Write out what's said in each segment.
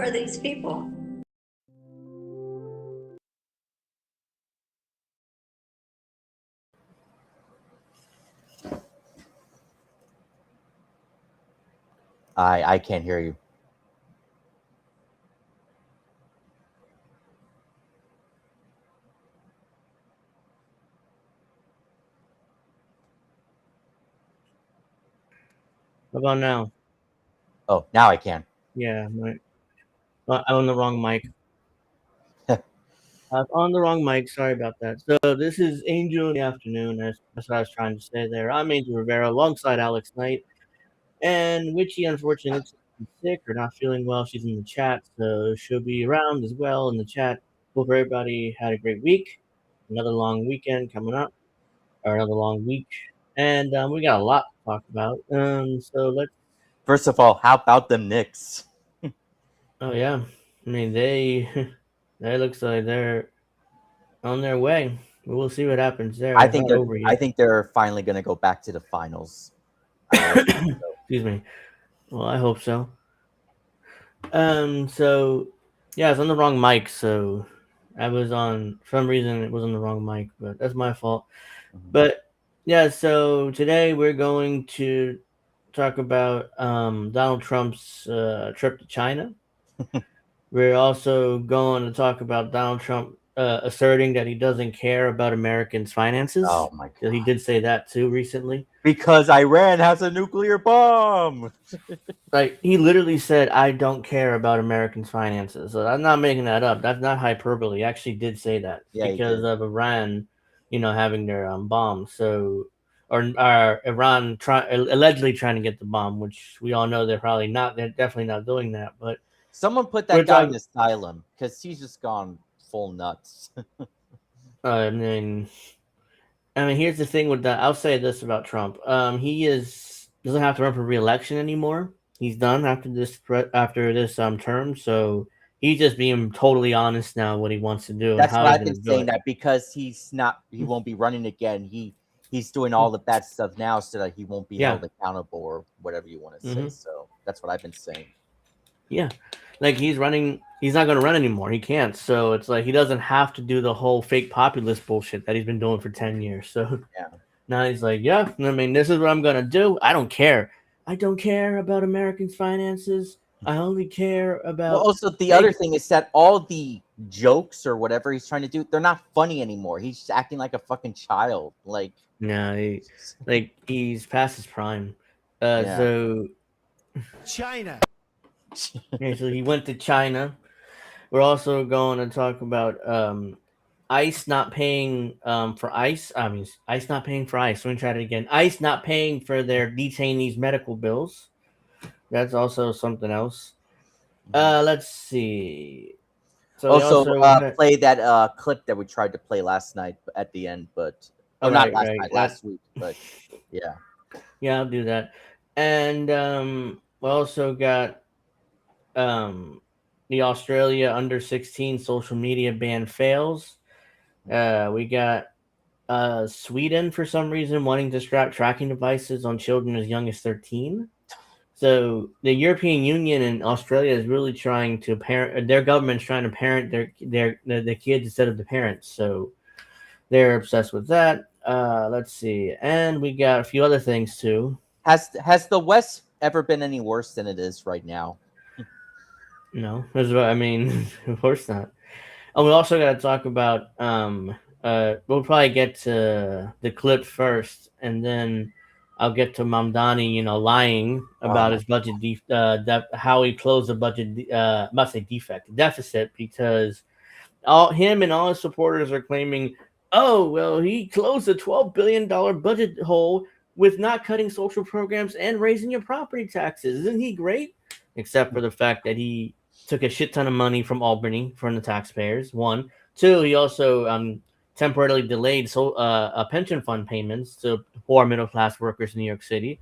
are these people? I can't hear you. How about now? Oh, now I can. Yeah, I'm on the wrong mic. I'm on the wrong mic. Sorry about that. So this is Angel in the afternoon. That's what I was trying to say there. I'm Angel Rivera alongside Alex Knight. And Witchy, unfortunately, looks like she's sick or not feeling well. She's in the chat, so she'll be around as well in the chat. Hope everybody had a great week. Another long weekend coming up, or another long week. And we got a lot to talk about. So let's. First of all, how about them Knicks? Oh yeah, I mean they looks like they're on their way. We'll see what happens there. I It's think not over yet. they're finally going to go back to the finals. Excuse me. Well, I hope so. So yeah, it's on the wrong mic. So I was on for some reason it was on the wrong mic, but that's my fault. Mm-hmm. But yeah, so today we're going to talk about Donald Trump's trip to China. We're also going to talk about Donald Trump asserting that he doesn't care about Americans' finances. Oh my god! He did say that too recently. Because Iran has a nuclear bomb. Like he literally said, "I don't care about Americans' finances." So I'm not making that up. That's not hyperbole. He actually did say that because of Iran, having their bombs. So, or Iran allegedly trying to get the bomb, which we all know they're probably not. They're definitely not doing that. But someone put that guy in asylum because he's just gone full nuts. I mean, here's the thing with that. I'll say this about Trump. He doesn't have to run for re-election anymore. He's done after this term. So he's just being totally honest now what he wants to do. That's and how what he's I've been saying. That because he won't be running again. He's doing all the bad stuff now so that he won't be held accountable or whatever you want to say. So that's what I've been saying. Yeah, like he's running. He's not going to run anymore. He can't. So it's like he doesn't have to do the whole fake populist bullshit that he's been doing for 10 years. So yeah. Now he's like, yeah, I mean, this is what I'm going to do. I don't care. I don't care about Americans' finances. I only care about... Well, also, the other thing is that all the jokes or whatever he's trying to do, they're not funny anymore. He's just acting like a fucking child. Like... No, he's past his prime. So... China. Okay, so he went to China. We're also going to talk about... ICE not paying for ICE. ICE not paying for ICE. Let me try it again. ICE not paying for their detainees' medical bills. That's also something else. Let's see. So also play that clip that we tried to play last night at the end, but not last night, last week. But yeah, I'll do that. And we also got the Australia under 16 social media ban fails. We got Sweden for some reason wanting to strap tracking devices on children as young as 13. So the European Union and Australia is really trying to parent. Their government's trying to parent the kids instead of the parents. So they're obsessed with that. Let's see, and we got a few other things too. Has the West ever been any worse than it is right now? No, of course not. And we also got to talk about. We'll probably get to the clip first, and then I'll get to Mamdani, lying about his budget, how he closed the budget, I must say deficit, because him and all his supporters are claiming, oh, well, he closed a $12 billion budget hole with not cutting social programs and raising your property taxes. Isn't he great? Except for the fact that he took a shit ton of money from Albany from the taxpayers, one. Two, he also temporarily delayed pension fund payments to poor middle-class workers in New York City.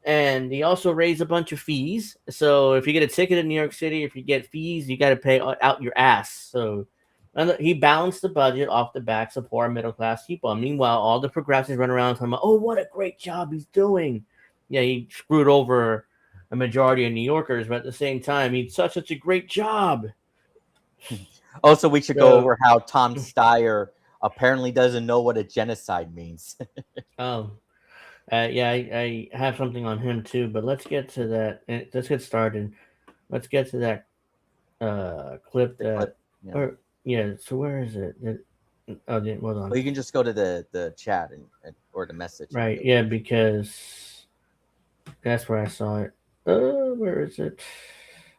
And he also raised a bunch of fees. So if you get a ticket in New York City, if you get fees, you got to pay out your ass. So he balanced the budget off the backs of poor middle-class people. And meanwhile, all the progressives run around talking about, oh, what a great job he's doing. Yeah, he screwed over a majority of New Yorkers, but at the same time, he does such a great job. Also, we should go over how Tom Steyer apparently doesn't know what a genocide means. Oh, yeah, I have something on him too, but let's get to that. Let's get started. Let's get to that clip that, Yeah. or yeah. So where is it? Hold on. Well, you can just go to the chat or the message. Right, yeah, because that's where I saw it. Where is it?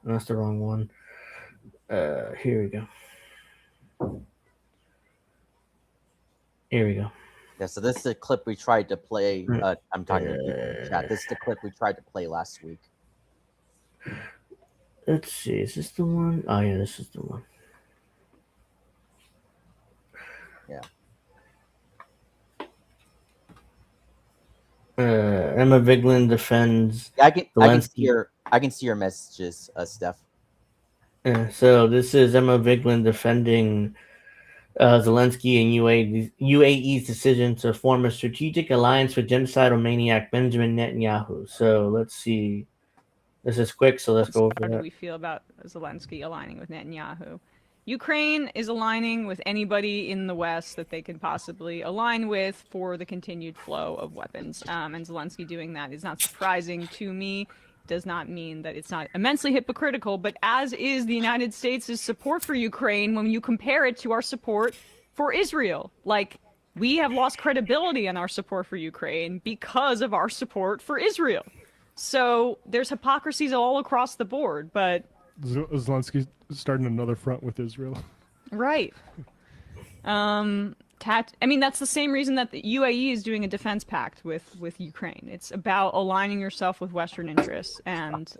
Oh, that's the wrong one. Here we go. Here we go. Yeah, so this is the clip we tried to play. I'm talking to people in the chat. This is the clip we tried to play last week. Let's see. Is this the one? Oh, yeah, this is the one. Yeah. Emma Vigeland defends. Yeah, I can see your messages, Steph. So this is Emma Vigeland defending Zelensky and UAE's decision to form a strategic alliance with genocidal maniac Benjamin Netanyahu. So let's see. This is quick, so let's go over that. How do we feel about Zelensky aligning with Netanyahu? Ukraine is aligning with anybody in the West that they can possibly align with for the continued flow of weapons. And Zelensky doing that is not surprising to me. Does not mean that it's not immensely hypocritical, but as is the United States' support for Ukraine when you compare it to our support for Israel. Like, we have lost credibility in our support for Ukraine because of our support for Israel. So there's hypocrisies all across the board, but Zelensky starting another front with Israel. Right. I mean, that's the same reason that the UAE is doing a defense pact with Ukraine. It's about aligning yourself with Western interests, and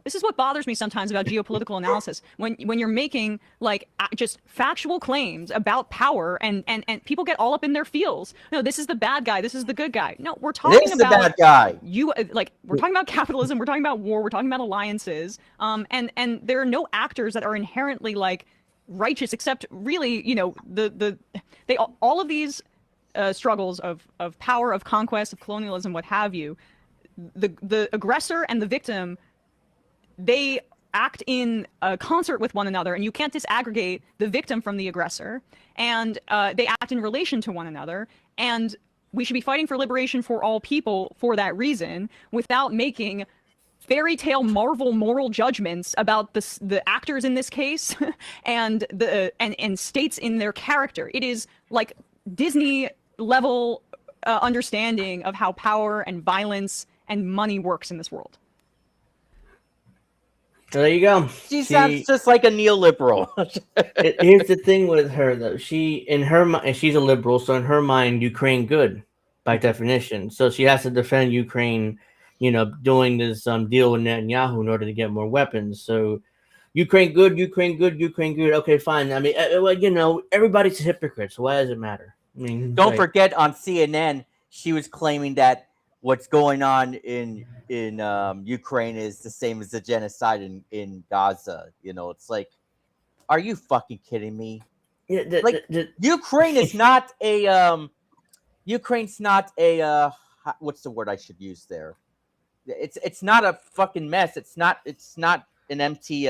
this is what bothers me sometimes about geopolitical analysis. When you're making like just factual claims about power, and people get all up in their feels. No, this is the bad guy. This is the good guy. No, we're talking about the bad guy. We're talking about capitalism. We're talking about war. We're talking about alliances. And there are no actors that are inherently like righteous, except really, all of these struggles of power, of conquest, of colonialism, what have you. The aggressor and the victim, they act in concert with one another, and you can't disaggregate the victim from the aggressor, and they act in relation to one another, and we should be fighting for liberation for all people for that reason, without making fairy tale Marvel moral judgments about the actors in this case and states in their character. It is like Disney level understanding of how power and violence and money works in this world. There you go. She sounds just like a neoliberal. Here's the thing with her, though. She's a liberal, so in her mind, Ukraine good by definition. So she has to defend Ukraine, doing this deal with Netanyahu in order to get more weapons. So Ukraine good, Ukraine good, Ukraine good. Okay, fine. I mean, everybody's a hypocrite, so why does it matter? I mean, don't forget on CNN, she was claiming that what's going on in Ukraine is the same as the genocide in Gaza. It's like, are you fucking kidding me? Yeah, Ukraine is not a Ukraine's not a what's the word I should use there? It's not a fucking mess. It's not an empty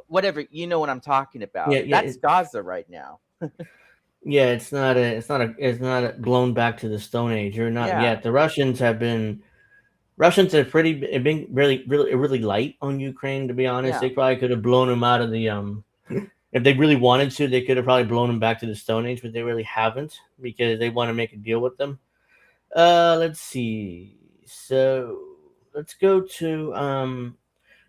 whatever. You know what I'm talking about? Yeah, that's Gaza right now. Yeah, it's not blown back to the Stone Age, or not yet. The Russians have been been really light on Ukraine, to be honest. They probably could have blown them out of the if they really wanted to, they could have probably blown them back to the Stone Age, but they really haven't, because they want to make a deal with them. Let's see. So let's go to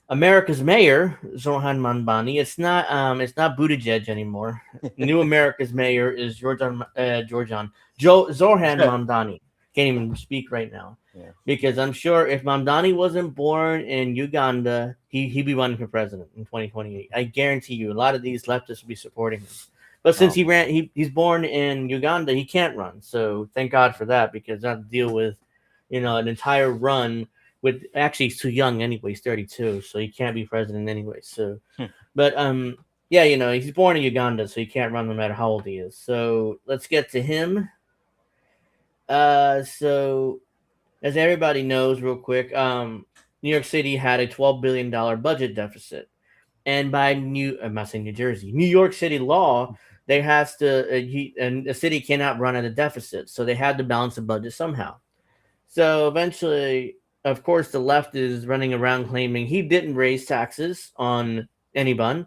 America's mayor, Zoran Mamdani. It's not Buttigieg anymore. New America's mayor is Zoran Mamdani. Can't even speak right now. Yeah. Because I'm sure if Mamdani wasn't born in Uganda, he'd be running for president in 2028. I guarantee you, a lot of these leftists will be supporting him. But since he's born in Uganda, he can't run. So thank God for that, because I have to deal with, an entire run with, actually he's too young anyway. He's 32, so he can't be president anyway. So, but he's born in Uganda, so he can't run no matter how old he is. So let's get to him. So as everybody knows, real quick, New York City had a $12 billion budget deficit. And by I'm not saying New Jersey, New York City law, they has to, and a city cannot run at a deficit. So they had to balance the budget somehow. So eventually, of course, the left is running around claiming he didn't raise taxes on anyone.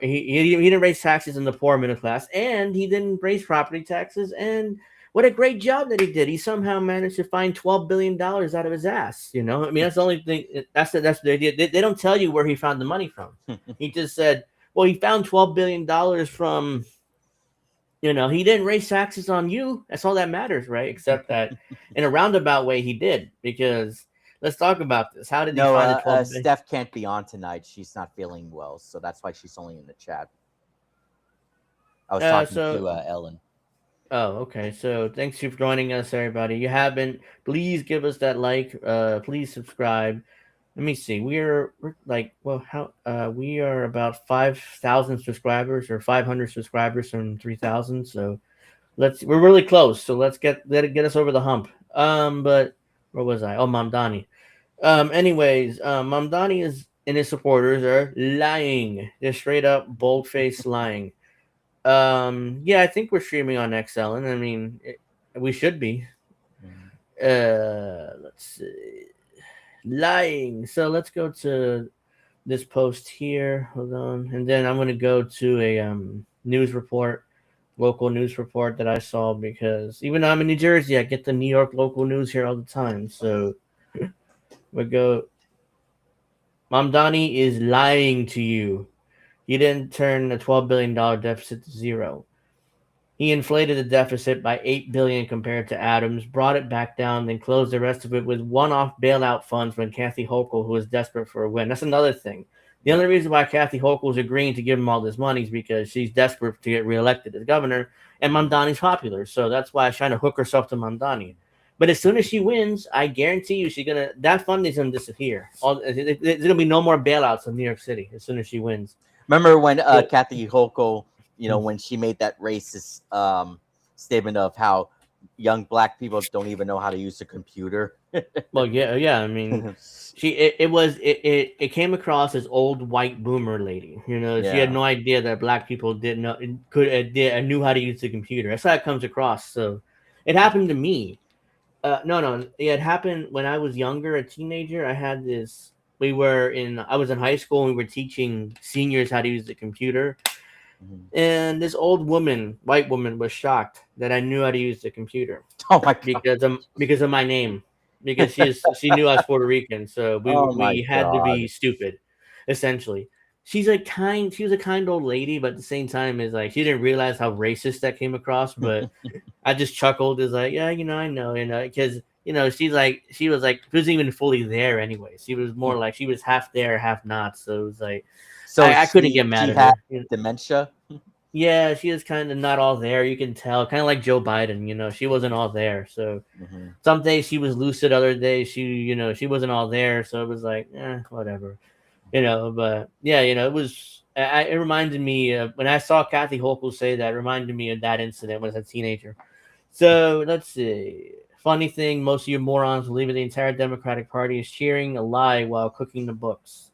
He didn't raise taxes on the poor middle class, and he didn't raise property taxes. And what a great job that he did! He somehow managed to find $12 billion out of his ass. You know, I mean, that's the only thing. That's the idea. They don't tell you where he found the money from. He just said, "Well, he found $12 billion from." You know, he didn't raise taxes on you. That's all that matters, right? Except that in a roundabout way, he did. Because let's talk about this. How did he find the 12 billion? Steph can't be on tonight. She's not feeling well, so that's why she's only in the chat. I was talking to Ellen. Oh, okay. So thanks for joining us, everybody. You haven't, please give us that like. Please subscribe. Let me see. We're like, well, we are about 5,000 subscribers or 500 subscribers from 3,000. So we're really close. So let it get us over the hump. But where was I? Oh, Mamdani. Anyways, Mamdani and his supporters are lying. They're straight up bold-faced lying. Yeah, I think we're streaming on XL, and I mean, we should be. Let's see. Lying. So let's go to this post here. Hold on. And then I'm going to go to a news report, local news report that I saw, because even though I'm in New Jersey, I get the New York local news here all the time. So we go. Mamdani is lying to you. He didn't turn a $12 billion deficit to zero. He inflated the deficit by $8 billion compared to Adams, brought it back down, then closed the rest of it with one-off bailout funds from Kathy Hochul, who was desperate for a win. That's another thing. The only reason why Kathy Hochul is agreeing to give him all this money is because she's desperate to get reelected as governor, and Mamdani's popular. So that's why she's trying to hook herself to Mamdani. But as soon as she wins, I guarantee you that funding is gonna disappear. There's gonna be no more bailouts in New York City as soon as she wins. Remember when Kathy Hochul, when she made that racist statement of how young black people don't even know how to use a computer? Well, yeah. I mean, it came across as old white boomer lady. She had no idea that black people knew how to use the computer. That's how it comes across. So it happened to me. No, it happened when I was younger, a teenager. I was in high school and we were teaching seniors how to use the computer. And this old woman, white woman, was shocked that I knew how to use the computer. Oh my God. Because of my name. Because she knew I was Puerto Rican, so we had to be stupid, essentially. She was a kind old lady, but at the same time is like she didn't realize how racist that came across. But I just chuckled, is like, yeah, I know, because she wasn't even fully there anyway. She was more like she was half there, half not. So it was like, so I couldn't get mad at her. Dementia. Yeah, she was kind of not all there. You can tell, kind of like Joe Biden. She wasn't all there. So some days she was lucid, other days she wasn't all there. So it was like, whatever. But yeah, it was. It reminded me of when I saw Kathy Hochul say that. It reminded me of that incident when I was a teenager. So let's see. Funny thing, most of you morons believe the entire Democratic Party is cheering a lie while cooking the books.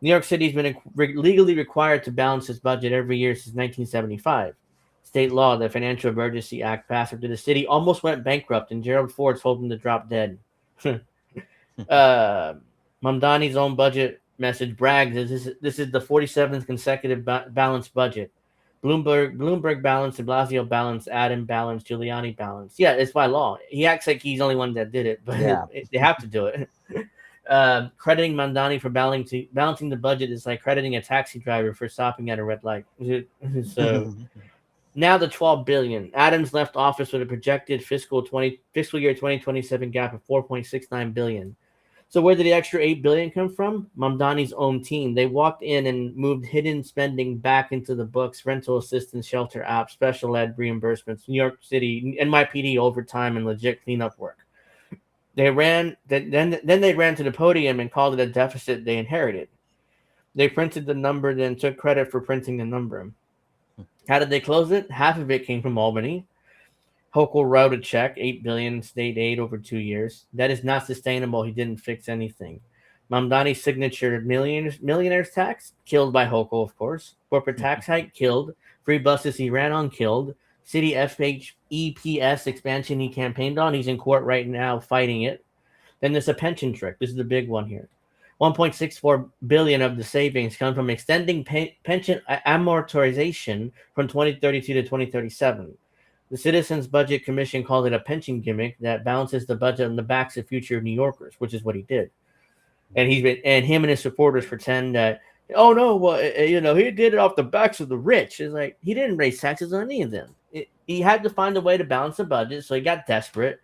New York City has been legally required to balance its budget every year since 1975. State law, the Financial Emergency Act, passed after the city almost went bankrupt, and Gerald Ford told them to drop dead. Mamdani's own budget message brags this is the 47th consecutive balanced budget. Bloomberg balanced, de Blasio balanced, Adam balanced, Giuliani balanced. Yeah, it's by law. He acts like he's the only one that did it, but they have to do it. Crediting Mamdani for balancing the budget is like crediting a taxi driver for stopping at a red light. So now the $12 billion. Adams left office with a projected fiscal year 2027 gap of $4.69 billion. So where did the extra $8 billion come from? Mamdani's own team. They walked in and moved hidden spending back into the books: rental assistance, shelter apps, special ed reimbursements, New York City, NYPD overtime, and legit cleanup work. They ran then they ran to the podium and called it a deficit they inherited. They printed the number, then took credit for printing the number. How did they close it? Half of it came from Albany. Hochul wrote a check, $8 billion in state aid over 2 years. That is not sustainable. He didn't fix anything. Mamdani's signature millionaires tax, killed by Hochul, of course. Corporate tax hike, killed. Free buses he ran on, killed. City FHEPS expansion he campaigned on. He's in court right now fighting it. Then there's a pension trick. This is the big one here. 1.64 billion of the savings come from extending pension amortization from 2032 to 2037. The Citizens Budget Commission called it a pension gimmick that balances the budget on the backs of future New Yorkers, which is what he did. And him and his supporters pretend that, oh no, well, he did it off the backs of the rich. It's like he didn't raise taxes on any of them. He had to find a way to balance the budget, so he got desperate,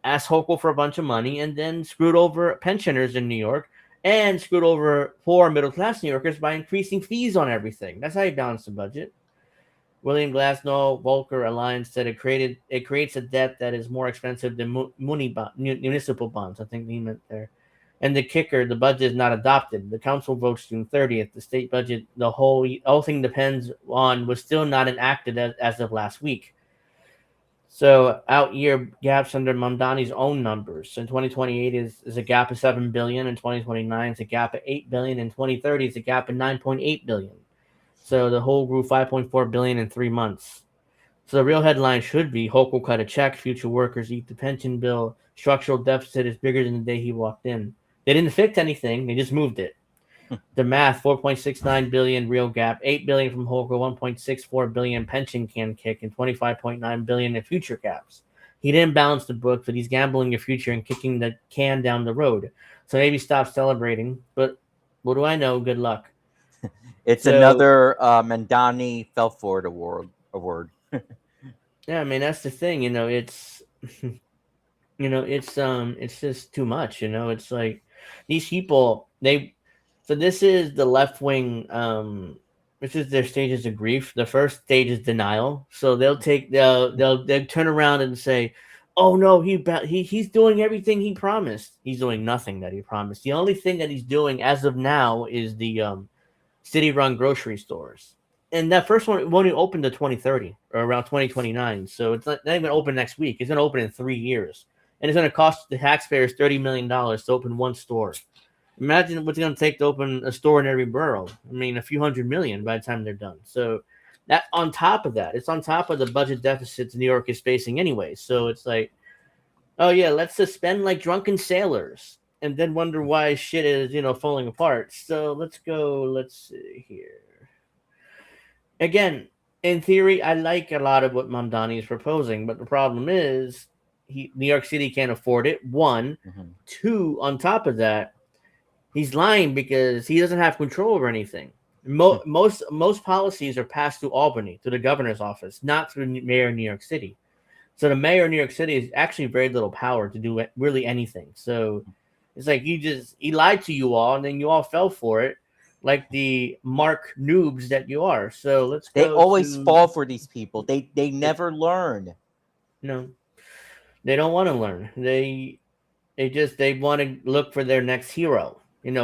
asked Hochul for a bunch of money, and then screwed over pensioners in New York and screwed over poor middle-class New Yorkers by increasing fees on everything. That's how he balanced the budget. William Glasnow Volcker Alliance said it creates a debt that is more expensive than municipal bonds. I think he meant there. And the kicker, the budget is not adopted. The council votes June 30th. The state budget, the whole thing depends on, was still not enacted as of last week. So out year gaps under Mamdani's own numbers. In 2028 is a gap of $7 billion. In 2029 is a gap of $8 billion. In 2030 is a gap of $9.8 billion. So the whole grew $5.4 billion in 3 months. So the real headline should be Hochul cut a check, future workers eat the pension bill, structural deficit is bigger than the day he walked in. They didn't fix anything, they just moved it. The math, 4.69 billion real gap, 8 billion from Hochul, 1.64 billion pension can kick, and 25.9 billion in future gaps. He didn't balance the book, but he's gambling your future and kicking the can down the road. So maybe stop celebrating, but what do I know? Good luck. It's another Mandani fell for it award. Yeah, I mean that's the thing, it's it's just too much, it's like these people so this is the left wing, this is their stages of grief. The first stage is denial. So they'll turn around and say, oh no, he's doing everything he promised. He's doing nothing that he promised. The only thing that he's doing as of now is the city-run grocery stores, and that first one won't even open to 2030 or around 2029. So it's not even open next week. It's going to open in 3 years, and it's going to cost the taxpayers $30 million to open one store. Imagine what's going to take to open a store in every borough. I mean, a few $100 million by the time they're done. So that on top of that, it's on top of the budget deficits New York is facing anyway. So it's like, oh yeah, let's suspend like drunken sailors, and then wonder why shit is, falling apart. So let's see here. Again, in theory, I like a lot of what Mamdani is proposing, but the problem is New York City can't afford it. One. Mm-hmm. Two, on top of that, he's lying because he doesn't have control over anything. Most policies are passed through Albany, to the governor's office, not through the mayor of New York City. So the mayor of New York City has actually very little power to do really anything. So it's like he lied to you all, and then you all fell for it, like the mark noobs that you are. So They always fall for these people. They never learn. No, they don't want to learn. They want to look for their next hero.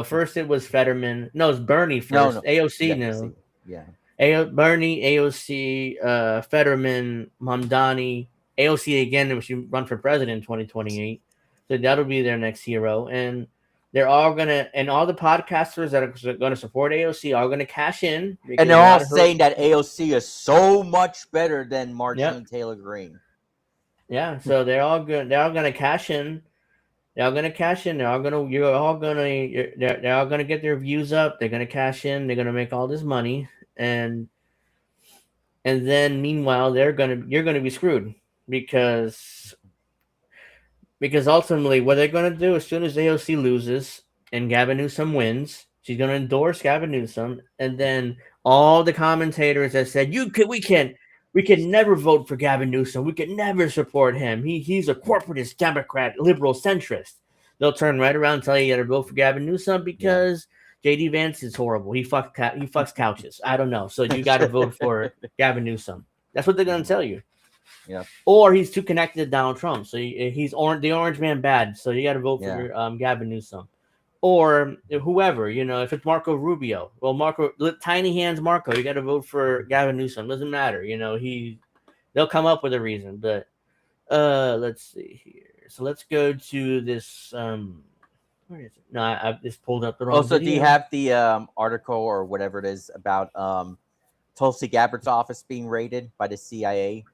First it was Fetterman. No, it's Bernie first. No. AOC now. Yeah. Bernie, AOC, Fetterman, Mamdani, AOC again, if she run for president in 2028. So that'll be their next hero. And they're all and all the podcasters that are going to support AOC are going to cash in. And they're all saying that AOC is so much better than Marjorie Taylor Greene. Yeah, so they're all going to cash in. They're all going to cash in. They're all going to get their views up. They're going to cash in. They're going to make all this money. And then meanwhile, you're going to be screwed because ultimately what they're going to do as soon as AOC loses and Gavin Newsom wins, she's going to endorse Gavin Newsom, and then all the commentators that said we can never vote for Gavin Newsom, we can never support him, he's a corporatist Democrat, liberal centrist, they'll turn right around and tell you to vote for Gavin Newsom because JD Vance is horrible, he fucks couches, I don't know, so you got to vote for Gavin Newsom. That's what they're going to tell you. Yeah. Or he's too connected to Donald Trump, so he's the orange man bad. So you got to vote for Gavin Newsom, or whoever. If it's Marco Rubio, well, Tiny Hands Marco, you got to vote for Gavin Newsom. Doesn't matter. They'll come up with a reason, but Let's see here. So let's go to this. Where is it? No, I just pulled up the wrong. Also, do you video. have the article or whatever it is about Tulsi Gabbard's office being raided by the CIA?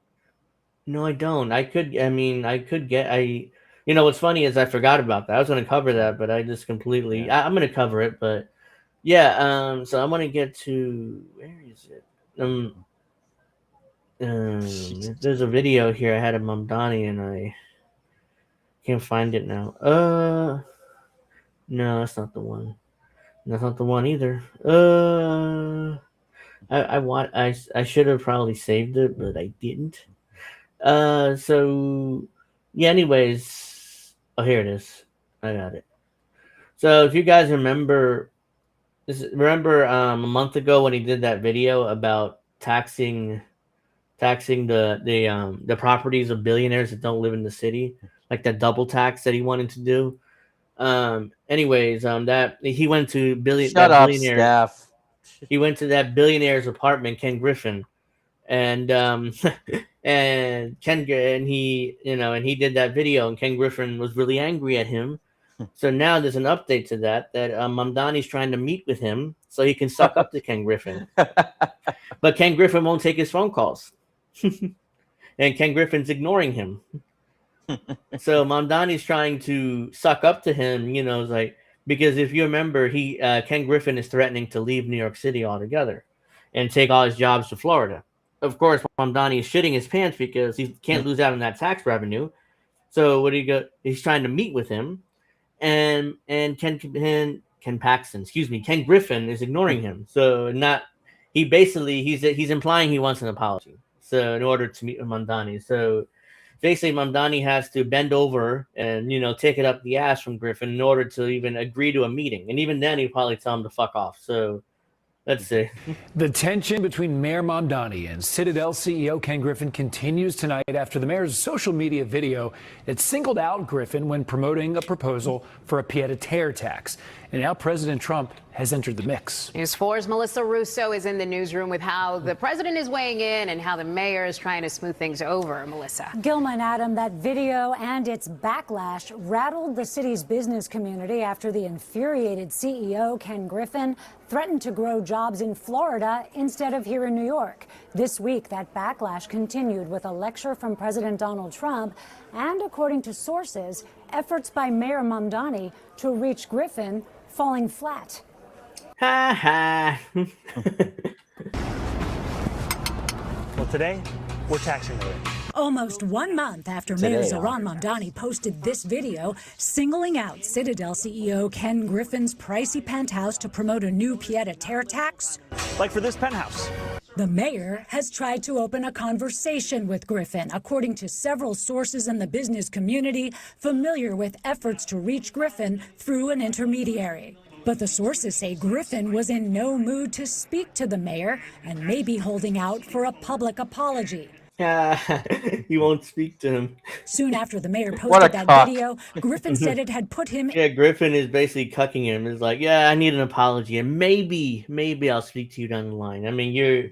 No, I don't. I could. I mean, I could get. You know, what's funny is I forgot about that. I was going to cover that, but I just completely. Yeah. I'm going to cover it, but yeah. So I'm going to get to where is it? There's a video here I had of Mamdani and I can't find it now. No, that's not the one. That's not the one either. I should have probably saved it, but I didn't. So yeah. Anyways, oh, here it is. I got it. So if you guys remember, a month ago when he did that video about taxing the properties of billionaires that don't live in the city, like that double tax that he wanted to do. Anyways, that he went to billionaire. Steph. He went to that billionaire's apartment, Ken Griffin, and and he did that video, and Ken Griffin was really angry at him. So now there's an update to that Mamdani's trying to meet with him so he can suck up to Ken Griffin, but Ken Griffin won't take his phone calls, and Ken Griffin's ignoring him. So Mamdani's trying to suck up to him, like, because if you remember, Ken Griffin is threatening to leave New York City altogether and take all his jobs to Florida. Of course, Mamdani is shitting his pants because he can't lose out on that tax revenue. So he's trying to meet with him, and Ken Griffin is ignoring him. So he's implying he wants an apology. So in order to meet with Mamdani, so basically Mamdani has to bend over and take it up the ass from Griffin in order to even agree to a meeting, and even then he'd probably tell him to fuck off. So let's see. The tension between Mayor Mamdani and Citadel CEO Ken Griffin continues tonight after the mayor's social media video that singled out Griffin when promoting a proposal for a pied-à-terre tax. And now President Trump has entered the mix. News 4's Melissa Russo is in the newsroom with how the president is weighing in and how the mayor is trying to smooth things over. Melissa. Gilma and Adam, that video and its backlash rattled the city's business community after the infuriated CEO, Ken Griffin, threatened to grow jobs in Florida instead of here in New York. This week, that backlash continued with a lecture from President Donald Trump and, according to sources, efforts by Mayor Mamdani to reach Griffin falling flat. Ha ha. Well, today, we're taxing the rich. Almost 1 month after Mayor Zohran Mamdani posted this video singling out Citadel CEO Ken Griffin's pricey penthouse to promote a new pied-à-terre tax. Like for this penthouse. The mayor has tried to open a conversation with Griffin, according to several sources in the business community familiar with efforts to reach Griffin through an intermediary. But the sources say Griffin was in no mood to speak to the mayor and may be holding out for a public apology. He won't speak to him. Soon after the mayor posted that video, Griffin said it had put him... Yeah, Griffin is basically cucking him. It's like, yeah, I need an apology, and maybe I'll speak to you down the line. I mean, you're...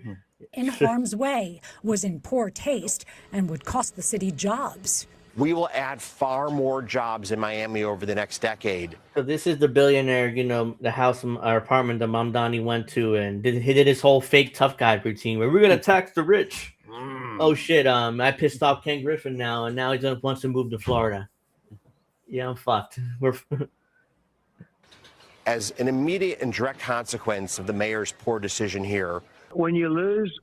in harm's way, was in poor taste, and would cost the city jobs. We will add far more jobs in Miami over the next decade. So this is the billionaire, the house or apartment that Mamdani went to, and he did his whole fake tough guy routine where we're going to tax the rich. Oh shit, I pissed off Ken Griffin now, and now he wants to move to Florida. Yeah, I'm fucked. As an immediate and direct consequence of the mayor's poor decision here, when you lose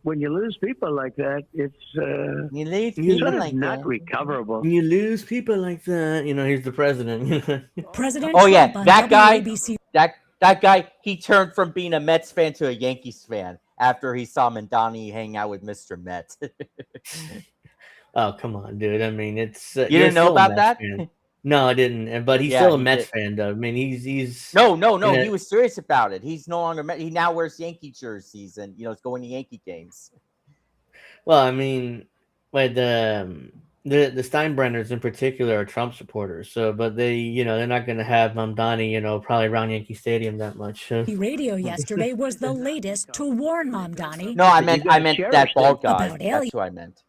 people like that, it's not recoverable. When you lose people like that, he's the president. President oh yeah, Trump that guy. WABC. That guy. He turned from being a Mets fan to a Yankees fan after he saw Mamdani hang out with Mr. Met. Oh come on, dude. I mean, it's you didn't know about that? No, I didn't. But he's still a Mets fan, though. I mean, he's no. He was serious about it. He's no longer Met. He now wears Yankee jerseys and is going to Yankee games. Well, I mean, but the Steinbrenners in particular are Trump supporters. So, but they're not going to have Mamdani, probably around Yankee Stadium that much. The radio yesterday was the latest to warn Mamdani. No, I meant that bald guy. That's who I meant.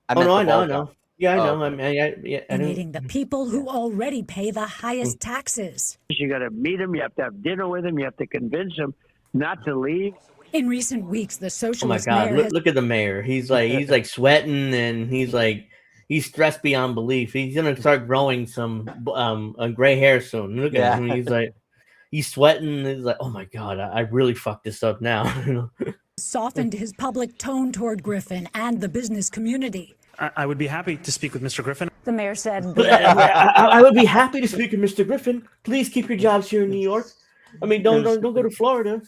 I know. Yeah, I Oh, know. I mean, I don't. Alienating the people who already pay the highest taxes. You got to meet them. You have to have dinner with them. You have to convince them not to leave. In recent weeks, the Oh my socialist God! mayor has Look at the mayor. He's like sweating, and he's stressed beyond belief. He's gonna start growing some gray hair soon. Look at him. He's sweating. He's like, oh my God, I really fucked this up now. softened his public tone toward Griffin and the business community. I would be happy to speak with Mr. Griffin. The mayor said I would be happy to speak with Mr. Griffin. Please keep your jobs here in New York. I mean, don't go to Florida.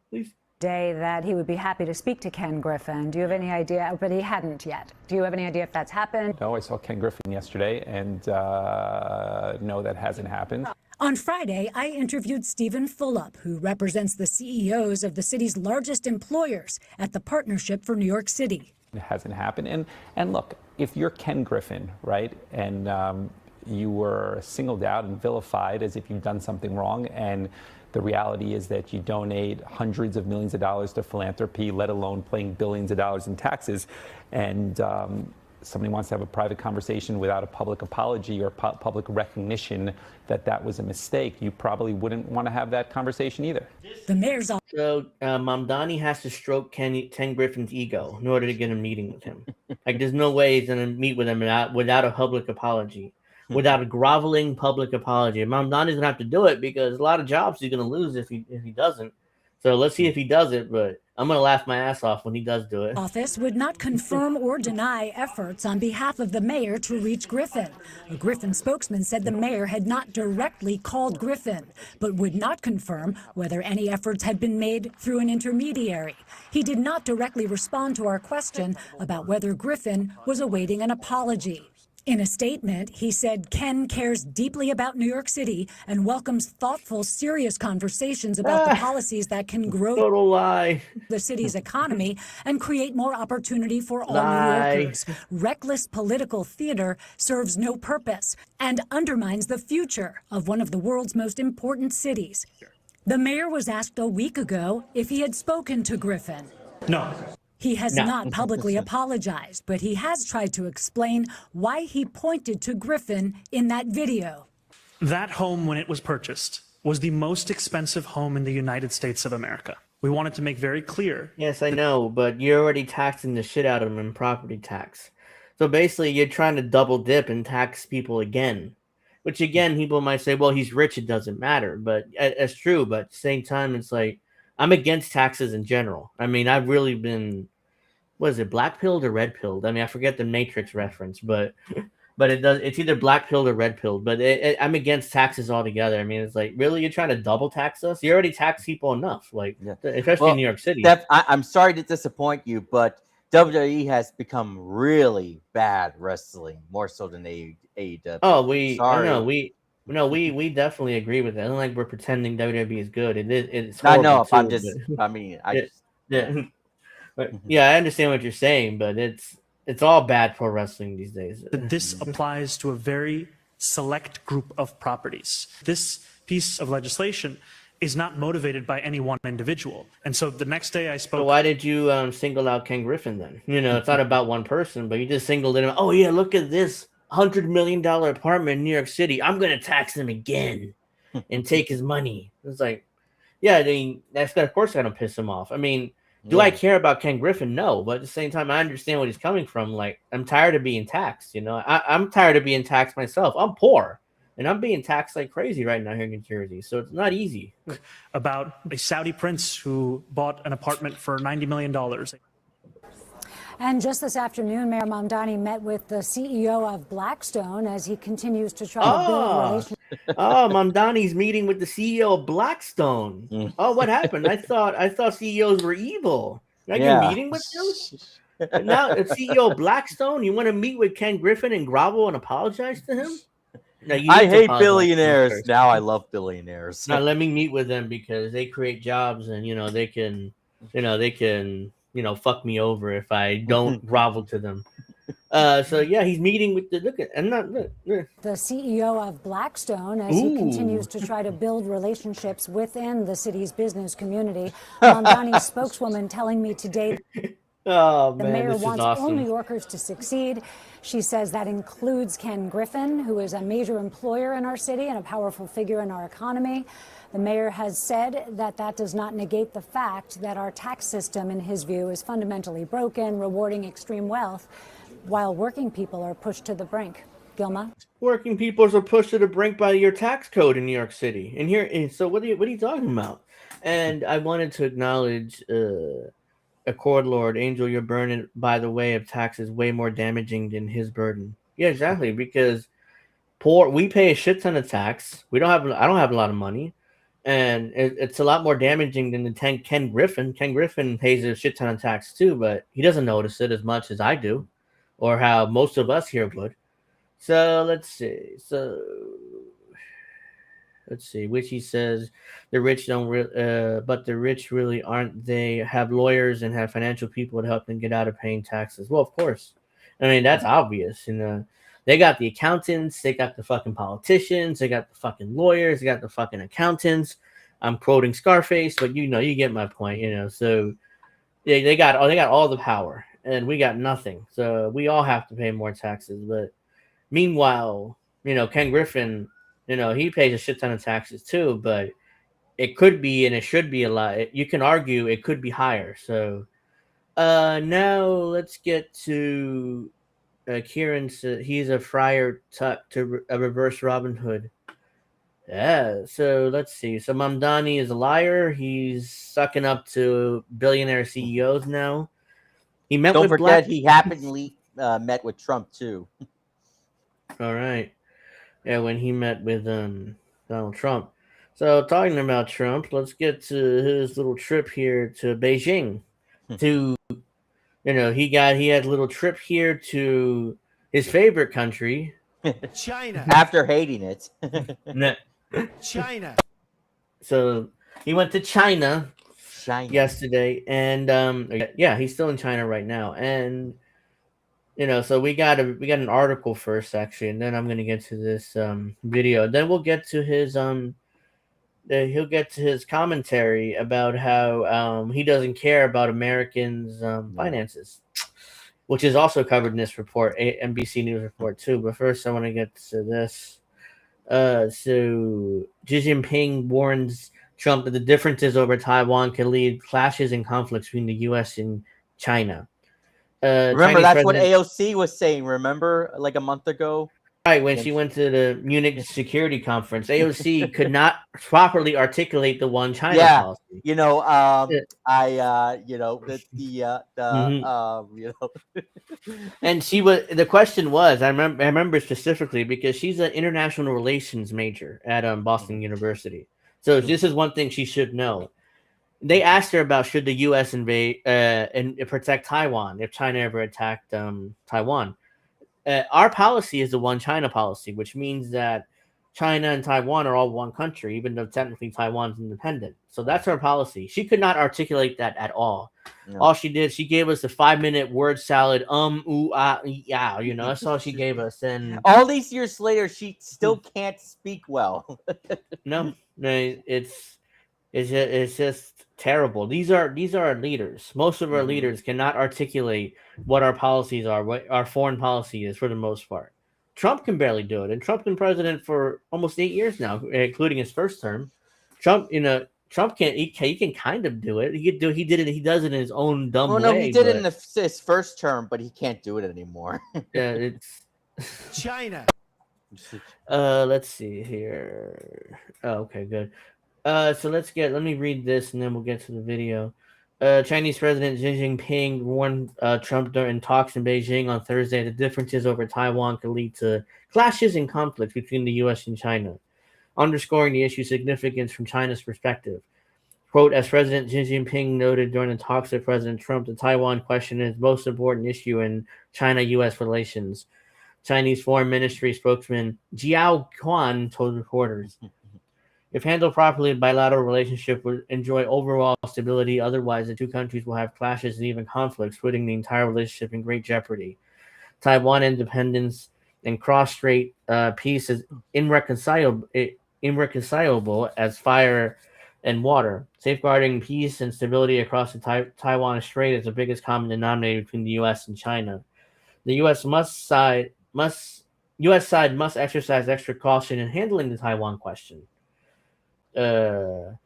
Please. Day that he would be happy to speak to Ken Griffin. Do you have any idea? But he hadn't yet. Do you have any idea if that's happened? No, I saw Ken Griffin yesterday, and no, that hasn't happened. On Friday, I interviewed Stephen Fulop, who represents the CEOs of the city's largest employers at the Partnership for New York City. It hasn't happened. And look, if you're Ken Griffin, right, and you were singled out and vilified as if you've done something wrong, and the reality is that you donate hundreds of millions of dollars to philanthropy, let alone paying billions of dollars in taxes, and somebody wants to have a private conversation without a public apology or public recognition that that was a mistake, you probably wouldn't want to have that conversation either. The mayor's So Mamdani has to stroke Ken Griffin's ego in order to get a meeting with him. Like, there's no way he's going to meet with him without a public apology, without a groveling public apology. Mamdani's going to have to do it because a lot of jobs he's going to lose if he doesn't. So let's see if he does it, but I'm going to laugh my ass off when he does do it. office would not confirm or deny efforts on behalf of the mayor to reach Griffin. A Griffin spokesman said the mayor had not directly called Griffin, but would not confirm whether any efforts had been made through an intermediary. He did not directly respond to our question about whether Griffin was awaiting an apology. In a statement, he said Ken cares deeply about New York City and welcomes thoughtful, serious conversations about the policies that can grow Total lie. the city's economy and create more opportunity for all Lie. New Yorkers. Reckless political theater serves no purpose and undermines the future of one of the world's most important cities. The mayor was asked a week ago if he had spoken to Griffin. No. He has No. not publicly apologized, but he has tried to explain why he pointed to Griffin in that video. That home, when it was purchased, was the most expensive home in the United States of America. We wanted to make very clear. Yes, I know, but you're already taxing the shit out of them in property tax. So basically, you're trying to double dip and tax people again. Which, again, people might say, well, he's rich, it doesn't matter. But it's true, but at the same time, it's like, I'm against taxes in general. I mean, I've really been, what is it, black pilled or red pilled? I mean, I forget the Matrix reference, but it's either black pilled or red pilled. But I'm against taxes altogether. I mean, it's like, really, you're trying to double tax us? You already tax people enough, like especially in New York City. I'm sorry to disappoint you, but WWE has become really bad wrestling, more so than AEW. Oh, we definitely agree with that. I don't like we're pretending WWE is good. It's I know. horrible I'm too, just. but- I mean, But, yeah, I understand what you're saying, but it's all bad pro wrestling these days. That this applies to a very select group of properties. This piece of legislation is not motivated by any one individual. And so the next day I spoke. So why did you single out Ken Griffin then? You know, it's not about one person, but you just singled him. Oh yeah, look at this $100 million apartment in New York City. I'm gonna tax him again and take his money. It's like, yeah, I mean, of course gonna piss him off. I mean, do I care about Ken Griffin? No, but at the same time, I understand what he's coming from. Like, I'm tired of being taxed. You know, I'm tired of being taxed myself. I'm poor, and I'm being taxed like crazy right now here in New Jersey. So it's not easy. About a Saudi prince who bought an apartment for $90 million. And just this afternoon, Mayor Mamdani met with the CEO of Blackstone as he continues to try to build relationships. Oh, Mamdani's meeting with the CEO of Blackstone. Oh, what happened? I thought CEOs were evil. Now you're meeting with him? Now, the CEO of Blackstone, you want to meet with Ken Griffin and grovel and apologize to him? No, I hate billionaires. Now I love billionaires. Now let me meet with them because they create jobs and they can fuck me over if I don't grovel to them. So yeah, he's meeting with the the CEO of Blackstone as he continues to try to build relationships within the city's business community. Mamdani's spokeswoman telling me today. Oh The man, mayor this is wants all awesome. New Yorkers to succeed. She says that includes Ken Griffin, who is a major employer in our city and a powerful figure in our economy. The mayor has said that that does not negate the fact that our tax system, in his view, is fundamentally broken, rewarding extreme wealth, while working people are pushed to the brink. Gilma? Working people are pushed to the brink by your tax code in New York City. And here, and so what are you talking about? And I wanted to acknowledge Accord Lord Angel, your burden by the way of tax is way more damaging than his burden. Yeah, exactly. Because we pay a shit ton of tax. I don't have a lot of money, and it's a lot more damaging than Ken Griffin. Ken Griffin pays a shit ton of tax too, but he doesn't notice it as much as I do, or how most of us here would. So let's see. Witchy says the rich but the rich really aren't. They have lawyers and have financial people to help them get out of paying taxes. Well, of course. I mean, that's obvious. They got the accountants, they got the fucking politicians, they got the fucking lawyers, they got the fucking accountants. I'm quoting Scarface, but you get my point. So they got all the power, and we got nothing. So we all have to pay more taxes, but. Meanwhile, Ken Griffin, he pays a shit ton of taxes too, but it could be and it should be a lot. You can argue it could be higher. So now let's get to Kieran. He's a Friar Tuck to a reverse Robin Hood. Yeah, so let's see. So Mamdani is a liar. He's sucking up to billionaire CEOs now. He met Don't with forget he happily met with Trump too. All right. Yeah, when he met with Donald Trump. So talking about Trump, let's get to his little trip here to Beijing. He had a little trip here to his favorite country, China. After hating it. China. So he went to China yesterday, and he's still in China right now, and. So we got an article first, actually, and then I'm gonna get to this video. Then we'll get to his he'll get to his commentary about how he doesn't care about Americans' finances, which is also covered in this report, NBC News report too. But first, I want to get to this. So Xi Jinping warns Trump that the differences over Taiwan can lead clashes and conflicts between the U.S. and China. Remember, that's what AOC was saying. Remember, like a month ago, right when she went to the Munich Security Conference, AOC could not properly articulate the one China policy. And the question was, I remember specifically because she's an international relations major at Boston University. So this is one thing she should know. They asked her about should the U.S. invade and protect Taiwan if China ever attacked Taiwan. Our policy is the one China policy, which means that China and Taiwan are all one country, even though technically Taiwan's independent. So that's our policy. She could not articulate that at all. No. All she did, she gave us a 5-minute word salad. Ooh, ah, yeah. That's all she gave us. And all these years later, she still can't speak well. No, it's just terrible. These are our leaders. Most of our leaders cannot articulate what our policies are, what our foreign policy is for the most part. Trump can barely do it, and Trump's been president for almost 8 years now, including his first term. Trump can't. He can kind of do it. He did it. He does it in his own dumb way. No, he did it in his first term, but he can't do it anymore. Yeah, it's China. Let's see here. Oh, okay, good. So let me read this and then we'll get to the video. Chinese President Xi Jinping warned Trump during talks in Beijing on Thursday that differences over Taiwan could lead to clashes and conflicts between the U.S. and China, underscoring the issue's significance from China's perspective. Quote, as President Xi Jinping noted during the talks with President Trump, the Taiwan question is the most important issue in China-U.S. relations. Chinese Foreign Ministry spokesman Jiao Quan told reporters. If handled properly, the bilateral relationship would enjoy overall stability. Otherwise, the two countries will have clashes and even conflicts, putting the entire relationship in great jeopardy. Taiwan independence and cross-strait peace is irreconcilable as fire and water. Safeguarding peace and stability across the Taiwan Strait is the biggest common denominator between the U.S. and China. The U.S. side must exercise extra caution in handling the Taiwan question. The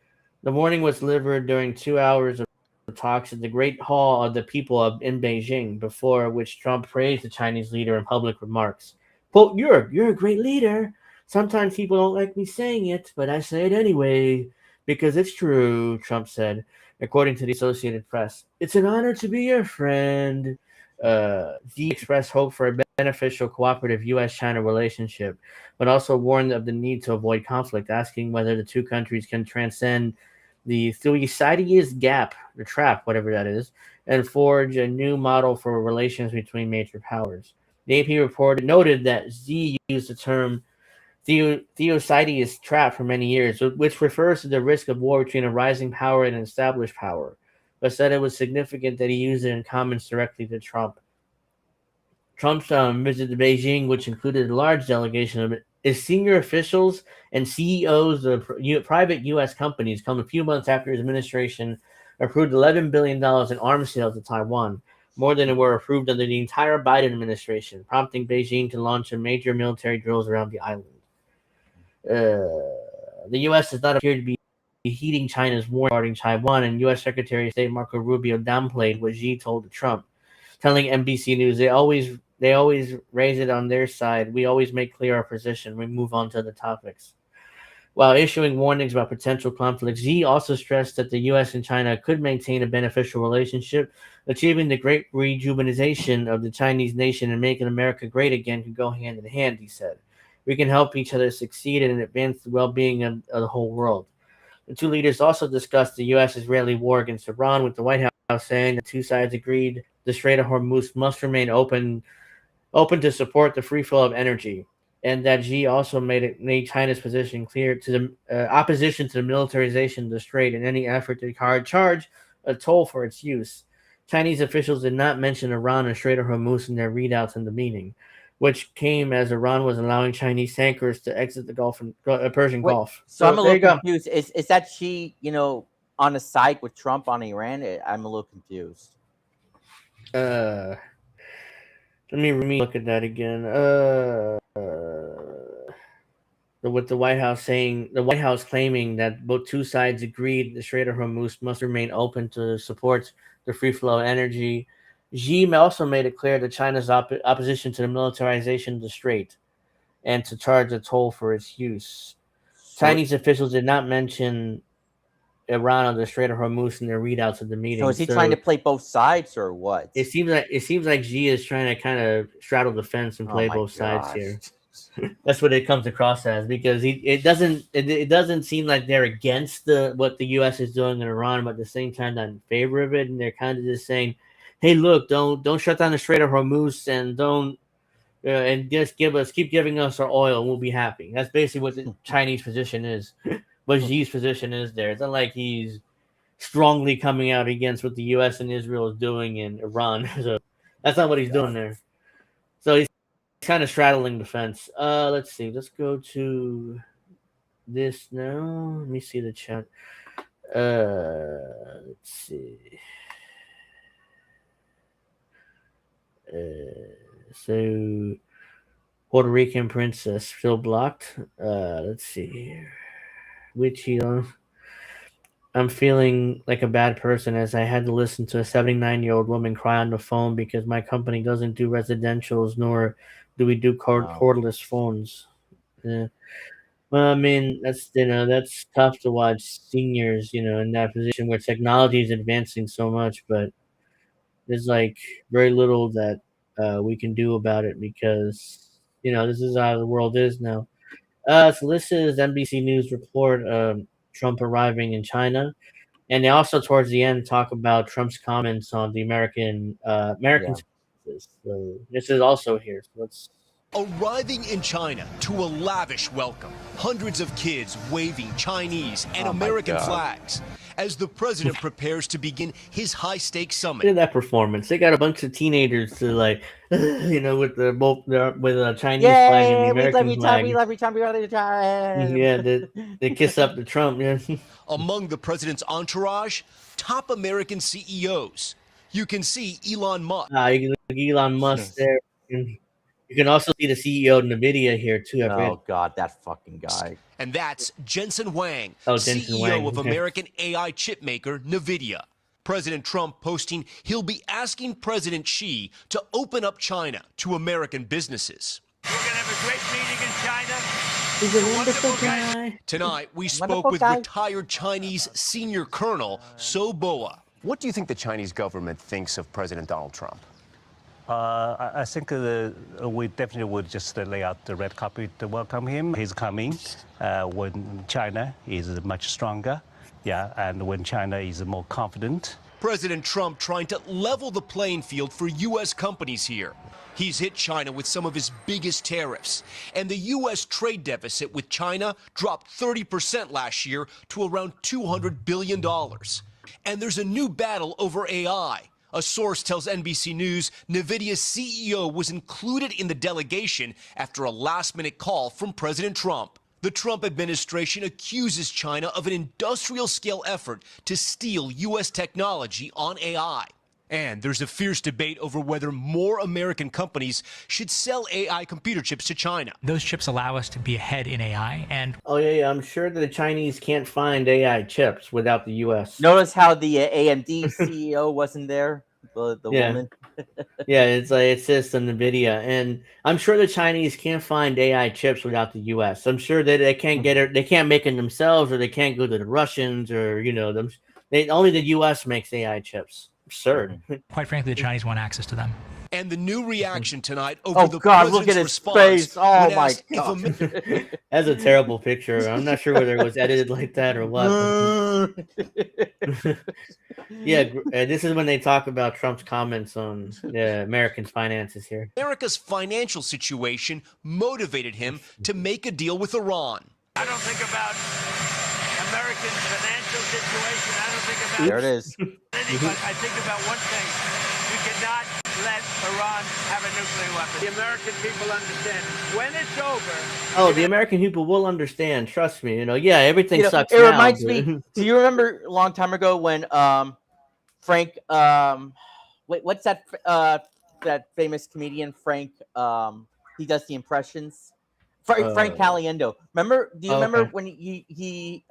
warning was delivered during 2 hours of talks at the Great Hall of the People in Beijing, before which Trump praised the Chinese leader in public remarks. Quote, you're a great leader. Sometimes people don't like me saying it, but I say it anyway, because it's true, Trump said, according to the Associated Press. It's an honor to be your friend. Xi expressed hope for a beneficial, cooperative U.S.-China relationship, but also warned of the need to avoid conflict, asking whether the two countries can transcend the Thucydides gap, the trap, whatever that is, and forge a new model for relations between major powers. The AP report noted that Xi used the term Thucydides trap for many years, which refers to the risk of war between a rising power and an established power, but said it was significant that he used it in comments directly to Trump. Trump's visit to Beijing, which included a large delegation of his senior officials and CEOs of private U.S. companies, come a few months after his administration approved $11 billion in arms sales to Taiwan, more than were approved under the entire Biden administration, prompting Beijing to launch a major military drills around the island. The U.S. does not appear to be heeding China's warning regarding Taiwan, and U.S. Secretary of State Marco Rubio downplayed what Xi told Trump, telling NBC News, they always raise it on their side. We always make clear our position. We move on to the topics. While issuing warnings about potential conflicts, Xi also stressed that the U.S. and China could maintain a beneficial relationship. Achieving the great rejuvenation of the Chinese nation and making America great again can go hand in hand, he said. We can help each other succeed and advance the well-being of the whole world. The two leaders also discussed the U.S.-Israeli war against Iran, with the White House saying the two sides agreed the Strait of Hormuz must remain open to support the free flow of energy, and that Xi also made China's position clear to the opposition to the militarization of the strait and any effort to charge a toll for its use. Chinese officials did not mention Iran and Strait of Hormuz in their readouts in the meeting, which came as Iran was allowing Chinese tankers to exit the Persian Gulf. So I'm a little confused. Is that Xi, on the side with Trump on Iran? I'm a little confused. Let me look at that again. With the White House claiming that both two sides agreed the Strait of Hormuz must remain open to support the free flow of energy. Xi also made it clear that China's opposition to the militarization of the strait and to charge a toll for its use. Chinese officials did not mention Iran or the Strait of Hormuz in their readouts of the meeting. So is he trying to play both sides or what? It seems like Xi is trying to kind of straddle the fence and play both sides here. That's what it comes across as, because it doesn't seem like they're against what the U.S. is doing in Iran, but at the same time they're in favor of it, and they're kind of just saying, "Hey, look, don't shut down the Strait of Hormuz, and don't and just keep giving us our oil, and we'll be happy." That's basically what the Chinese position is. But Xi's position is there. It's not like he's strongly coming out against what the U.S. and Israel is doing in Iran. So that's not what he's doing there. So he's kind of straddling the fence. Let's see. Let's go to this now. Let me see the chat. Let's see. So Puerto Rican princess still blocked. Let's see here. Witchy. I'm feeling like a bad person as I had to listen to a 79-year-old woman cry on the phone because my company doesn't do residentials, nor do we do cordless phones. Well, I mean, that's tough to watch seniors, in that position where technology is advancing so much, but there's like very little that we can do about it because, this is how the world is now. So this is NBC News report of Trump arriving in China. And they also, towards the end, talk about Trump's comments on the American census. So this is also here. So let's Arriving in China to a lavish welcome, hundreds of kids waving Chinese and American flags as the president prepares to begin his high-stakes summit. Look at that performance. They got a bunch of teenagers to like, you know, with the with a Chinese flag and the American flag. We love you, Trump. We love you, Trump. Yeah, they kiss up to Trump. Yeah. Among the president's entourage, top American CEOs. You can see Elon Musk. You can look at Elon Musk there. You can also see the CEO of NVIDIA here too. Oh God, that fucking guy. And that's Jensen Huang, Jensen CEO Huang. of American AI chip maker NVIDIA. President Trump posting he'll be asking President Xi to open up China to American businesses. We're going to have a great meeting in China. He's a wonderful guy. Tonight, we spoke with retired Chinese senior colonel So Boa. What do you think the Chinese government thinks of President Donald Trump? I think we definitely would just lay out the red carpet to welcome him. He's coming when China is much stronger, and when China is more confident. President Trump trying to level the playing field for U.S. companies here. He's hit China with some of his biggest tariffs, and the U.S. trade deficit with China dropped 30% last year to around $200 billion. And there's a new battle over AI. A source tells NBC News NVIDIA's CEO was included in the delegation after a last-minute call from President Trump. The Trump administration accuses China of an industrial-scale effort to steal U.S. technology on AI. And there's a fierce debate over whether more American companies should sell AI computer chips to China. Those chips allow us to be ahead in AI. And I'm sure that the Chinese can't find AI chips without the U.S. Notice how the AMD CEO wasn't there. The woman. Yeah, it's like it says on NVIDIA, and I'm sure the Chinese can't find AI chips without the U.S. I'm sure that they can't get it. They can't make it themselves, or they can't go to the Russians, or them. Only the U.S. makes AI chips. Absurd. Quite frankly, the Chinese want access to them. And the new reaction tonight over the God, president's look at his response. face. Oh my God. That's a terrible picture. I'm not sure whether it was edited like that or what. Yeah, this is when they talk about Trump's comments on Americans' finances here. America's financial situation motivated him to make a deal with Iran. I don't think about American financial situation. I don't think about There it is. I think about one thing. We cannot let Iran have a nuclear weapon. The American people understand. When it's over. The American people will understand. Trust me. Everything sucks. It reminds me. Do you remember a long time ago when Frank? What's that? That famous comedian Frank. He does the impressions. Frank Caliendo. Remember? Do you remember when he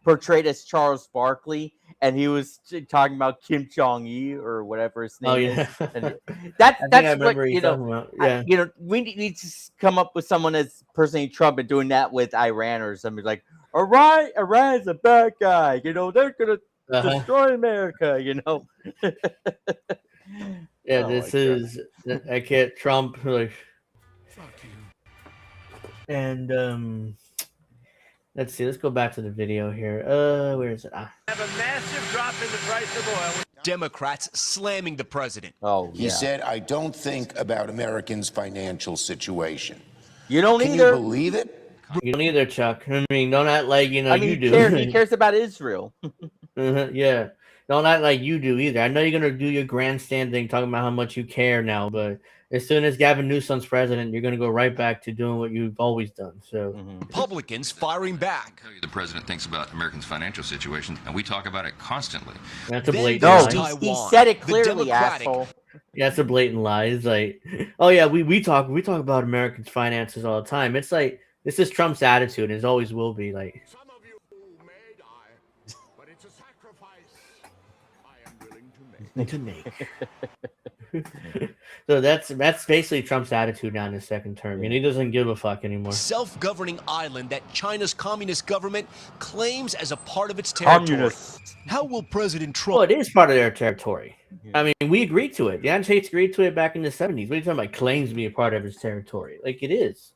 portrayed as Charles Barkley, and he was talking about Kim Jong-il or whatever his name is? And that's what we need to come up with someone as impersonating Trump and doing that with Iran or something like, Iran's a bad guy. They're gonna destroy America. Yeah, this is I can't Trump like. And let's see. Let's go back to the video here. Where is it? Have a massive drop in the price of oil. Democrats slamming the president. He said, "I don't think about Americans' financial situation." You don't Can either. you believe it? You don't either, Chuck. I mean, don't act like you you do. He cares about Israel. Yeah, don't act like you do either. I know you're gonna do your grandstanding, talking about how much you care now, but as soon as Gavin Newsom's president, you're going to go right back to doing what you've always done. So, Republicans firing back. The president thinks about Americans' financial situation, and we talk about it constantly. That's a blatant lie. He said it clearly, asshole. Yeah, that's a blatant lie. It's like, we talk about Americans' finances all the time. It's like this is Trump's attitude, and it always will be. Like, Some of you may die, but it's a sacrifice I am willing to make. So that's basically Trump's attitude now in his second term, and he doesn't give a fuck anymore. Self-governing island that China's communist government claims as a part of its territory. How will President Trump? Well, it is part of their territory. I mean, we agreed to it. The United States agreed to it back in the 70s. What are you talking about? Claims to be a part of its territory. Like, it is.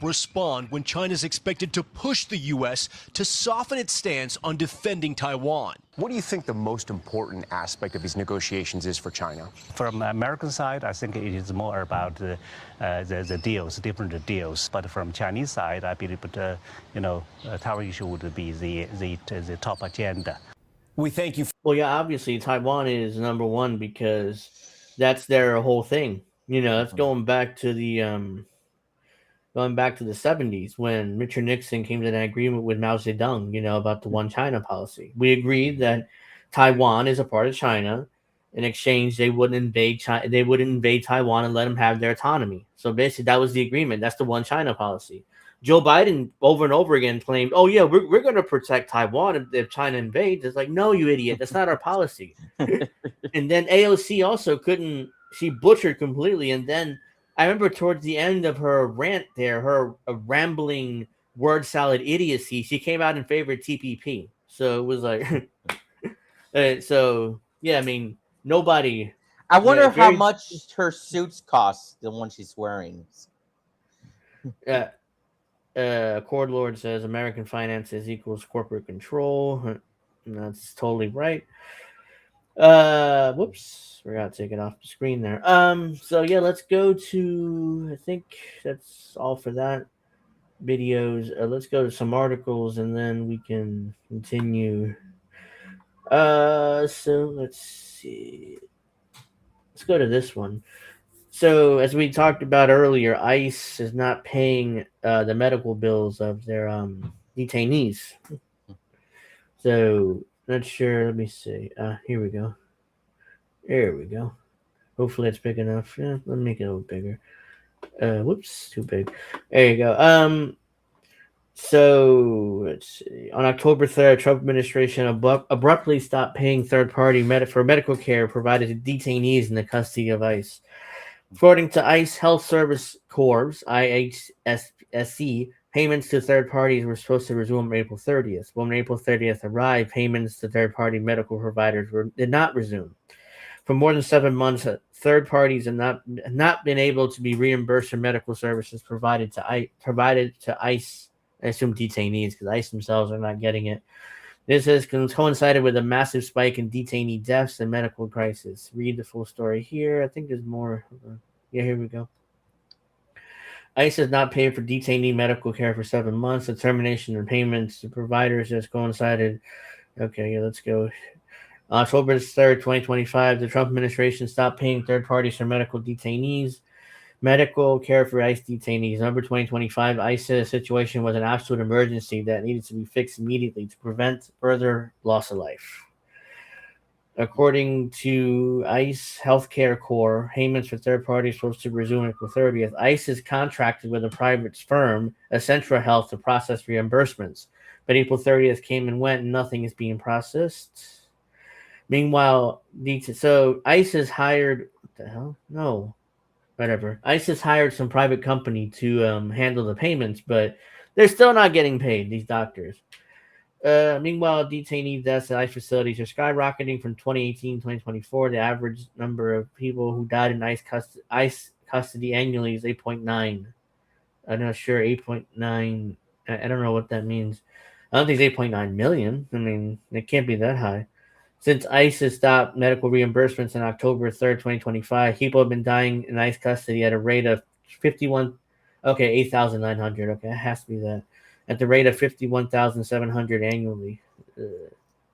respond when China's expected to push the U.S. to soften its stance on defending Taiwan. What do you think the most important aspect of these negotiations is for China? From the American side, I think it is more about the deals, different deals. But from Chinese side, I believe Taiwan issue would be the top agenda. We thank you. Well, yeah, obviously Taiwan is number one because that's their whole thing. That's going back to the 70s when Richard Nixon came to an agreement with Mao Zedong, about the one China policy. We agreed that Taiwan is a part of China. In exchange, they wouldn't invade China. They wouldn't invade Taiwan and let them have their autonomy. So basically, that was the agreement. That's the one China policy. Joe Biden over and over again claimed, "Oh yeah, we're going to protect Taiwan if China invades." It's like, no, you idiot. That's not our policy. And then AOC also couldn't. She butchered completely. And then I remember towards the end of her rant there, her rambling word salad idiocy, she came out in favor of TPP. So it was like, so yeah, I mean, nobody. I wonder how much her suits cost, the one she's wearing. Cord Lord says American finances equals corporate control. And that's totally right. Whoops, forgot to take it off the screen there. So yeah, let's go to, I think that's all for that videos. Let's go to some articles and then we can continue. So let's see. Let's go to this one. So as we talked about earlier, ICE is not paying the medical bills of their detainees. So not sure. Let me see. Here we go. There we go. Hopefully it's big enough. Yeah, let me make it a little bigger. Whoops, too big. There you go. So let's see. On October 3rd, Trump administration abruptly stopped paying third-party for medical care provided to detainees in the custody of ICE. According to ICE Health Service Corps, IHSC, payments to third parties were supposed to resume on April 30th. When April 30th arrived, payments to third-party medical providers did not resume. For more than 7 months, third parties have not been able to be reimbursed for medical services provided to ICE. I assume detainees, because ICE themselves are not getting it. This has coincided with a massive spike in detainee deaths and medical crisis. Read the full story here. I think there's more. Yeah, here we go. ICE has not paid for detainee medical care for 7 months. The termination of payments to providers has coincided. Okay, yeah, let's go. October 3rd, 2025, the Trump administration stopped paying third parties for medical detainees. Medical care for ICE detainees. November 2025, ICE said the situation was an absolute emergency that needed to be fixed immediately to prevent further loss of life. According to ICE Healthcare Corps, payments for third parties supposed to resume April 30th. ICE is contracted with a private firm, Accenture Health, to process reimbursements. But April 30th came and went and nothing is being processed. Meanwhile, so ICE has hired, what the hell? No. Whatever. ICE has hired some private company to handle the payments, but they're still not getting paid, these doctors. Meanwhile, detainee deaths at ICE facilities are skyrocketing from 2018 to 2024. The average number of people who died in ICE custody annually is 8.9. I'm not sure, 8.9. I don't know what that means. I don't think it's 8.9 million. I mean, it can't be that high. Since ICE has stopped medical reimbursements on October 3rd, 2025, people have been dying in ICE custody at a rate of 8,900. Okay, it has to be that. At the rate of 51,700 annually.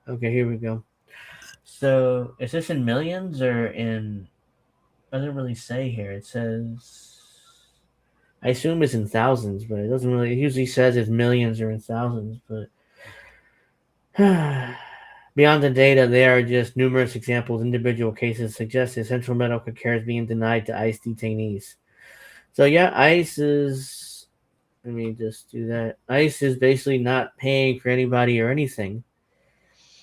Okay, here we go. So, is this in millions or in... It doesn't really say here. It says... I assume it's in thousands, but it doesn't really... It usually says it's millions or in thousands, but... Beyond the data, there are just numerous examples. Individual cases suggest essential medical care is being denied to ICE detainees. So yeah, ICE is... Let me just do that. ICE is basically not paying for anybody or anything.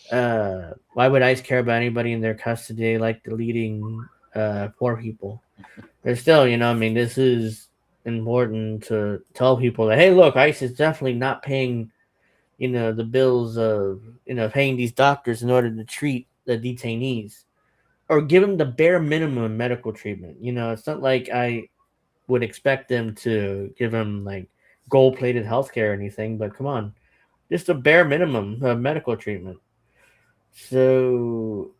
Why would ICE care about anybody in their custody like deleting poor people? But still, I mean, this is important to tell people that, hey, look, ICE is definitely not paying the bills of, paying these doctors in order to treat the detainees or give them the bare minimum medical treatment. It's not like would expect them to give him like gold-plated healthcare or anything, but come on, just a bare minimum of medical treatment. So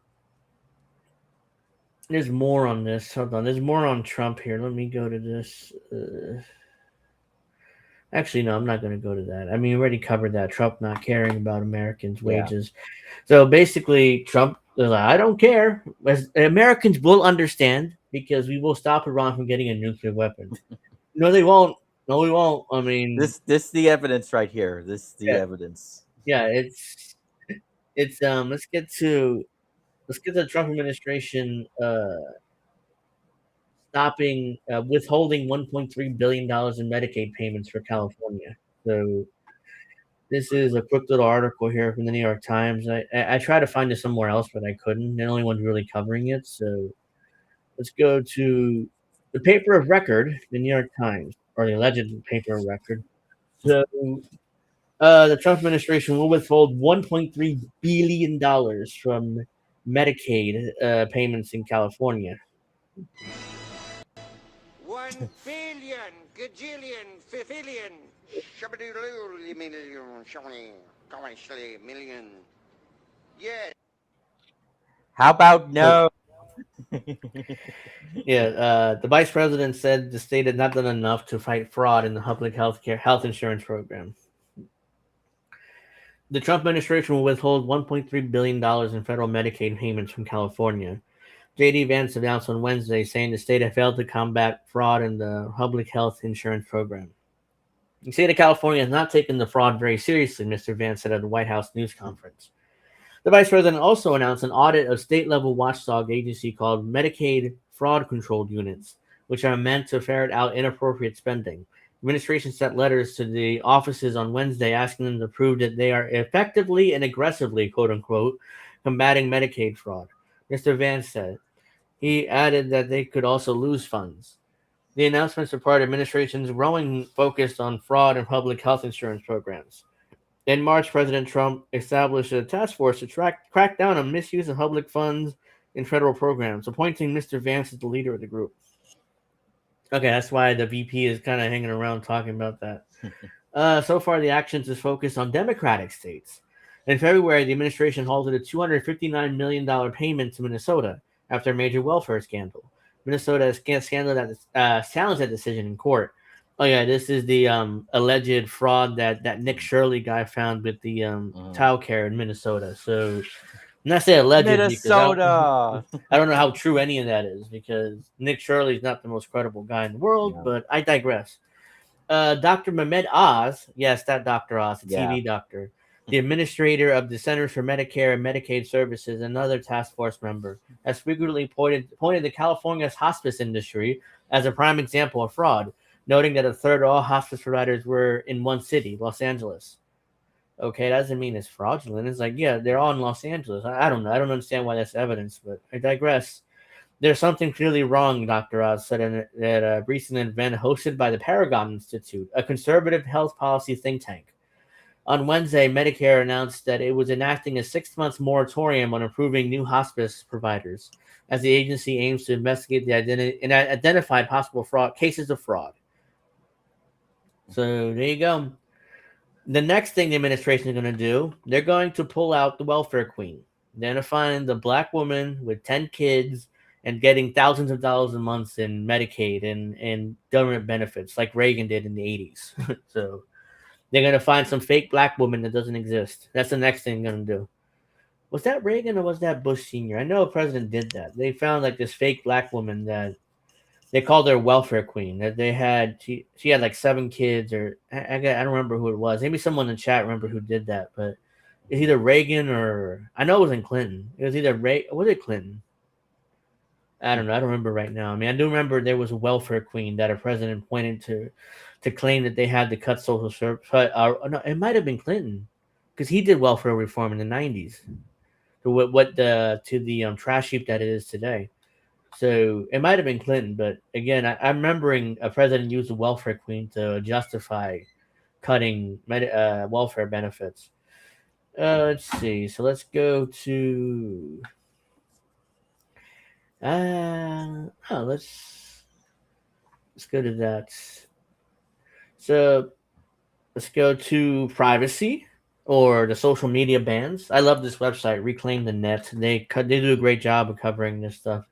there's more on this. Hold on, there's more on Trump here. Let me go to this. Actually, no, I'm not going to go to that. I mean, we already covered that. Trump not caring about Americans' wages. So basically, Trump is like, I don't care. Americans will understand because we will stop Iran from getting a nuclear weapon. No, they won't. No, we won't. I mean, This is the evidence right here. This is the evidence. Yeah, it's let's get to the Trump administration stopping withholding $1.3 billion in Medicaid payments for California. So this is a quick little article here from the New York Times. I tried to find it somewhere else, but I couldn't. The only one's really covering it. So let's go to the paper of record, the New York Times, or the alleged paper of record. So the Trump administration will withhold $1.3 billion from Medicaid payments in California. 1 billion, gajillion, fifillion, million. Yes. How about no? Yeah, the vice president said the state had not done enough to fight fraud in the public health insurance program. The Trump administration will withhold $1.3 billion in federal Medicaid payments from California. J.D. Vance announced on Wednesday, saying the state had failed to combat fraud in the public health insurance program. The state of California has not taken the fraud very seriously, Mr. Vance said at a White House news conference. The vice president also announced an audit of state-level watchdog agency called Medicaid Fraud Control Units, which are meant to ferret out inappropriate spending. The administration sent letters to the offices on Wednesday asking them to prove that they are effectively and aggressively, quote-unquote, combating Medicaid fraud. Mr. Vance said. He added that they could also lose funds. The announcements are part of the administration's growing focus on fraud in public health insurance programs. In March, President Trump established a task force to crack down on misuse of public funds in federal programs, appointing Mr. Vance as the leader of the group. Okay, that's why the VP is kind of hanging around talking about that. So far, the actions is focused on Democratic states. In February, the administration halted a $259 million payment to Minnesota after a major welfare scandal. Minnesota has challenged that decision in court. Oh yeah, this is the alleged fraud that Nick Shirley guy found with the child care in Minnesota. So, and I say alleged Minnesota. because I don't know how true any of that is because Nick Shirley is not the most credible guy in the world. But I digress. Dr. Mehmet Oz, yes, that Dr. Oz, the TV doctor, the administrator of the Centers for Medicare and Medicaid Services, another task force member, has frequently pointed to California's hospice industry as a prime example of fraud, noting that a third of all hospice providers were in one city, Los Angeles. Okay, that doesn't mean it's fraudulent. It's like, yeah, they're all in Los Angeles. I don't know. I don't understand why that's evidence, but I digress. There's something clearly wrong, Dr. Oz said at a recent event hosted by the Paragon Institute, a conservative health policy think tank. On Wednesday, Medicare announced that it was enacting a 6-month moratorium on approving new hospice providers, as the agency aims to investigate the identified possible cases of fraud. So there you go. The next thing the administration is going to do, they're going to pull out the welfare queen. They're going to find the black woman with 10 kids and getting thousands of dollars a month in Medicaid and government benefits like Reagan did in the 80s. So they're going to find some fake black woman that doesn't exist. That's the next thing they're going to do. Was that Reagan or was that Bush Sr.? I know a president did that. They found like this fake black woman that they called her welfare queen. That they had, she had like 7 kids, or I don't remember who it was. Maybe someone in the chat remember who did that, but it's either Reagan or I know it wasn't Clinton. It was either was it Clinton? I don't know. I don't remember right now. I mean, I do remember there was a welfare queen that a president pointed to claim that they had to cut social service. No, it might have been Clinton because he did welfare reform in the 90s to the trash heap that it is today. So it might have been Clinton, but again, I'm remembering a president used the welfare queen to justify cutting welfare benefits. Let's see. So let's go to. let's go to that. So let's go to privacy or the social media bans. I love this website, Reclaim the Net. They do a great job of covering this stuff.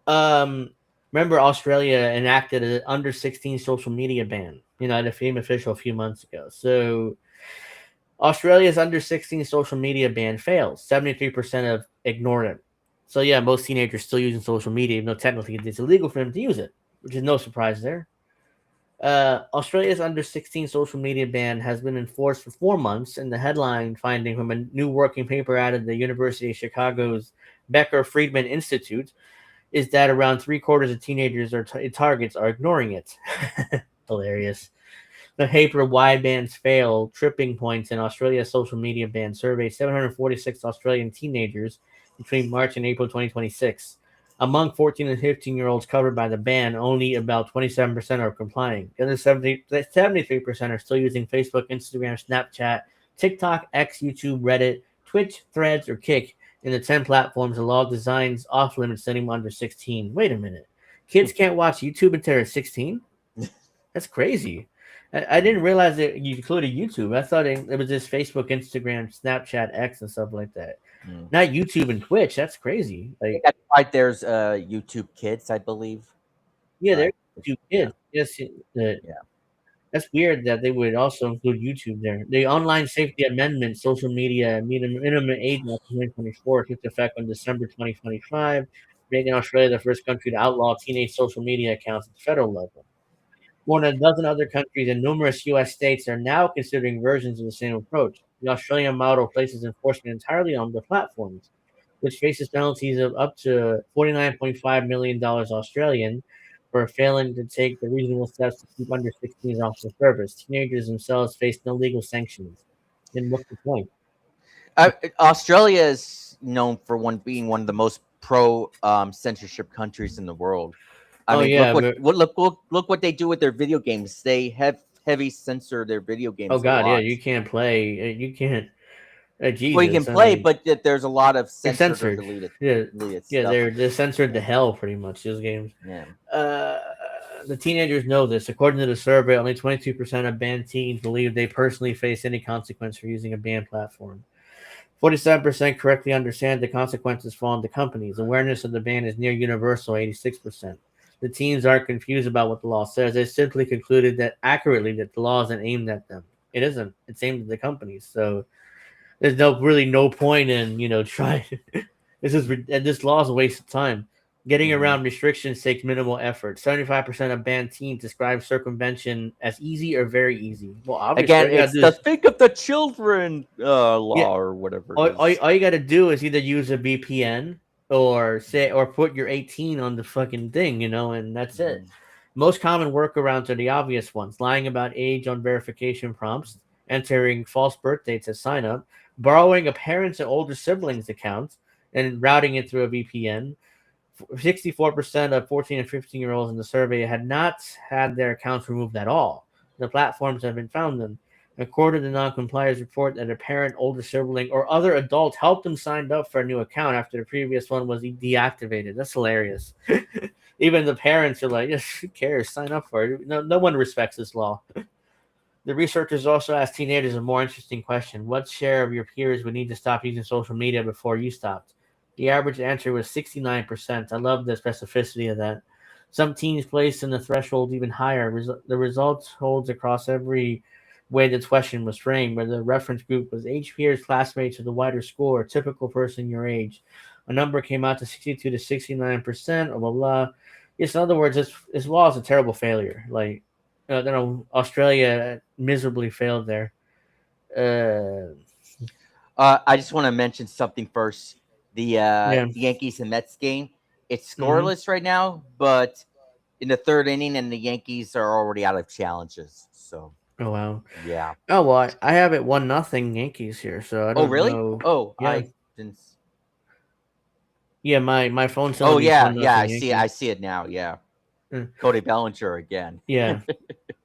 Remember Australia enacted an under 16 social media ban, at a FEMA official a few months ago. So Australia's under 16 social media ban fails. 73% of ignored it. So yeah, most teenagers still using social media, even though technically it's illegal for them to use it, which is no surprise there. Australia's under 16 social media ban has been enforced for 4 months, and the headline finding from a new working paper out of the University of Chicago's Becker Friedman Institute is that around 3/4 of teenagers or targets are ignoring it. Hilarious. The paper Why Bans Fail, Tripping Points in Australia's Social Media Ban surveyed 746 Australian teenagers between March and April 2026. Among 14 and 15-year-olds covered by the ban, only about 27% are complying. The other 73% are still using Facebook, Instagram, Snapchat, TikTok, X, YouTube, Reddit, Twitch, Threads, or Kick. In the 10 platforms, the law designs off-limits setting them under 16. Wait a minute. Kids can't watch YouTube until they're 16? That's crazy. I didn't realize that you included YouTube. I thought it was just Facebook, Instagram, Snapchat, X, and stuff like that. Not YouTube and Twitch. That's crazy. Like, that's right. There's YouTube Kids, I believe. Yeah, there's YouTube Kids. Yes, that's weird that they would also include YouTube there. The Online Safety Amendment, social media minimum age of 2024 took effect on December 2025, making Australia the first country to outlaw teenage social media accounts at the federal level. More than a dozen other countries and numerous U.S. states are now considering versions of the same approach. The Australian model places enforcement entirely on the platforms, which faces penalties of up to $49.5 million Australian for failing to take the reasonable steps to keep under 16s off the service. Teenagers themselves face no legal sanctions. And what's the point? Australia is known for being one of the most pro censorship countries in the world. I mean, look what they do with their video games. They have heavy censor their video games. Oh God, yeah, you can't play. You can't. Jesus, well, you can play, but there's a lot of censored or deleted. Deleted stuff. They're censored to hell, pretty much. Those games. Yeah. The teenagers know this. According to the survey, only 22% of banned teens believe they personally face any consequence for using a banned platform. 47% correctly understand the consequences fall on the companies. Awareness of the ban is near universal, 86%. The teens aren't confused about what the law says. They simply concluded that accurately that the law isn't aimed at them. It isn't. It's aimed at the companies. So there's really no point in trying. This law is a waste of time. Getting around restrictions takes minimal effort. 75% of banned teens describe circumvention as easy or very easy. Well, obviously, again, it's the think of the children law or whatever. All you got to do is either use a VPN or put your 18 on the fucking thing, and that's it. Most common workarounds are the obvious ones: lying about age on verification prompts, entering false birth dates as sign up, borrowing a parent's and older siblings' accounts, and routing it through a VPN. 64% of 14 and 15-year-olds in the survey had not had their accounts removed at all. The platforms have been found them. A quarter of the non-compliers report that a parent, older sibling, or other adult helped them sign up for a new account after the previous one was deactivated. That's hilarious. Even the parents are like, yes, who cares? Sign up for it. No one respects this law. The researchers also asked teenagers a more interesting question. What share of your peers would need to stop using social media before you stopped? The average answer was 69%. I love the specificity of that. Some teens placed in the threshold even higher. The result holds across every way the question was framed, where the reference group was age peers, classmates, or the wider school, or typical person your age. A number came out to 62 to 69%, blah, blah, blah. Yes, in other words, this law is a terrible failure. Like, Australia miserably failed there. I just want to mention something first. The Yankees and Mets game, it's scoreless right now, but in the third inning, and the Yankees are already out of challenges. So. Oh wow! Yeah. Oh well, I have it 1-0 Yankees here, so I don't. Oh really? know. Oh, yeah. I didn't. Yeah, my phone's. Oh yeah, I see it now. Yeah. Cody Bellinger again. Yeah.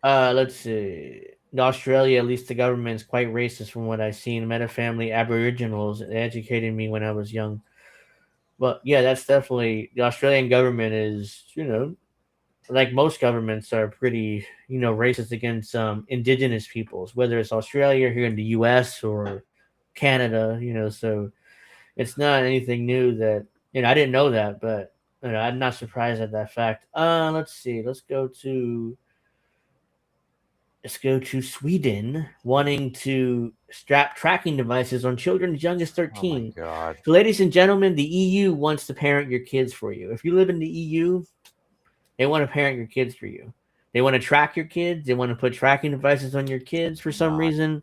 Let's see. In Australia, at least the government is quite racist from what I've seen. Met a family Aboriginals. They educated me when I was young. But yeah, that's definitely the Australian government is, like most governments, are pretty, racist against indigenous peoples, whether it's Australia, here in the U.S., or Canada. So it's not anything new that I didn't know that, but I'm not surprised at that fact. Let's see. Let's go to Sweden, wanting to strap tracking devices on children as young as 13. Oh my God. So, ladies and gentlemen, the EU wants to parent your kids for you. If you live in the EU, they want to parent your kids for you. They want to track your kids. They want to put tracking devices on your kids for some reason.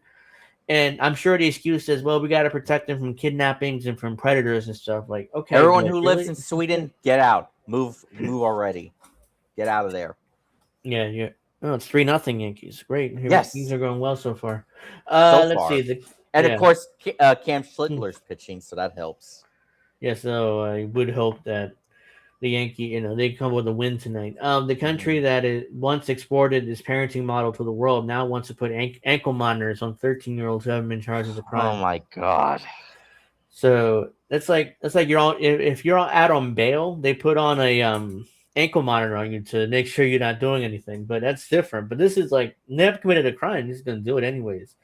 And I'm sure the excuse is, well, we got to protect them from kidnappings and from predators and stuff. Like, okay. Everyone but who lives in Sweden, get out. Move already. Get out of there. Yeah. Oh, it's 3-0 Yankees. Great. Yes. Things are going well so far. So Let's far. see. Of course, Cam Schlittler's pitching, so that helps. Yeah, so I would hope that the Yankee, they come with a win tonight. The country that once exported this parenting model to the world now wants to put ankle monitors on 13-year-olds who haven't been charged with a crime. Oh my God! So that's like you're on, if you're out on bail, they put on a ankle monitor on you to make sure you're not doing anything. But that's different. But this is like, they have committed a crime. He's going to do it anyways.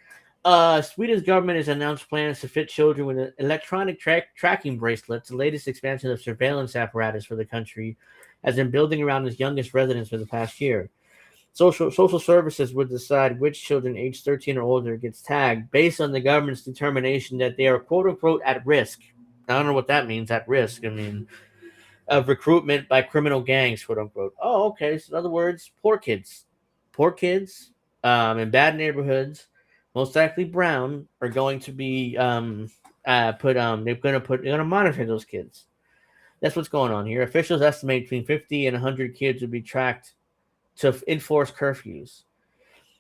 Sweden's government has announced plans to fit children with an electronic tracking bracelets. The latest expansion of surveillance apparatus for the country has been building around its youngest residents for the past year. Social services would decide which children aged 13 or older gets tagged based on the government's determination that they are quote unquote at risk. I don't know what that means, at risk. I mean, of recruitment by criminal gangs, quote unquote. Oh, okay. So in other words, poor kids in bad neighborhoods, most likely brown, are going to be they're going to monitor those kids. That's what's going on here. Officials estimate between 50 and 100 kids would be tracked to enforce curfews.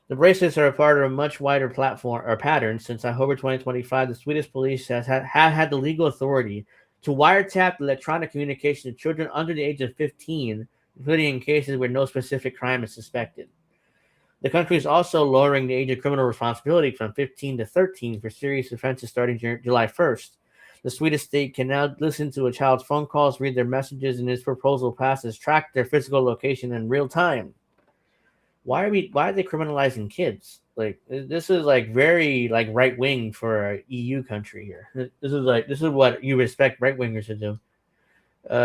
The bracelets are a part of a much wider platform or pattern. Since October 2025, the Swedish police have had the legal authority to wiretap electronic communication of children under the age of 15, including in cases where no specific crime is suspected. The country is also lowering the age of criminal responsibility from 15 to 13 for serious offenses starting July 1st. The Swedish state can now listen to a child's phone calls, read their messages, and this proposal passes, track their physical location in real time. Why are they criminalizing kids? Like, this is like very like right wing for a EU country here. This is what you expect right wingers to do.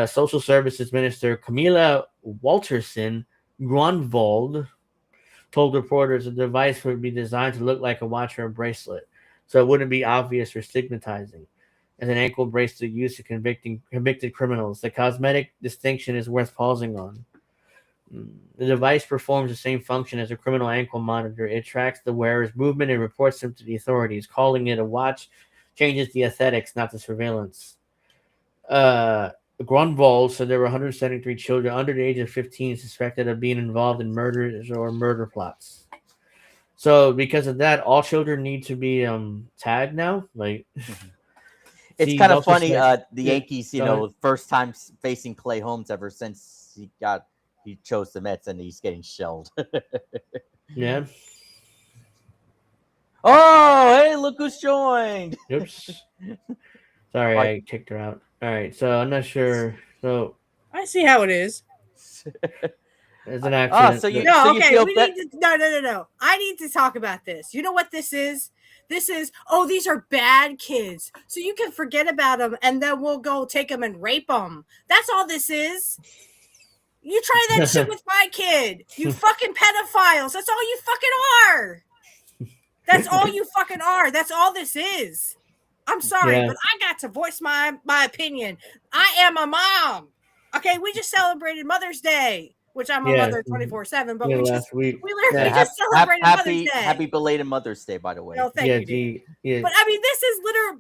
Social Services Minister Camilla Waltersson Gronwald told reporters the device would be designed to look like a watch or a bracelet, so it wouldn't be obvious or stigmatizing. As an ankle bracelet used to convicted criminals, the cosmetic distinction is worth pausing on. The device performs the same function as a criminal ankle monitor. It tracks the wearer's movement and reports them to the authorities. Calling it a watch changes the aesthetics, not the surveillance. Grunwald said there were 173 children under the age of 15 suspected of being involved in murders or murder plots. So because of that, all children need to be tagged now. Like, it's kind of funny. The Yankees, first time facing Clay Holmes ever since he chose the Mets, and he's getting shelled. Yeah. Oh, hey, look who's joined. Oops. Sorry, I kicked her out. All right, so I'm not sure. So I see how it is. It's an accident. No. I need to talk about this. You know what this is? This is, these are bad kids. So you can forget about them, and then we'll go take them and rape them. That's all this is. You try that shit with my kid. You fucking pedophiles. That's all you fucking are. That's all you fucking are. That's all this is. I'm sorry, but I got to voice my opinion. I am a mom. Okay, we just celebrated Mother's Day, which I'm a mother 24/7. But we literally just celebrated Mother's Day. Happy belated Mother's Day, by the way. No, thank you. But I mean,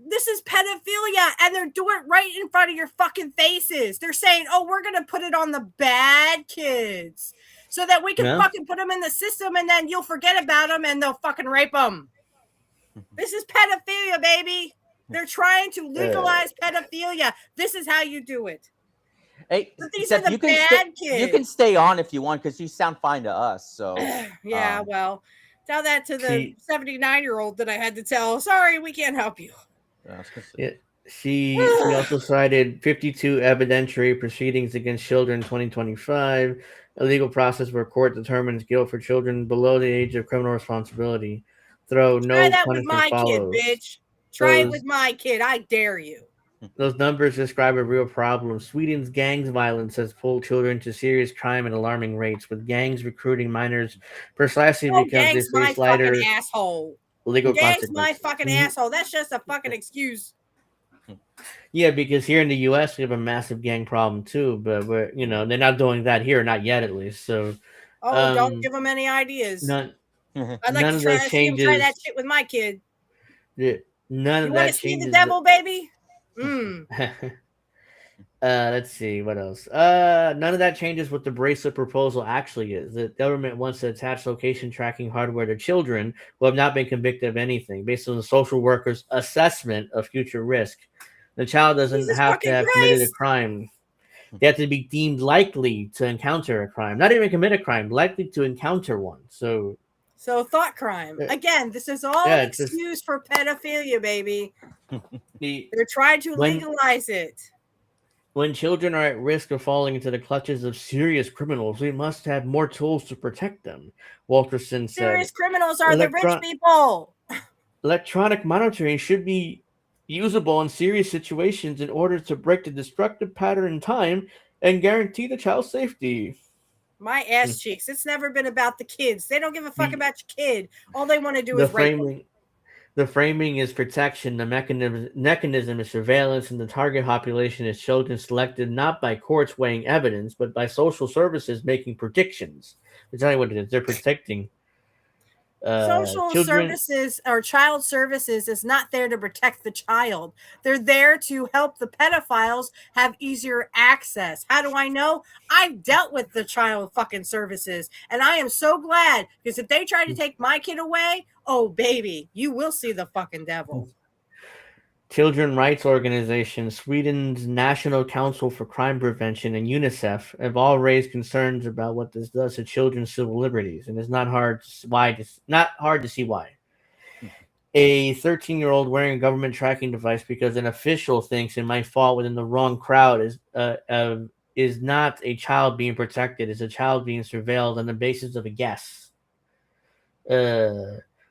this is pedophilia, and they're doing it right in front of your fucking faces. They're saying, we're gonna put it on the bad kids so that we can fucking put them in the system, and then you'll forget about them, and they'll fucking rape them. This is pedophilia, baby. They're trying to legalize pedophilia. This is how you do it. Hey, but these are the bad kids. You can stay on if you want, because you sound fine to us. So well, tell that to the 79-year-old that I had to tell. Sorry, we can't help you. She also cited 52 evidentiary proceedings against children in 2025. a legal process where court determines guilt for children below the age of criminal responsibility, though Try no that with punishment my kid, follows. bitch. Try it Those, with my kid. I dare you. those numbers describe a real problem. Sweden's gangs violence has pulled children to serious crime at alarming rates, with gangs recruiting minors precisely Oh, because they gang's my face fucking lighter asshole. legal Gang's my consequences. fucking asshole. That's just a fucking excuse. Yeah, because here in the U.S. we have a massive gang problem too, but they're not doing that here, not yet at least. So, Oh, don't give him any ideas. none I'd like none to of try those to see him try that changes. shit with my kid. None You of want to that see the changes. devil, baby? Mm. Let's see what else. None of that changes what the bracelet proposal actually is. The government wants to attach location tracking hardware to children who have not been convicted of anything, based on the social worker's assessment of future risk. The child doesn't Jesus have to fucking have committed a Christ. crime. They have to be deemed likely to encounter a crime, not even commit a crime, likely to encounter one. So, So thought crime. Again, this is all yeah, an it's just excuse for pedophilia, baby. the They're trying to when legalize it. when children are at risk of falling into the clutches of serious criminals, we must have more tools to protect them. Walterson Serious said, criminals are the rich people. Electronic monitoring should be usable in serious situations in order to break the destructive pattern in time and guarantee the child's safety. My ass cheeks. It's never been about the kids. They don't give a fuck about your kid. All they want to do The is rape them. framing is protection. The mechanism is surveillance, and the target population is children selected not by courts weighing evidence, but by social services making predictions. I'll tell you what it is. They're protecting Social children. services or child services is not there to protect the child. They're there to help the pedophiles have easier access. How do I know? I've dealt with the child fucking services, and I am so glad, because if they try to take my kid away, oh baby, you will see the fucking devil. Children rights organizations, Sweden's National Council for Crime Prevention, and UNICEF have all raised concerns about what this does to children's civil liberties, and it's not hard to see why. A 13-year-old wearing a government tracking device because an official thinks it might fall within the wrong crowd is not a child being protected; it's a child being surveilled on the basis of a guess.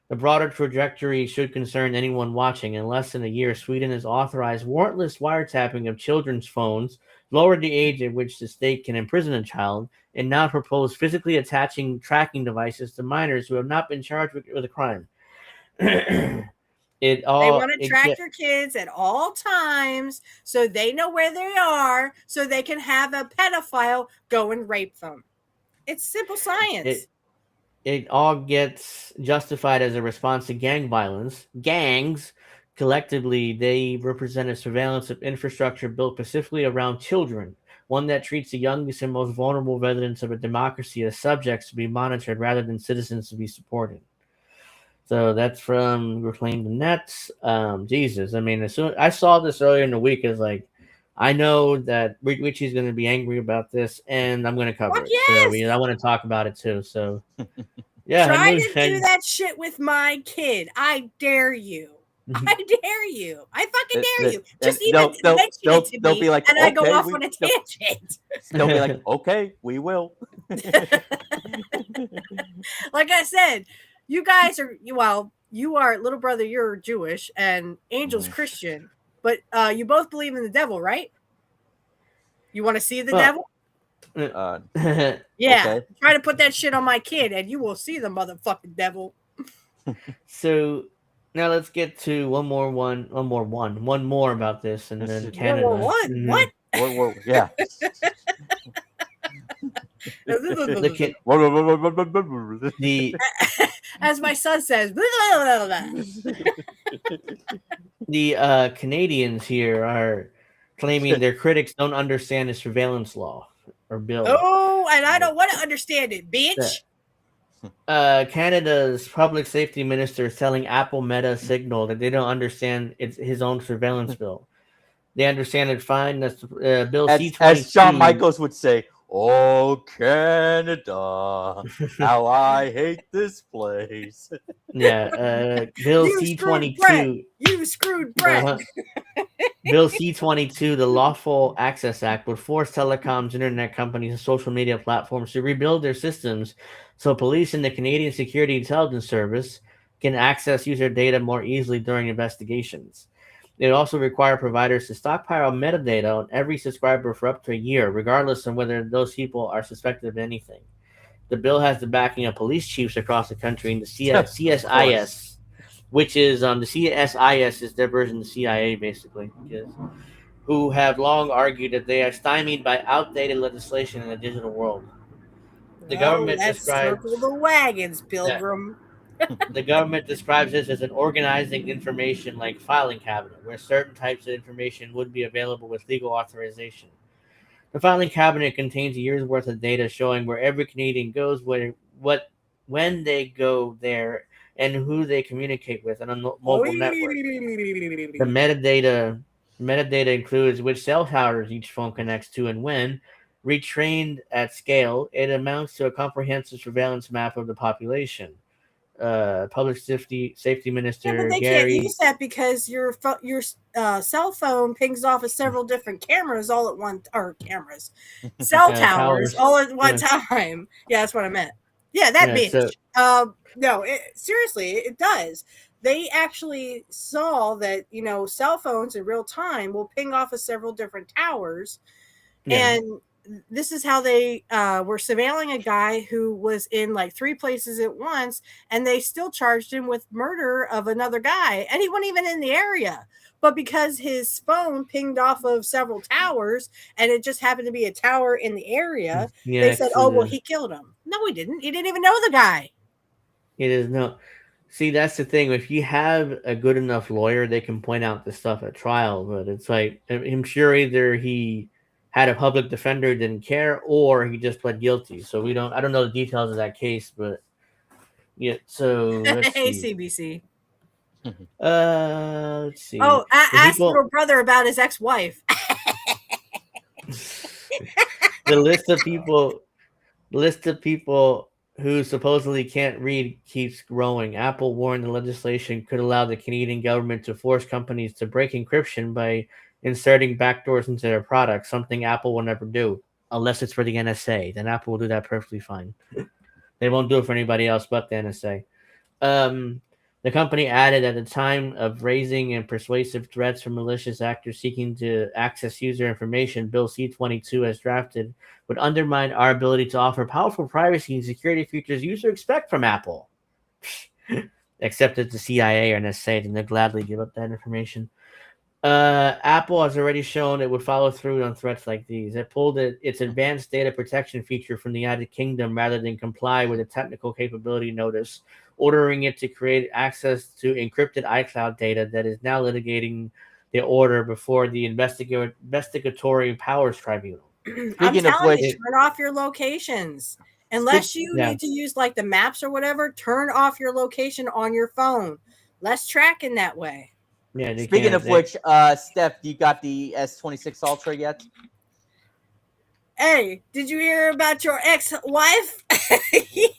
The broader trajectory should concern anyone watching. In less than a year, Sweden has authorized warrantless wiretapping of children's phones, lowered the age at which the state can imprison a child, and now propose physically attaching tracking devices to minors who have not been charged with a crime. They want to track your kids at all times so they know where they are, so they can have a pedophile go and rape them. It's simple science. It all gets justified as a response to gang violence. Gangs, collectively, they represent a surveillance of infrastructure built specifically around children, one that treats the youngest and most vulnerable residents of a democracy as subjects to be monitored rather than citizens to be supported. So that's from Reclaim the Nets. Jesus, I mean, as soon I saw this earlier in the week, it's like, I know that Witchy's going to be angry about this, and I'm going to cover it. Yes! So I want to talk about it too. So, yeah, Try to do that shit with my kid. I dare you. I dare you. I fucking dare you. Just even mention it to me, be like, and I go okay, off on a tangent. They'll be like, okay, we will. Like I said, you guys are, well, you are, little brother, you're Jewish, and Angel's Christian, but you both believe in the devil, right? You want to see the devil? Yeah. Okay. Try to put that shit on my kid, and you will see the motherfucking devil. So now let's get to one more about this, and then Canada. What? Yeah. As my son says, the Canadians here are claiming their critics don't understand the surveillance law or bill. Oh, and I don't want to understand it, bitch. Canada's public safety minister is telling Apple, Meta, Signal that they don't understand his own surveillance bill. They understand it fine. That's Bill C-22. As Shawn Michaels would say, Oh, Canada, how I hate this place. Yeah, Bill You screwed Brett. C-22. You screwed Brett. Bill C-22, the Lawful Access Act, would force telecoms, internet companies, and social media platforms to rebuild their systems so police and the Canadian Security Intelligence Service can access user data more easily during investigations. It would also require providers to stockpile metadata on every subscriber for up to a year, regardless of whether those people are suspected of anything. The bill has the backing of police chiefs across the country and the CSIS, which is the CSIS is their version of the CIA, basically, who have long argued that they are stymied by outdated legislation in the digital world. The government Let's describes circle the wagons, Pilgrim. the government describes this as an organizing information like filing cabinet, where certain types of information would be available with legal authorization. The filing cabinet contains a year's worth of data showing where every Canadian goes, when they go there, and who they communicate with on a mobile network. The metadata includes which cell towers each phone connects to and when. Retrained at scale, it amounts to a comprehensive surveillance map of the population. Public Safety Minister Yeah, but they Gary. can't use that because your cell phone pings off of several different cameras all at one, or cameras, cell towers all at one time. Yeah, that's what I meant. Yeah, that bitch. No, seriously, it does. They actually saw that cell phones in real time will ping off of several different towers, and this is how they were surveilling a guy who was in like 3 places at once, and they still charged him with murder of another guy, and he wasn't even in the area. But because his phone pinged off of several towers, and it just happened to be a tower in the area, they said, "Oh, well, he killed him." No, he didn't. He didn't even know the guy. It is no. See, that's the thing. If you have a good enough lawyer, they can point out the stuff at trial. But it's like, I'm sure either he had a public defender who didn't care, or he just pled guilty. So I don't know the details of that case, but yeah. So let's Hey, see. CBC. Let's see. Oh, ask little brother about his ex-wife. The list of people who supposedly can't read keeps growing. Apple warned the legislation could allow the Canadian government to force companies to break encryption by inserting backdoors into their products, something Apple will never do, unless it's for the NSA. Then Apple will do that perfectly fine. They won't do it for anybody else but the NSA. The company added at the time of raising and persuasive threats from malicious actors seeking to access user information, Bill C-22 as drafted would undermine our ability to offer powerful privacy and security features users expect from Apple. Except that the CIA or NSA, then they'll gladly give up that information. Apple has already shown it would follow through on threats like these. It pulled its advanced data protection feature from the United Kingdom rather than comply with a technical capability notice, ordering it to create access to encrypted iCloud data that is now litigating the order before the Investigatory Powers Tribunal. I'm telling you, turn off your locations. Unless you need to use like the maps or whatever, turn off your location on your phone. Less tracking that way. Yeah. Speaking of which, Steph, you got the S26 Ultra yet? Hey, did you hear about your ex-wife?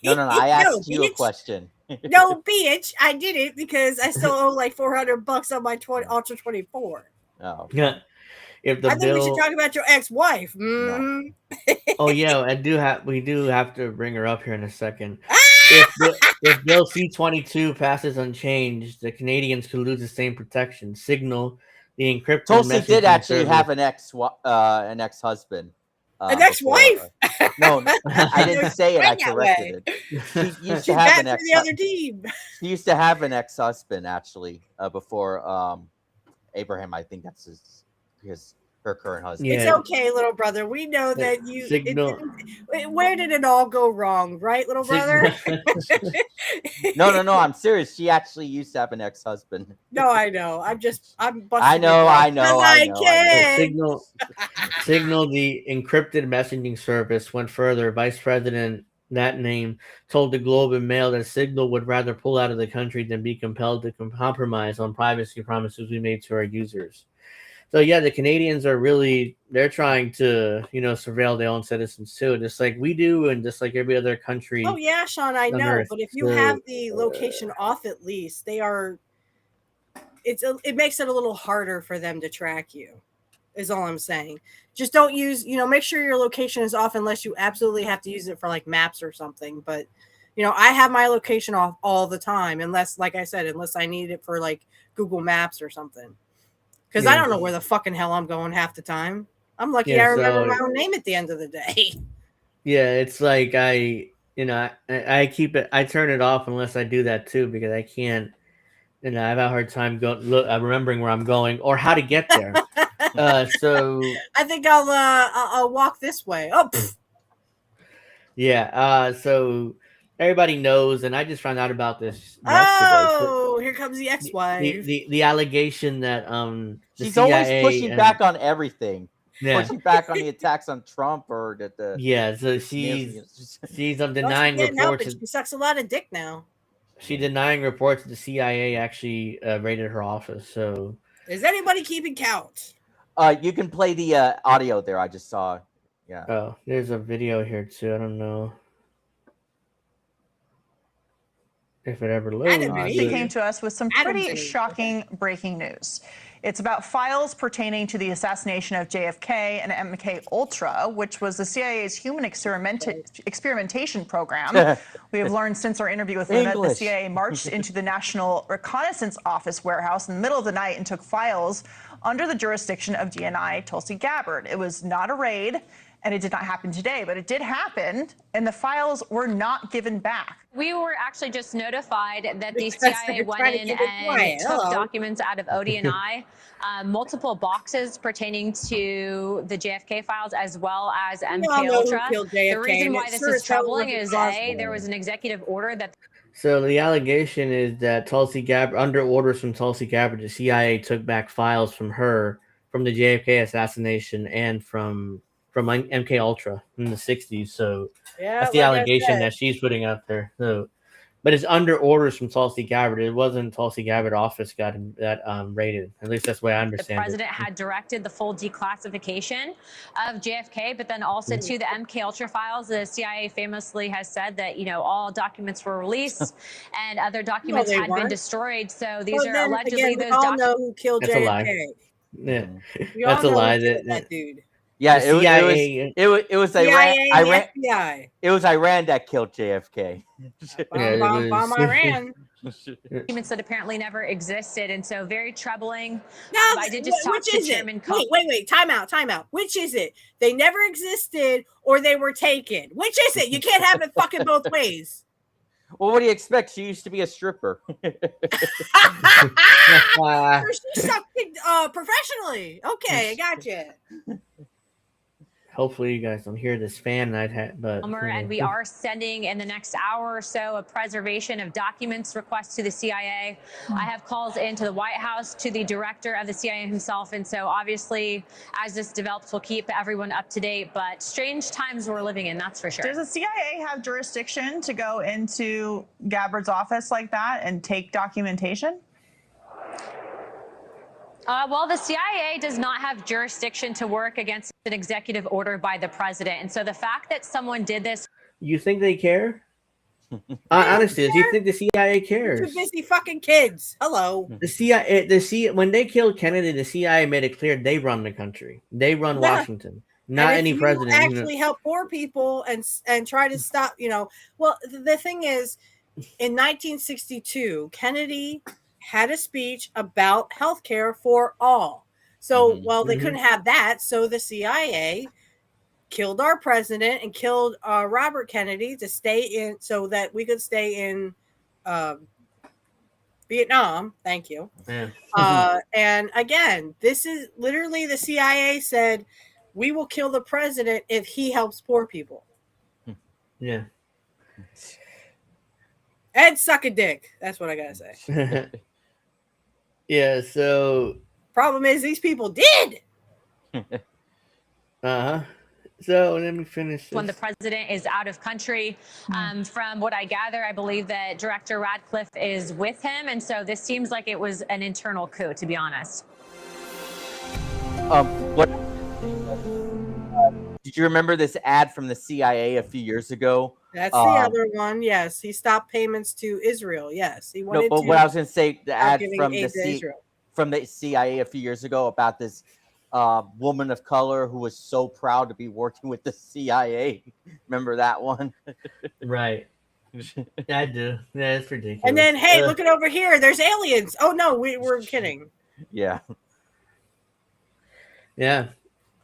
No. I asked you a question. No, bitch, I did it because I still owe like $400 on my Ultra 24. Oh. Yeah. If the I think we should talk about your ex-wife. No. Oh yeah, we do have to bring her up here in a second. If Bill C-22 passes unchanged, the Canadians could lose the same protection. Signal, the encrypted Tulsi did actually service. have an ex-husband. An ex-wife? No, I didn't say it. I corrected it. She used to have an ex. The other team. She used to have an ex-husband actually before Abraham. I think that's her current husband. It's okay, little brother. We know that you. Where did it all go wrong, right, little brother? No. I'm serious. She actually used to have an ex-husband. No, I know. I'm busting. I know. Signal, the encrypted messaging service, went further. Vice President, that name, told the Globe and Mail that Signal would rather pull out of the country than be compelled to compromise on privacy promises we made to our users. So yeah, the Canadians are they're trying to, surveil their own citizens too, just like we do, and just like every other country. Oh yeah, Sean, I on know. Earth. But if you So, have the location off, at least it makes it a little harder for them to track you. Is all I'm saying. Just don't use, make sure your location is off unless you absolutely have to use it for like maps or something. But I have my location off all the time, unless, like I said, unless I need it for like Google Maps or something. Because I don't know where the fucking hell I'm going half the time. I'm lucky I remember my own name at the end of the day. Yeah, it's like I keep it. I turn it off unless I do that too, because I can't. I have a hard time remembering where I'm going or how to get there. So I think I'll walk this way. Oh, pfft. Yeah. So everybody knows, and I just found out about this yesterday. Oh, here comes the ex-wife. The allegation that the she's CIA always pushing back on everything. Yeah. Pushing back on the attacks on Trump or the yeah. So she's denying reports. She sucks a lot of dick now. She's denying reports that the CIA actually raided her office. So is anybody keeping count? You can play the audio there. I just saw. Yeah. Oh, there's a video here too. I don't know if it ever loads. She came to us with some pretty shocking breaking news. It's about files pertaining to the assassination of JFK and MK Ultra, which was the CIA's human experimentation program. We have learned since our interview with Lynette, the CIA marched into the National Reconnaissance Office warehouse in the middle of the night and took files under the jurisdiction of DNI Tulsi Gabbard. It was not a raid, and it did not happen today, but it did happen, and the files were not given back. We were actually just notified that the CIA went in and took documents out of ODNI, multiple boxes pertaining to the JFK files as well as MK Ultra. The reason why this is troubling is there was an executive order that. So the allegation is that Tulsi Gabbard, under orders from Tulsi Gabbard, the CIA took back files from her from the JFK assassination and from MK Ultra in the 60s. So that's the allegation that she's putting out there. So, but it's under orders from Tulsi Gabbard. It wasn't Tulsi Gabbard office got that raided. At least that's the way I understand it. The president had directed the full declassification of JFK, but then also to the MK Ultra files. The CIA famously has said that, all documents were released and other documents had been destroyed. So these are allegedly those documents. Know who killed That's JFK. A lie. Yeah, that's a lie. That dude. Yeah, it was Iran. It was Iran that killed JFK. Bomb Iran. Documents that apparently never existed, and so very troubling. No, I did just talk to Chairman. Wait, time out. Which is it? They never existed, or they were taken. Which is it? You can't have it fucking both ways. Well, what do you expect? She used to be a stripper. She sucked professionally. Okay, I got you. Hopefully you guys don't hear this fan I've had, but and we are sending in the next hour or so a preservation of documents request to the CIA. I have calls into the White House to the director of the CIA himself, and so obviously as this develops we'll keep everyone up to date, but strange times we're living in, that's for sure. Does the CIA have jurisdiction to go into Gabbard's office like that and take documentation? Well, the CIA does not have jurisdiction to work against an executive order by the president. And so the fact that someone did this. You think they care? Honestly, do you think the CIA cares? Too busy fucking kids. Hello. The CIA, when they killed Kennedy, the CIA made it clear they run the country. They run Washington, not any president. Actually help poor people and try to stop, Well, the thing is, in 1962, Kennedy had a speech about healthcare for all. So, they couldn't have that. So the CIA killed our president and killed Robert Kennedy to stay in, so that we could stay in Vietnam. Thank you. Yeah. And again, this is literally the CIA said, we will kill the president if he helps poor people. Yeah. And suck a dick. That's what I gotta say. Yeah, so problem is these people did. So let me finish this. When the president is out of country, from what I gather, I believe that Director Radcliffe is with him, and so this seems like it was an internal coup, to be honest. What did you remember this ad from the CIA a few years ago? That's the other one. Yes, he stopped payments to Israel. Yes, he No, wanted but to what I was going to say, the stop ad giving from aid to Israel. from the CIA a few years ago about this woman of color who was so proud to be working with the CIA. Remember that one? Right. I do. Yeah, it's ridiculous. And then, hey, look at over here. There's aliens. Oh no, we're kidding. Yeah. Yeah.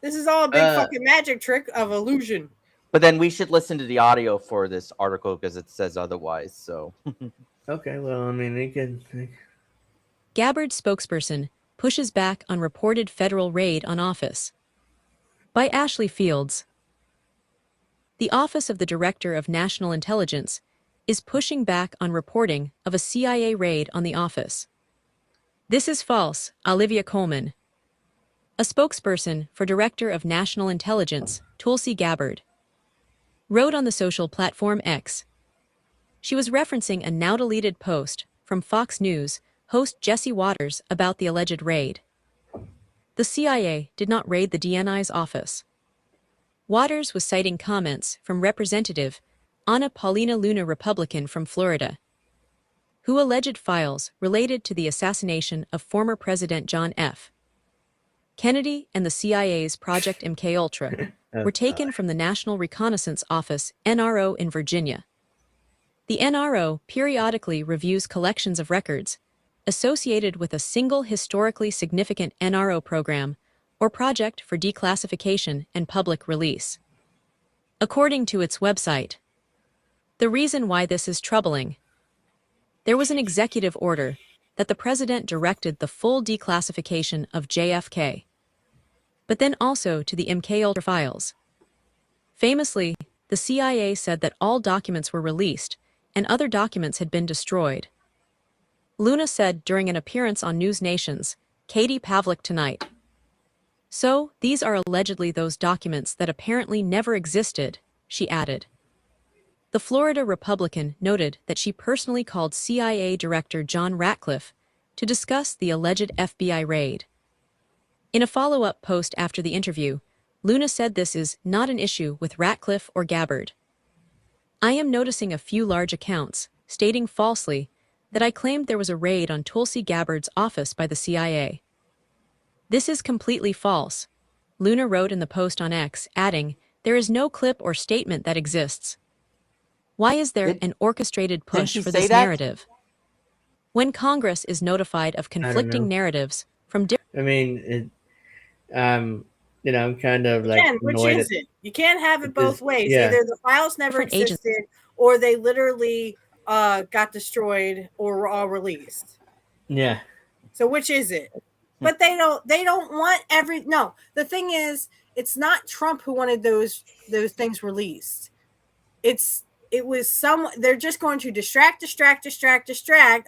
This is all a big fucking magic trick of illusion. But then we should listen to the audio for this article because it says otherwise. So. Okay. Well, I mean, they could. Gabbard spokesperson pushes back on reported federal raid on office. By Ashley Fields. The Office of the Director of National Intelligence is pushing back on reporting of a CIA raid on the office. This is false, Olivia Coleman, a spokesperson for Director of National Intelligence, Tulsi Gabbard, wrote on the social platform X. She was referencing a now-deleted post from Fox News host Jesse Waters about the alleged raid. The CIA did not raid the DNI's office. Waters was citing comments from Representative Ana Paulina Luna, Republican from Florida, who alleged files related to the assassination of former President John F. Kennedy and the CIA's Project MKUltra were taken from the National Reconnaissance Office, NRO, in Virginia. The NRO periodically reviews collections of records associated with a single historically significant NRO program or project for declassification and public release. According to its website, the reason why this is troubling: there was an executive order that the president directed the full declassification of JFK, but then also to the MKUltra files. Famously, the CIA said that all documents were released and other documents had been destroyed. Luna said during an appearance on News Nation's Katie Pavlik Tonight. So, these are allegedly those documents that apparently never existed, she added. The Florida Republican noted that she personally called CIA Director John Ratcliffe to discuss the alleged FBI raid. In a follow-up post after the interview, Luna said this is not an issue with Ratcliffe or Gabbard. I am noticing a few large accounts, stating falsely that I claimed there was a raid on Tulsi Gabbard's office by the CIA. This is completely false, Luna wrote in the post on X, adding, there is no clip or statement that exists. Why is there an orchestrated push for this narrative? When Congress is notified of conflicting narratives from different... I mean, you know, I'm kind of like Again, which annoyed is it? You can't have it both ways. yeah. Either the files never Different agents. existed, or they literally got destroyed or were all released. Yeah. So which is it? But they don't want no. The thing is, it's not Trump who wanted those things released. It was someone. They're just going to distract.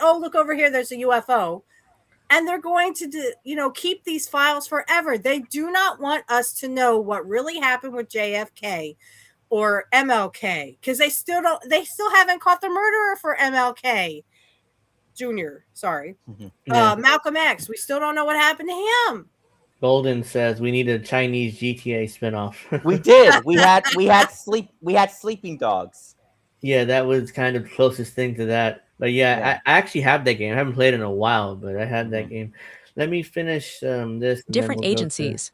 Oh, look over here, there's a UFO. And they're going to keep these files forever. They do not want us to know what really happened with JFK or MLK, because they still haven't caught the murderer for MLK Jr. Sorry. Yeah. Malcolm X. We still don't know what happened to him. Golden says we need a Chinese GTA spinoff. We did. We had sleeping dogs. Yeah, that was kind of the closest thing to that. But yeah, I actually have that game. I haven't played it in a while, but I had that game. Let me finish this. Different agencies.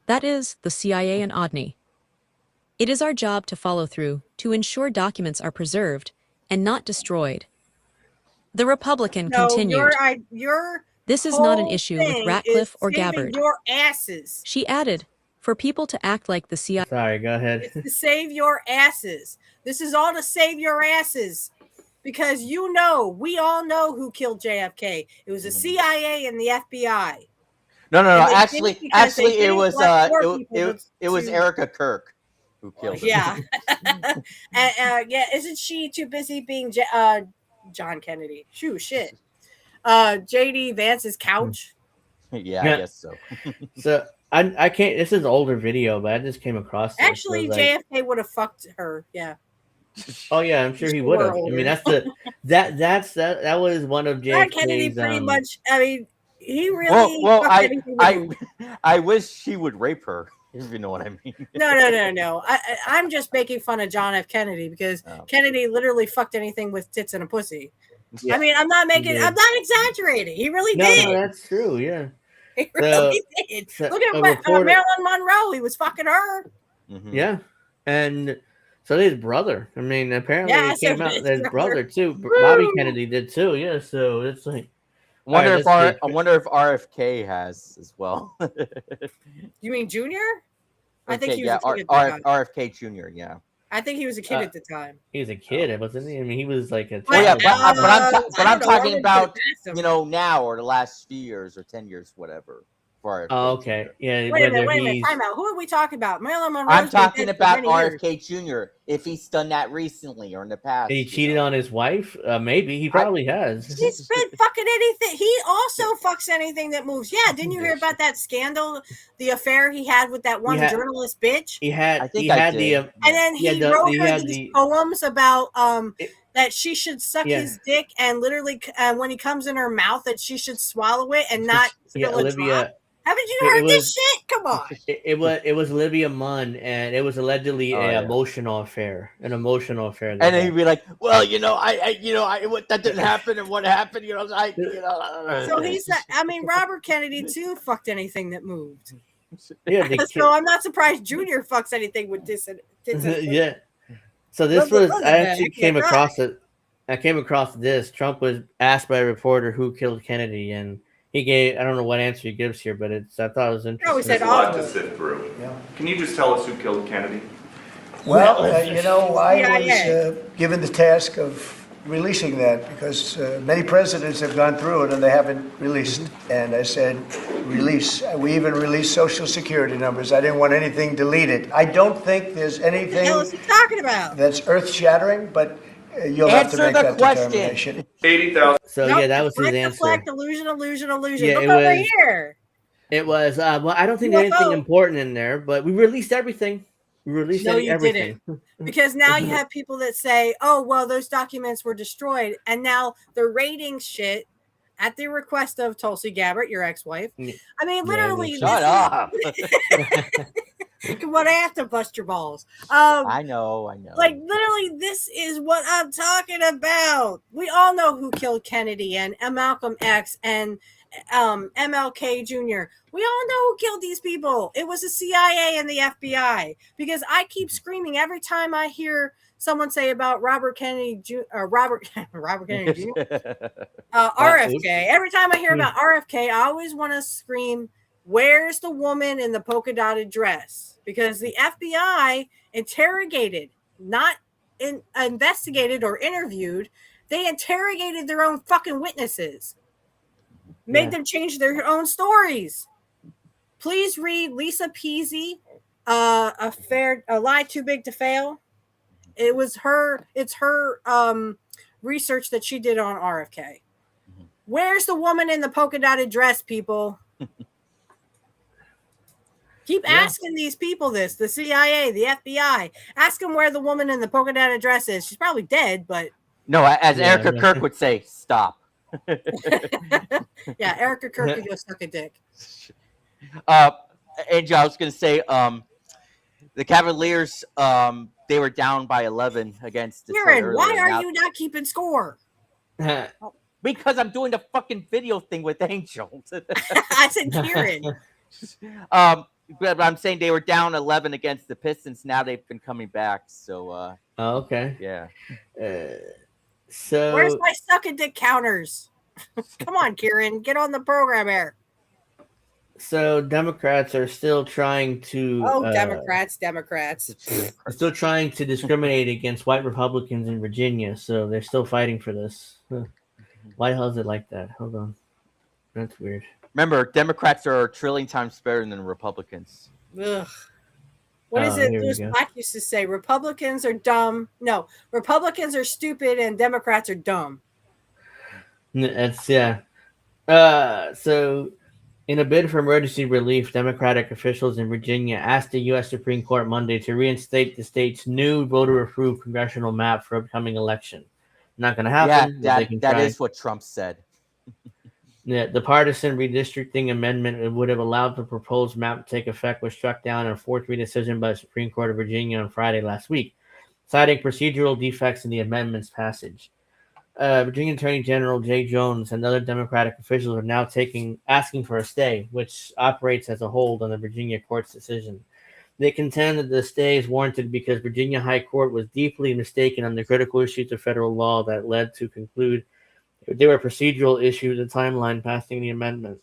That is, the CIA and ODNI. It is our job to follow through to ensure documents are preserved and not destroyed. The Republican continued. This is not an issue with Ratcliffe or Gabbard. Your asses. She added, for people to act like the CIA. Sorry, go ahead. It's to save your asses. This is all to save your asses. Because we all know who killed JFK. It was the CIA and the FBI. No. Actually, it was Erica Kirk who killed him. Yeah. Isn't she too busy being John Kennedy? Shit. JD Vance's couch. Yeah, I guess so. So I can't. This is an older video, but I just came across this. Actually, JFK would have fucked her. Yeah. Oh yeah, I'm sure he would have. I mean, that's that was one of JFK's. John Kennedy pretty much. I mean, he really. Well, fucked anything that moved. I wish she would rape her. If you know what I mean. No. I'm just making fun of John F. Kennedy because Kennedy literally fucked anything with tits and a pussy. Yeah. I mean, I'm not exaggerating. He really did. No, that's true. Yeah. He really did. Look at Marilyn Monroe. He was fucking her. Mm-hmm. Yeah, and so did his brother. I mean, apparently Yeah, it came so out his that his brother. brother too. Bobby Kennedy did too. Yeah, so it's like. I wonder if RFK has as well. You mean Junior? I think he was yeah, a kid at the time. RFK Jr. Yeah. I think he was a kid at the time. He was a kid, wasn't he? I mean, he was like a. Oh yeah, but I'm talking about him. now or the last few years or 10 years, whatever. For RFK Oh, okay. Yeah. Wait a minute. Time out. Who are we talking about? Marilyn Monroe. I'm talking about RFK Jr. If he's done that recently or in the past. Did he cheated on his wife? Maybe he probably has. He's been fucking anything. He also fucks anything that moves. Yeah, didn't you hear about that scandal, the affair he had with that one journalist bitch? And then he wrote her these poems about that she should suck his dick and literally when he comes in her mouth that she should swallow it and not spill a drop. Haven't you heard this shit? Come on. It was Olivia Munn, and it was allegedly an emotional affair. An emotional affair. And then he'd be like, "Well, that didn't happen, and what happened, So he's, Robert Kennedy too fucked anything that moved. Yeah. So I'm not surprised Junior fucks anything with this. Yeah. So this I actually came across it. I came across this. Trump was asked by a reporter who killed Kennedy, and he gave, I don't know what answer he gives here, but I thought it was interesting. There's a lot to sift through. Yeah. Can you just tell us who killed Kennedy? Well, I was given the task of releasing that because many presidents have gone through it and they haven't released. And I said, release. We even released Social Security numbers. I didn't want anything deleted. I don't think there's anything what the hell is he talking about? That's earth-shattering, but you'll have to make that determination. 80,000. So yeah, that was his answer. Deflect, illusion. Yeah, Look over here. It was. Well, I don't think there's anything important in there, but we released everything. We released everything. Didn't. Because now you have people that say, "Oh, well, those documents were destroyed," and now they're rating shit at the request of Tulsi Gabbard, your ex-wife. I mean, literally. Shut up. What I have to bust your balls. I know. Like literally, this is what I'm talking about. We all know who killed Kennedy and Malcolm X and MLK Jr. We all know who killed these people. It was the CIA and the FBI. Because I keep screaming every time I hear someone say about Robert Kennedy Jr. Robert Kennedy Jr. RFK. Every time I hear about RFK, I always want to scream, "Where's the woman in the polka dotted dress?" Because the FBI interrogated, not investigated or interviewed. They interrogated their own fucking witnesses. Made them change their own stories. Please read Lisa Peasy, A Lie Too Big to Fail. It's her research that she did on RFK. Where's the woman in the polka dotted dress, people? Keep asking these people this, the CIA, the FBI. Ask them where the woman in the polka dotted dress is. She's probably dead, but... No, as Erica Kirk would say, stop. Yeah, Erica Kirk could go suck a dick. Angel, I was going to say, the Cavaliers, they were down by 11 against Detroit. Kieran, why are you not keeping score? Because I'm doing the fucking video thing with Angel. I said Kieran. But I'm saying they were down 11 against the Pistons. Now they've been coming back. So, okay. Yeah. So where's my suck a dick counters? Come on, Kieran, get on the program here. So Democrats are still trying to. Democrats. Are still trying to discriminate against white Republicans in Virginia. So they're still fighting for this. Why the hell is it like that? Hold on. That's weird. Remember, Democrats are a trillion times better than Republicans. Ugh. What is it Bruce Black used to say? Republicans are dumb. No, Republicans are stupid and Democrats are dumb. That's so in a bid for emergency relief, Democratic officials in Virginia asked the U.S. Supreme Court Monday to reinstate the state's new voter-approved congressional map for upcoming election. Not going to happen. Yeah, that is what Trump said. Yeah, the partisan redistricting amendment would have allowed the proposed map to take effect was struck down in a 4-3 decision by the Supreme Court of Virginia on Friday last week, citing procedural defects in the amendment's passage. Virginia Attorney General Jay Jones and other Democratic officials are now asking for a stay, which operates as a hold on the Virginia court's decision. They contend that the stay is warranted because Virginia High Court was deeply mistaken on the critical issues of federal law that led to conclude there were procedural issues in the timeline passing the amendment.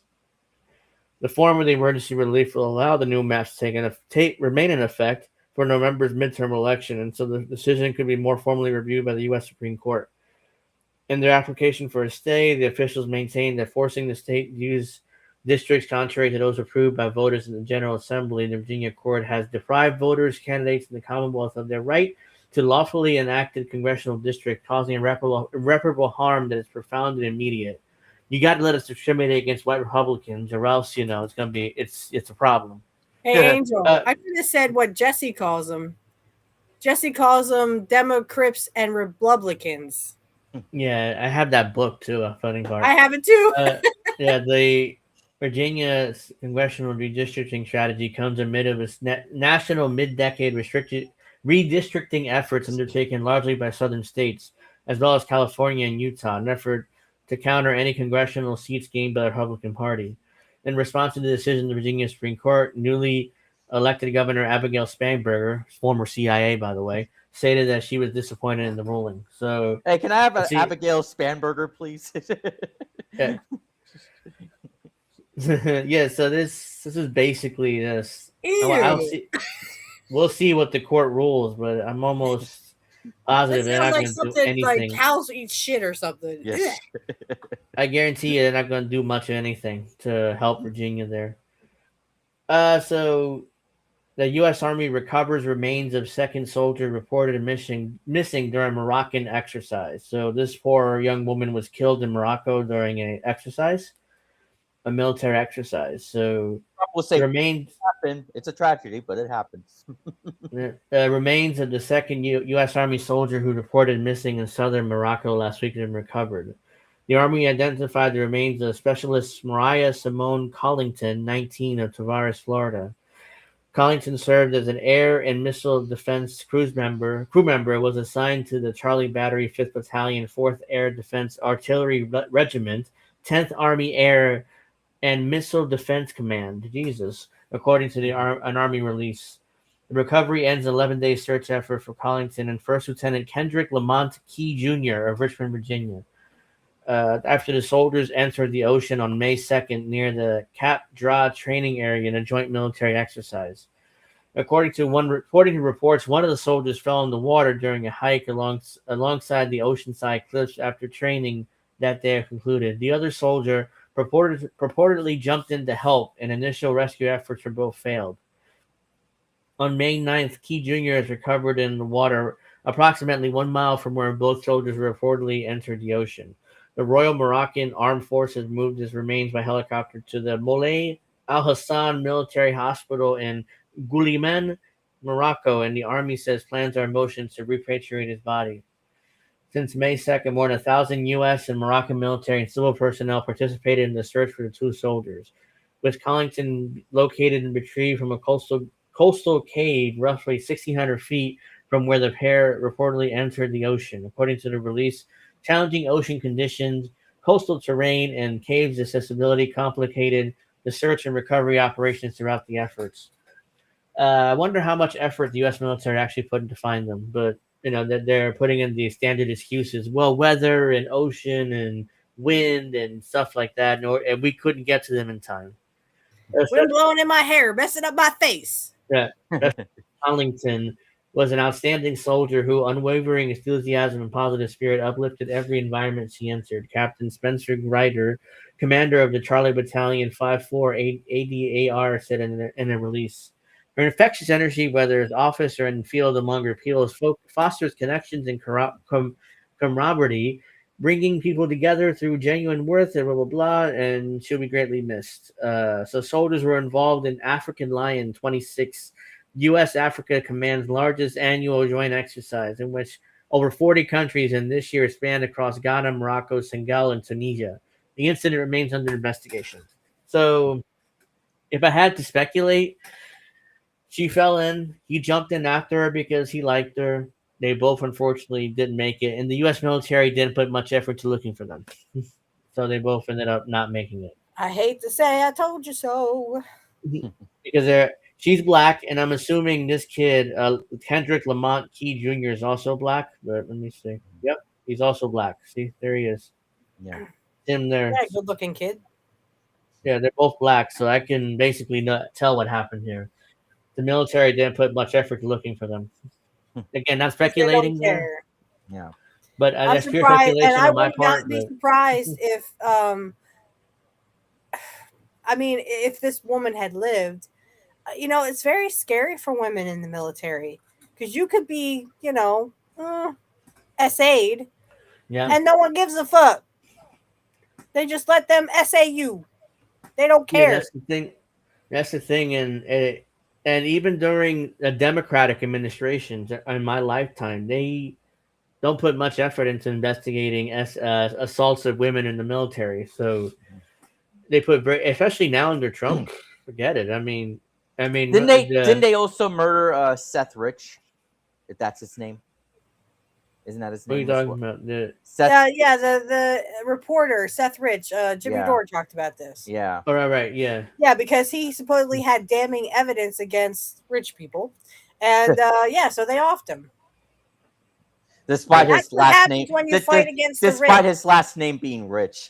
The form of the emergency relief will allow the new maps to remain in effect for November's midterm election, and so the decision could be more formally reviewed by the U.S. Supreme Court. In their application for a stay, the officials maintained that forcing the state to use districts contrary to those approved by voters in the General Assembly in the Virginia court has deprived voters, candidates in the Commonwealth of their right to lawfully enacted congressional district, causing irreparable harm that is profound and immediate. You got to let us discriminate against white Republicans, or else it's gonna be it's a problem. Hey, Angel, I could have said what Jesse calls them. Jesse calls them Democrips and Republicans. Yeah, I have that book too. A funny part. I have it too. Yeah, the Virginia congressional redistricting strategy comes amid of its national mid-decade redistricting efforts undertaken largely by southern states, as well as California and Utah, an effort to counter any congressional seats gained by the Republican Party. In response to the decision of the Virginia Supreme Court, newly elected Governor Abigail Spanberger, former CIA, by the way, stated that she was disappointed in the ruling. So, hey, can I have an Abigail Spanberger, please? Yeah. Yeah, so this is basically this. We'll see what the court rules, but I'm almost positive they're not like going to do something anything. like cows eat shit or something. Yes. I guarantee you they're not going to do much of anything to help Virginia there. So the U.S. Army recovers remains of second soldier reported missing during Moroccan exercise. So this poor young woman was killed in Morocco during a military exercise. So we'll say remains happen. It's a tragedy, but it happens. Remains of the second U.S. Army soldier who reported missing in southern Morocco last week have been recovered. The Army identified the remains of Specialist Mariah Simone Collington, 19, of Tavares, Florida. Collington served as an air and missile defense crew member, was assigned to the Charlie Battery 5th Battalion, 4th Air Defense Artillery Regiment, 10th Army Air and Missile Defense Command, according to an Army release. The recovery ends an 11-day search effort for Collington and First Lieutenant Kendrick Lamont Key Jr. of Richmond, Virginia. After the soldiers entered the ocean on May 2nd near the Cap Dra training area in a joint military exercise. According to reports, one of the soldiers fell in the water during a hike alongside the oceanside cliffs after training that day concluded. The other soldier purportedly jumped in to help, and initial rescue efforts for both failed. On May 9th, Key Jr. is recovered in the water approximately 1 mile from where both soldiers reportedly entered the ocean. The Royal Moroccan Armed Forces moved his remains by helicopter to the Moulay Al Hassan Military Hospital in Guliman, Morocco, and the Army says plans are in motion to repatriate his body. Since May 2nd, more than 1,000 U.S. and Moroccan military and civil personnel participated in the search for the two soldiers, with Collington located and retrieved from a coastal cave roughly 1,600 feet from where the pair reportedly entered the ocean. According to the release, challenging ocean conditions, coastal terrain, and caves accessibility complicated the search and recovery operations throughout the efforts. I wonder how much effort the U.S. military actually put into find them, but that they're putting in the standard excuses, well, weather and ocean and wind and stuff like that, and we couldn't get to them in time. Wind blowing in my hair, messing up my face. Yeah, Collington was an outstanding soldier who unwavering enthusiasm and positive spirit uplifted every environment she entered. Captain Spencer Grider, commander of the Charlie Battalion 5-4 ADAR, said in a release. Her infectious energy, whether as office or in field among her peers, fosters connections and camaraderie, bringing people together through genuine worth and blah, blah, blah, and she'll be greatly missed. So soldiers were involved in African Lion 26, U.S. Africa Command's largest annual joint exercise, in which over 40 countries in this year spanned across Ghana, Morocco, Senegal, and Tunisia. The incident remains under investigation. So, if I had to speculate, she fell in. He jumped in after her because he liked her. They both unfortunately didn't make it, and the U.S. military didn't put much effort to looking for them. So they both ended up not making it. I hate to say I told you so. Because she's black, and I'm assuming this kid, Kendrick Lamont Key Jr., is also black. But let me see. Yep, he's also black. See, there he is. Yeah, Him there. Yeah, good looking kid. Yeah, they're both black, so I can basically not tell what happened here. The military didn't put much effort to looking for them. Again, not speculating They don't there. care. Yeah, But I'm that's pure surprised, and speculation I on my would part. not be But surprised if, I mean, if this woman had lived. It's very scary for women in the military because you could be, SA'd, yeah, and no one gives a fuck. They just let them SA you. They don't yeah, care. that's the thing. That's the thing, and even during the Democratic administrations in my lifetime, they don't put much effort into investigating assaults of women in the military. So they put especially now under Trump. Forget it. I mean, didn't they also murder Seth Rich? If that's his name, isn't that his what are you name? talking about? Seth. Yeah, the reporter Seth Rich, Jimmy Yeah. Dore talked about this. Yeah. Oh, right, yeah. Yeah, because he supposedly had damning evidence against rich people, and so they offed him. Despite That's his what last happens name, when you fight against the despite rich. his last name being Rich.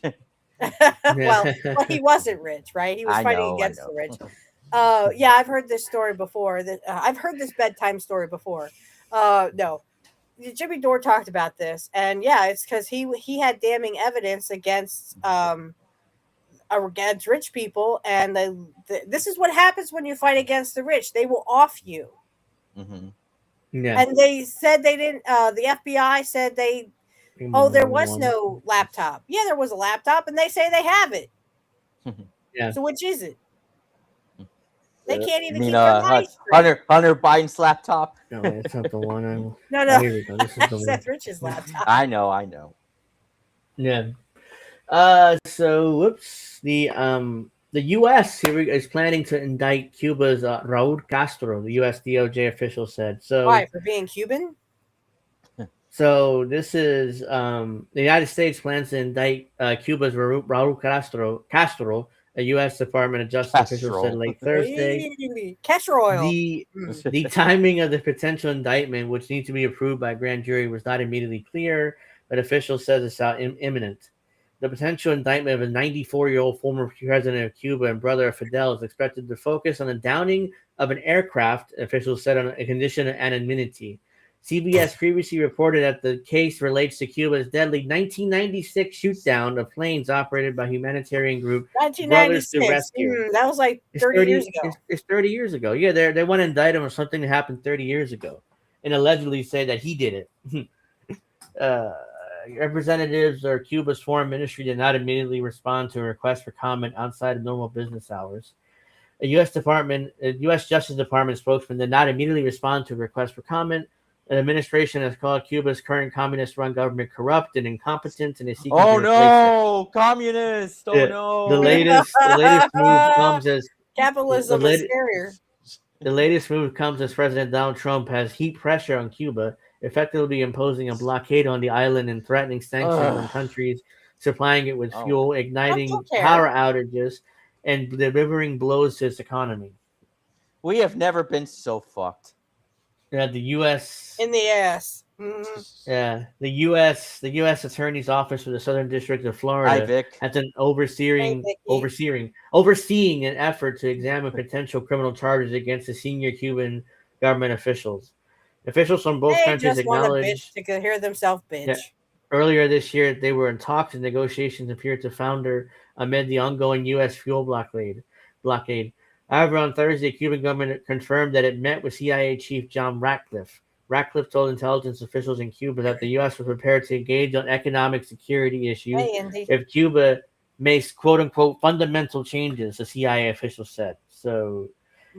well, he wasn't rich, right? He was I fighting know, against I the know. rich. Yeah, I've heard this story before. I've heard this bedtime story before. No, Jimmy Dore talked about this, and yeah, it's because he had damning evidence against rich people, and this is what happens when you fight against the rich. They will off you. Mm-hmm. Yeah. And they said they didn't. The FBI said there was no laptop. Yeah, there was a laptop, and they say they have it. Yeah. So which is it? They can't even You mean keep their lives straight. Hunter Biden's laptop? No, it's not the one. No. Oh, here we go. This is the That's one. Seth Rich's laptop. I know. Yeah. So whoops. The U.S. is planning to indict Cuba's Raúl Castro. The U.S. DOJ official said. So Why, for being Cuban? So this is the United States plans to indict Cuba's Raúl Castro. A U.S. Department of Justice official said late Thursday. Castor oil. The timing of the potential indictment, which needs to be approved by a grand jury, was not immediately clear, but officials says it's imminent. The potential indictment of a 94-year-old former president of Cuba and brother of Fidel is expected to focus on the downing of an aircraft, officials said, on a condition of anonymity. CBS previously reported that the case relates to Cuba's deadly 1996 shoot-down of planes operated by humanitarian group Brothers to 1996. Rescue. That was like 30 years ago. It's 30 years ago. Yeah, they want to indict him for something that happened 30 years ago and allegedly say that he did it. Representatives or Cuba's foreign ministry did not immediately respond to a request for comment outside of normal business hours. A U.S. Justice Department spokesman did not immediately respond to a request for comment. The administration has called Cuba's current communist-run government corrupt and incompetent, and is seeking to replace it. Communist! Oh no! The latest move comes as capitalism is scarier. The latest move comes as President Donald Trump has heaped pressure on Cuba, effectively imposing a blockade on the island and threatening sanctions on countries supplying it with fuel, igniting power outages, and delivering blows to its economy. We have never been so fucked. Yeah, the U.S. in the ass. Mm-hmm. Yeah, the U.S. Attorney's Office for the Southern District of Florida has been overseeing an effort to examine potential criminal charges against the senior Cuban government officials. Officials from both countries acknowledged to hear themselves bitch. Yeah, earlier this year, they were in talks and negotiations appeared to founder amid the ongoing U.S. fuel blockade. However, on Thursday, the Cuban government confirmed that it met with CIA Chief John Ratcliffe. Ratcliffe told intelligence officials in Cuba that the U.S. was prepared to engage on economic security issues if Cuba makes quote-unquote fundamental changes, the CIA official said. So,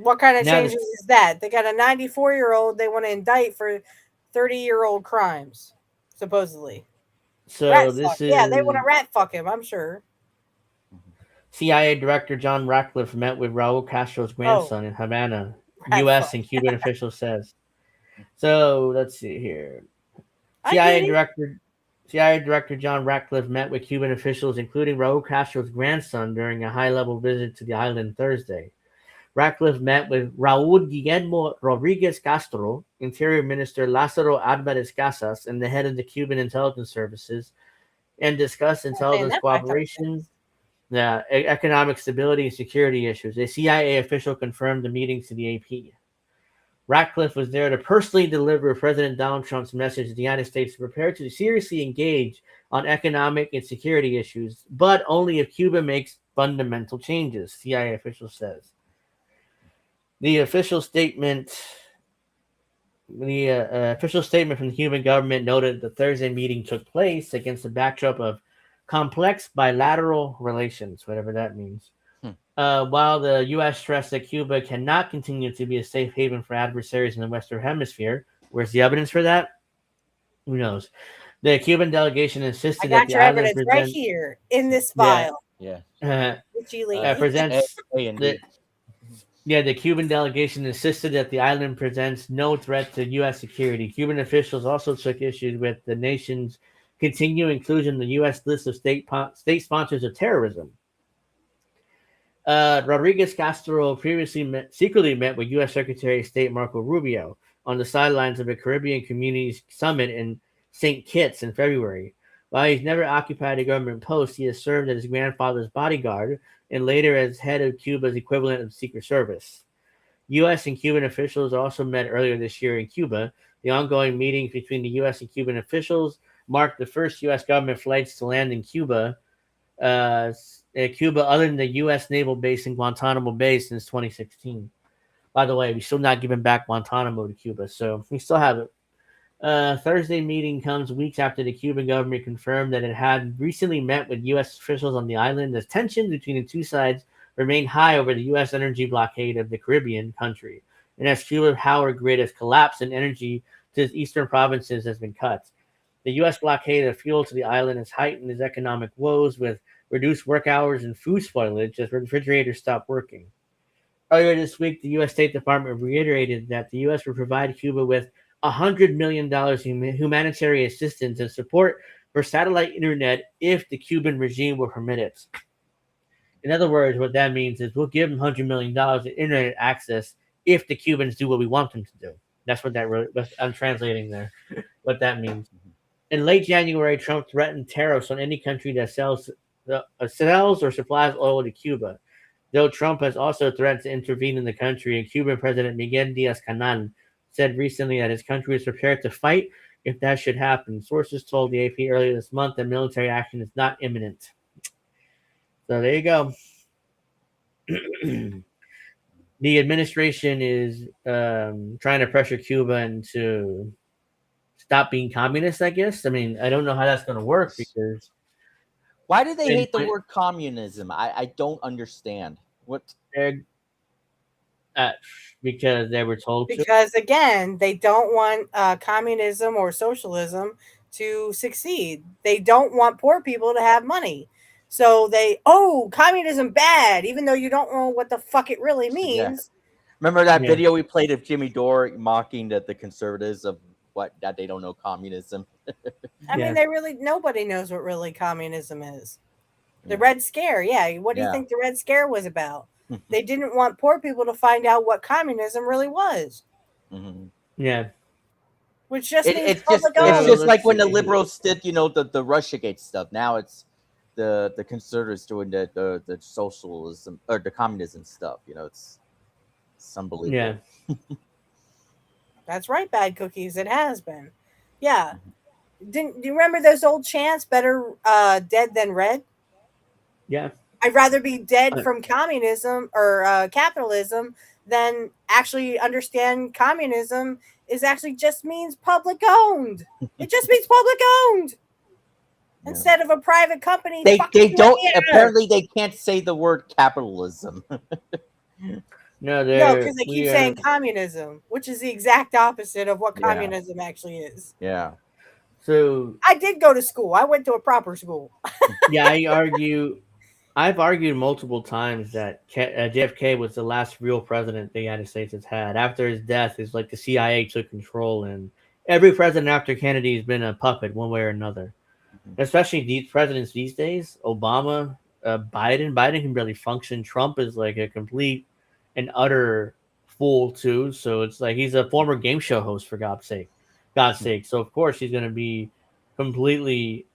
what kind of changes is that? They got a 94-year-old they want to indict for 30-year-old crimes, supposedly. So this is... Yeah, they want to rat fuck him, I'm sure. CIA Director John Ratcliffe met with Raul Castro's grandson in Havana, U.S. and Cuban official says. So let's see here. CIA Director John Ratcliffe met with Cuban officials, including Raul Castro's grandson, during a high-level visit to the island Thursday. Ratcliffe met with Raul Guillermo Rodriguez Castro, Interior Minister Lázaro Álvarez Casas, and the head of the Cuban intelligence services, and discussed intelligence cooperation, economic stability, and security issues. A CIA official confirmed the meeting to the AP. Ratcliffe was there to personally deliver President Donald Trump's message to the United States to prepare to seriously engage on economic and security issues, but only if Cuba makes fundamental changes, CIA official says. The official statement from the Cuban government noted the Thursday meeting took place against the backdrop of complex bilateral relations, whatever that means. While the U.S. stressed that Cuba cannot continue to be a safe haven for adversaries in the Western Hemisphere, where's the evidence for that? Who knows? The Cuban delegation insisted that the your island evidence right here in this file. Witchy lady. The Cuban delegation insisted that the island presents no threat to U.S. security. Cuban officials also took issue with the nation's continued inclusion in the U.S. list of state sponsors of terrorism. Rodriguez Castro previously secretly met with U.S. Secretary of State Marco Rubio on the sidelines of a Caribbean Communities Summit in St. Kitts in February. While he's never occupied a government post, he has served as his grandfather's bodyguard and later as head of Cuba's equivalent of the Secret Service. U.S. and Cuban officials also met earlier this year in Cuba. The ongoing meetings between the U.S. and Cuban officials marked the first U.S. government flights to land in Cuba, other than the U.S. naval base in Guantanamo Bay since 2016. By the way, we still not giving back Guantanamo to Cuba, so we still have it. Thursday meeting comes weeks after the Cuban government confirmed that it had recently met with U.S. officials on the island as tensions between the two sides remain high over the U.S. energy blockade of the Caribbean country, and as Cuba's power grid has collapsed and energy to its eastern provinces has been cut. The U.S. blockade of fuel to the island has heightened its economic woes with reduced work hours and food spoilage as refrigerators stop working. Earlier this week, the U.S. State Department reiterated that the U.S. would provide Cuba with $100 million in humanitarian assistance and support for satellite internet if the Cuban regime will permit it. In other words, what that means is we'll give them $100 million in internet access if the Cubans do what we want them to do. That's what I'm translating there, what that means. In late January, Trump threatened tariffs on any country that sells or supplies oil to Cuba. Though Trump has also threatened to intervene in the country, and Cuban President Miguel Díaz-Canel said recently that his country is prepared to fight if that should happen. Sources told the AP earlier this month that military action is not imminent. So there you go. The administration is trying to pressure Cuba into stop being communist, I guess. I mean, I don't know how that's going to work because... Why do they hate the word communism? I don't understand. What? Because they were told to. Because again, they don't want communism or socialism to succeed. They don't want poor people to have money. So communism bad, even though you don't know what the fuck it really means. Yeah. Remember that video we played of Jimmy Dore mocking the conservatives of that they don't know communism. I mean, nobody knows what really communism is. The Red Scare, What do you think the Red Scare was about? They didn't want poor people to find out what communism really was. Yeah. Which just means it's just like when the liberals did, the Russiagate stuff. Now it's the conservatives doing the socialism or the communism stuff. It's unbelievable. Yeah. That's right, bad cookies. It has been. Yeah. Do you remember those old chants? Better dead than red? Yeah. I'd rather be dead from communism or capitalism than actually understand communism is actually just means public owned. It just means public owned. Instead of a private company. They don't apparently they can't say the word capitalism. No, because they keep saying communism, which is the exact opposite of what communism actually is. Yeah. So I did go to school. I went to a proper school. I argue I've argued multiple times that JFK was the last real president the United States has had. After his death, it's like the CIA took control, and every president after Kennedy has been a puppet one way or another. Especially these presidents these days, Obama, Biden. Biden can barely function. Trump is like a complete and utter fool too. So it's like he's a former game show host, for God's sake. So of course he's going to be completely,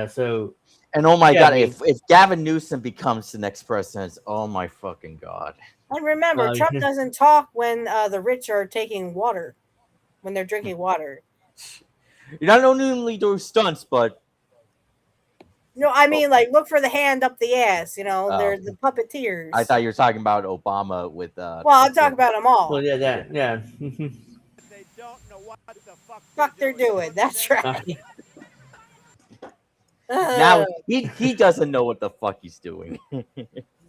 so. And oh my Yeah, God, I mean- if Gavin Newsom becomes the next president, oh my fucking God. And remember, Trump doesn't talk when the rich are taking water, when they're drinking water. You don't only do stunts, but No, I mean, like, look for the hand up the ass. They're the puppeteers. I thought you were talking about Obama with. Well, I'm talking about them all. Well, yeah. Fuck, they're doing. That's right. Now he doesn't know what the fuck he's doing.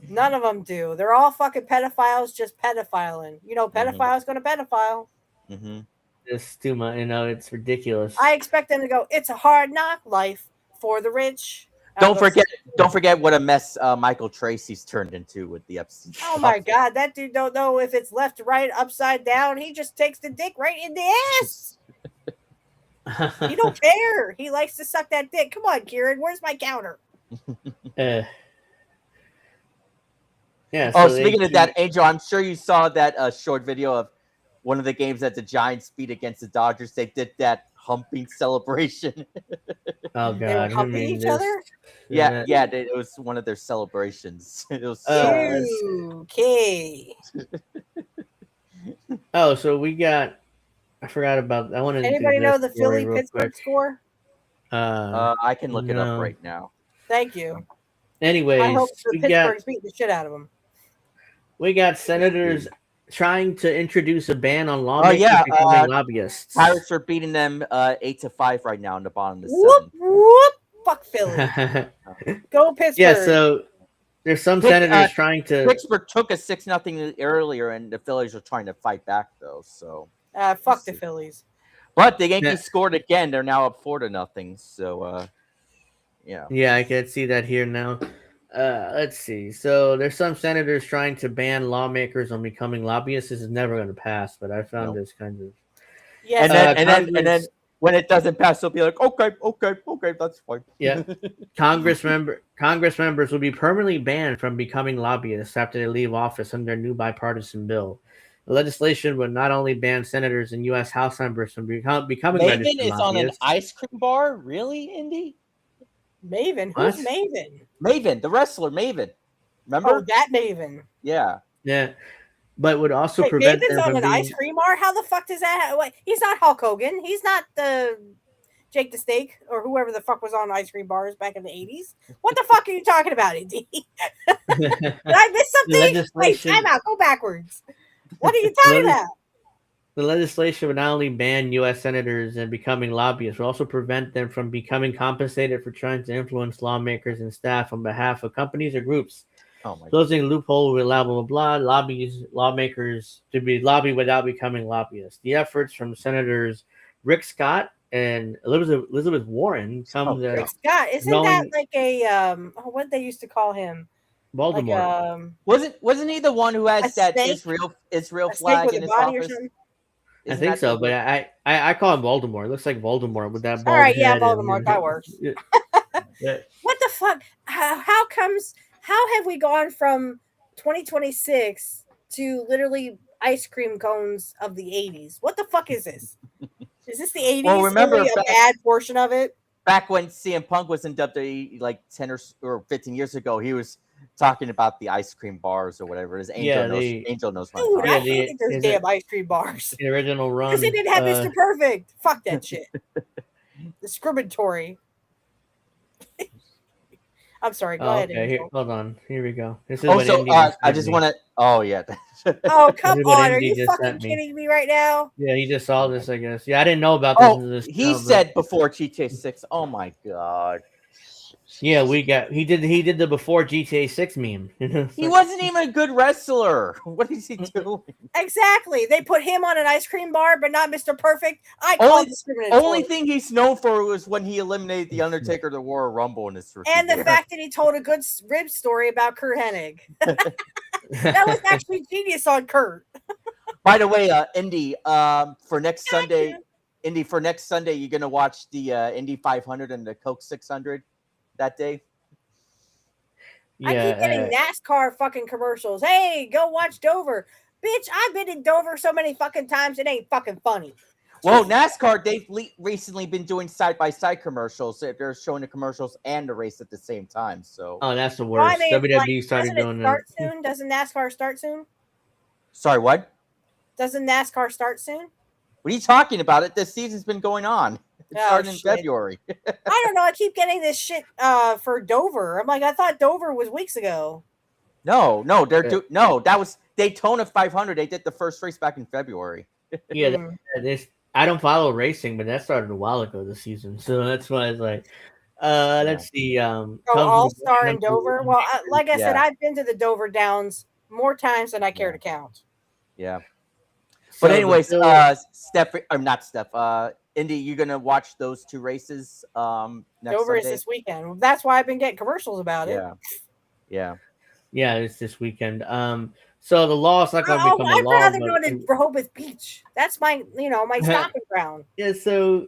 None of them do. They're all fucking pedophiles, just pedophiling. Pedophile's going to pedophile. Mm-hmm. It's too much. It's ridiculous. I expect them to go. It's a hard knock life for the rich. Don't forget what a mess Michael Tracy's turned into with the Epstein. Oh my God, that dude don't know if it's left, right, upside down. He just takes the dick right in the ass. He don't care. He likes to suck that dick. Come on, Kieran. Where's my counter? Yeah. Oh, speaking of that, Angel, I'm sure you saw that short video of one of the games that the Giants beat against the Dodgers. They did that humping celebration. Oh They were God, humping each other? Yeah, it was one of their celebrations. It was okay. Oh, so we got. I forgot about. I wanted. Anybody to do know this the story Philly real Pittsburgh quick. score? I can look it up No. right now. Thank you. Anyways, I hope we Pittsburgh's beating the shit out of them. We got senators trying to introduce a ban on lawmakers becoming lobbyists. Pirates are beating them 8-5 right now in the bottom of the Whoop whoop! Fuck Philly. Go Pittsburgh. Yeah, so there's some senators trying to. Pittsburgh took a 6-0 earlier, and the Phillies are trying to fight back though. So fuck the Phillies. But the Yankees scored again. They're now up 4-0. So yeah. Yeah, I can see that here now. Let's see. So there's some senators trying to ban lawmakers on becoming lobbyists. This is never going to pass, but I found this kind of. Yeah, and then when it doesn't pass, they'll be like, okay, that's fine. Yeah, Congress members will be permanently banned from becoming lobbyists after they leave office under a new bipartisan bill. The legislation would not only ban senators and U.S. House members from becoming Maven registered is on an lobbyists. ice cream bar, really, Indy? Maven, What? who's Maven? Maven, the wrestler, Maven. Remember? Oh, that Maven. Yeah. Yeah, but would also Wait, prevent Maven's them on from an being. ice cream bar? How the fuck does that? Wait, he's not Hulk Hogan. He's not the Jake the Snake or whoever the fuck was on ice cream bars back in the 80s. What the fuck are you talking about, Indy? Did I miss something? Wait, Legislation- time out. Go backwards. What are you talking about? The legislation would not only ban U.S. senators and becoming lobbyists, but also prevent them from becoming compensated for trying to influence lawmakers and staff on behalf of companies or groups. Oh my Closing a loophole will allow blah, blah, blah, lawmakers to be lobbied without becoming lobbyists. The efforts from Senators Rick Scott and Elizabeth Warren come to Rick Scott, isn't that like a what they used to call him? Baltimore. Like, wasn't he the one who has that snake? Israel a snake flag with in a his body or office? something? I think so, but I call him Baltimore. It looks like Baltimore with that bald All right, yeah, head Baltimore, and- that works. Yeah. What the fuck? How have we gone from 2026 to literally ice cream cones of the 80s? What the fuck is this? Is this the 80s? Well, remember really a bad portion of it? Back when CM Punk was in WWE like 10 or 15 years ago, he was talking about the ice cream bars or whatever it is. Angel knows what I'm Dude, talking I about. hate those damn ice cream bars. The original run. Because they didn't have Mr. Perfect. Fuck that shit. Discriminatory. I'm sorry. Go ahead. Okay, Angel. hold on. Here we go. This is Oh, what so Indy just I sent just me. want to. Oh yeah. Oh, come This is what on. Are Indy you just fucking sent me. kidding me right now? Yeah, he just saw this, I guess. Yeah, I didn't know about this. Oh, he said before GTA 6. Oh my god. Yeah, he did the before GTA 6 meme. He wasn't even a good wrestler. What is he doing? Exactly. They put him on an ice cream bar, but not Mr. Perfect. I call discriminatory. Only thing he's known for was when he eliminated the Undertaker at the Royal Rumble in his rookie And the year. fact that he told a good rib story about Kurt Hennig. That was actually genius on Kurt. By the way, Indy, for next Sunday, you're gonna watch the Indy 500 and the Coke 600 that day. I keep getting NASCAR fucking commercials. Hey, go watch Dover. Bitch, I've been in Dover so many fucking times, it ain't fucking funny. Well, NASCAR, they've recently been doing side-by-side commercials. They're showing the commercials and the race at the same time. So, oh, that's the worst. WWE started doing that. Soon? Doesn't NASCAR start soon? Sorry, what? Doesn't NASCAR start soon? What are you talking about? This season's been going on. It started in February. I don't know. I keep getting this shit for Dover. I'm like, I thought Dover was weeks ago. No, that was Daytona 500. They did the first race back in February. Yeah, I don't follow racing, but that started a while ago this season. So that's why I was like, let's see. All-Star in Dover. Well, like I said, I've been to the Dover Downs more times than I care to count. Yeah. But anyways, Indy, you're gonna watch those two races next Dover Sunday? is this weekend. That's why I've been getting commercials about it. Yeah. Yeah, it's this weekend. So the law is not going to become a law. I'd rather go to Rehoboth Beach. That's my, my stopping ground. Yeah, so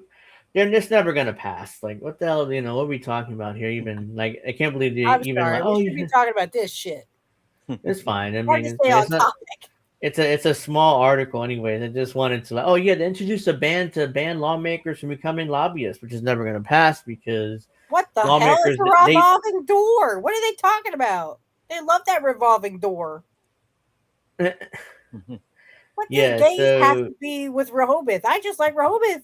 they're just never going to pass. Like, what the hell? What are we talking about here? Even like, I can't believe I'm sorry. We should be talking about this shit. It's fine. I mean, it's a small article anyway. They just wanted to they introduced a ban to ban lawmakers from becoming lobbyists, which is never going to pass because what the hell is a revolving door? What are they talking about? They love that revolving door. What do they have to be with Rehoboth? I just like Rehoboth.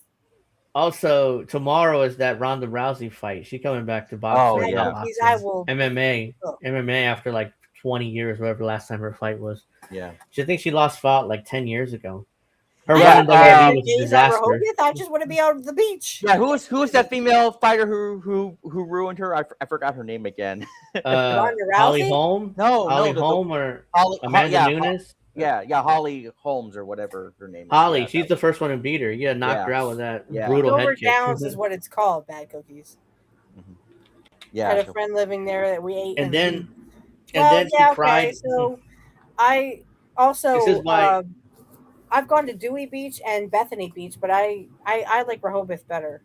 Also, tomorrow is that Ronda Rousey fight. She's coming back to boxing. MMA after like 20 years, whatever the last time her fight was. Yeah. I think she fought like 10 years ago. Her run in WWE was a disaster. I just want to be out of the beach. Yeah, who was that female fighter who ruined her? I forgot her name again. Holly Holm? Holly Holm or Amanda Nunes? Holly Holmes or whatever her name is. Holly, she's the first one to beat her. Yeah, knocked her out with that brutal head kick. Downs is what it's called, Bad Cookies. Yeah. I had a friend living there that we ate. And then she cried. So I also this is why I've gone to Dewey Beach and Bethany Beach, but I like Rehoboth better.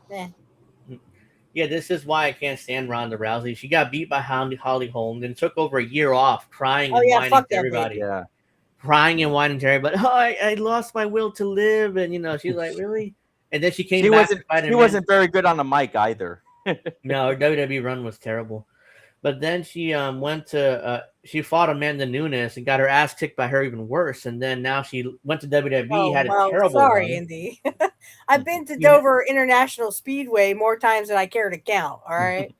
Yeah, this is why I can't stand Ronda Rousey. She got beat by Holly Holm, then took over a year off crying and whining to everybody. Yeah. Crying and whining to everybody. Oh, I lost my will to live. And, she's like, really? And then she came back. She wasn't very good on the mic either. No, her WWE run was terrible. But then she went to she fought Amanda Nunes and got her ass kicked by her even worse. And then now she went to WWE, had a terrible run. Indy. I've been to Dover International Speedway more times than I care to count. All right.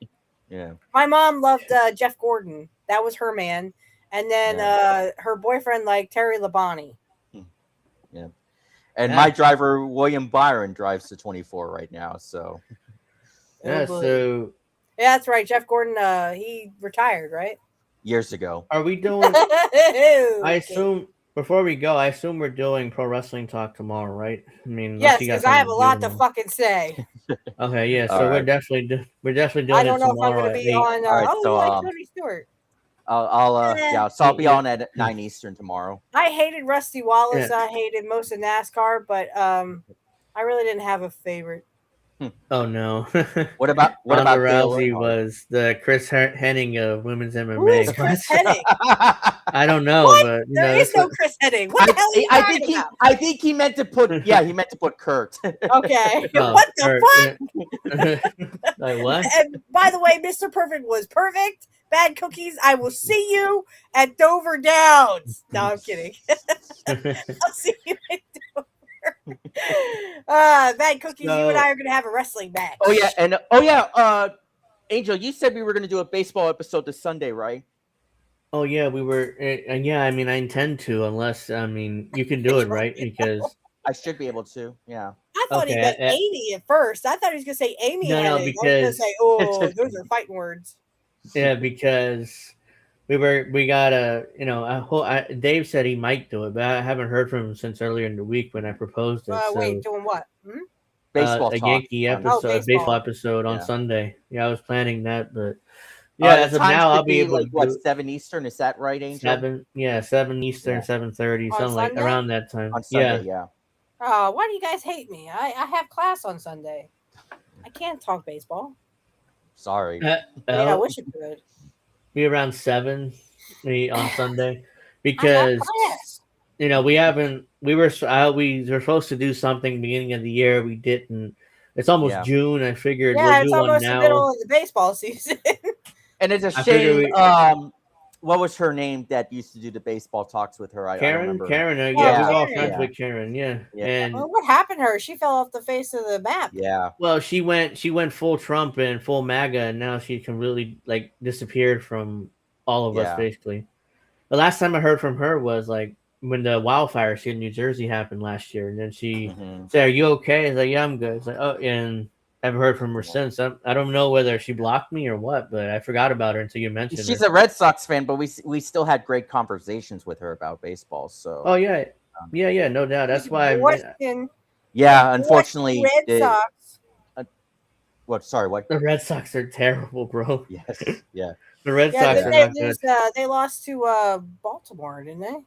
Yeah. My mom loved Jeff Gordon. That was her man. And then her boyfriend liked Terry Labonte. Yeah. And my driver, William Byron, drives the 24 right now. So. Yeah. Yeah, that's right. Jeff Gordon, he retired, right? Years ago. Are we doing? I assume before we go, we're doing pro wrestling talk tomorrow, right? I mean, yes, because I have a lot to fucking say. Okay, yeah. So we're definitely doing it. I don't know if I'm going to be on. Like Tony Stewart. So I'll be on at 9 Eastern tomorrow. I hated Rusty Wallace. I hated most of NASCAR, but I really didn't have a favorite. Oh no! What about Rousey was the Chris Hennig of women's MMA? Who is Chris Hennig? I don't know, what? but there is no Chris Hennig. What the hell are you talking about? I think he meant to put. Yeah, he meant to put Kurt. Okay. What the fuck? Like what? And by the way, Mr. Perfect was perfect. Bad Cookies. I will see you at Dover Downs. No, I'm kidding. I'll see you at Dover. Bad Cookies, you and I are gonna have a wrestling match. Angel, you said we were gonna do a baseball episode this Sunday, right? Oh yeah, we were. Yeah, I mean, I intend to, unless you can do it, right? Because I should be able to. Yeah. I thought he meant Amy at first. I thought he was going to say Amy No, had no, it. I was because going to say, oh, those are fighting words. yeah, because we got Dave said he might do it, but I haven't heard from him since earlier in the week when I proposed it. Wait, doing what? Baseball a talk. Yankee episode, baseball episode on Yeah. Sunday. Yeah, I was planning that, but yeah, as the of time now, should I'll be able like to what, do 7 Eastern? Is that right, Angel? 7 Eastern, 7:30, On something like Sunday? around that time. On Sunday, yeah. Oh, why do you guys hate me? I have class on Sunday. I can't talk baseball. Sorry. I wish it could. Be around 7 on Sunday I have because class. we were supposed to do something beginning of the year. We didn't. It's almost June. I figured Yeah, we'll it's do one almost the now. middle of the baseball season. And it's a I figure shame. What was her name that used to do the baseball talks with her? I don't remember. Karen, Oh, yeah, we're all Karen. friends with Karen, yeah. And Well, what happened to her? She fell off the face of the map. Yeah. well, she went full Trump and full MAGA, and now she completely like disappeared from all of us basically. The last time I heard from her was like when the wildfire in New Jersey happened last year, and then she said, "Are you okay?" I was like, "Yeah, I'm good." It's like, "Oh," and I haven't heard from her since. I don't know whether she blocked me or what, but I forgot about her until you mentioned She's her. a Red Sox fan, but we still had great conversations with her about baseball. So Oh yeah, no doubt. That's why. Yeah, unfortunately, Red Sox. What? Sorry, what? The Red Sox are terrible, bro. Yes, yeah. The Red Sox are not good. They lost to Baltimore, didn't they?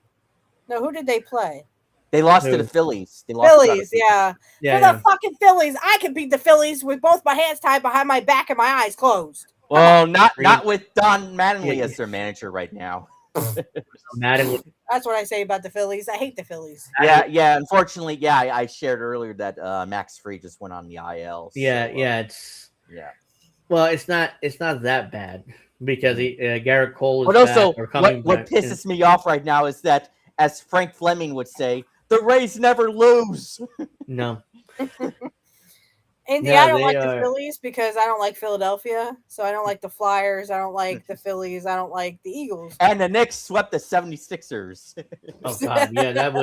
No, who did they play? They lost to the Phillies. They lost Phillies, yeah. For the fucking Phillies, I can beat the Phillies with both my hands tied behind my back and my eyes closed. Well, not with Don Mattingly as their manager right now. Mattingly. That's what I say about the Phillies. I hate the Phillies. Yeah. Unfortunately, I shared earlier that Max Fried just went on the IL. So, it's yeah. Well, it's not that bad because Garrett Cole is But also, back or coming what back. pisses me off right now is that, as Frank Fleming would say, the Rays never lose. No. Indy, I don't like the Phillies because I don't like Philadelphia. So I don't like the Flyers. I don't like the Phillies. I don't like the Eagles. And the Knicks swept the 76ers. Oh God, yeah, that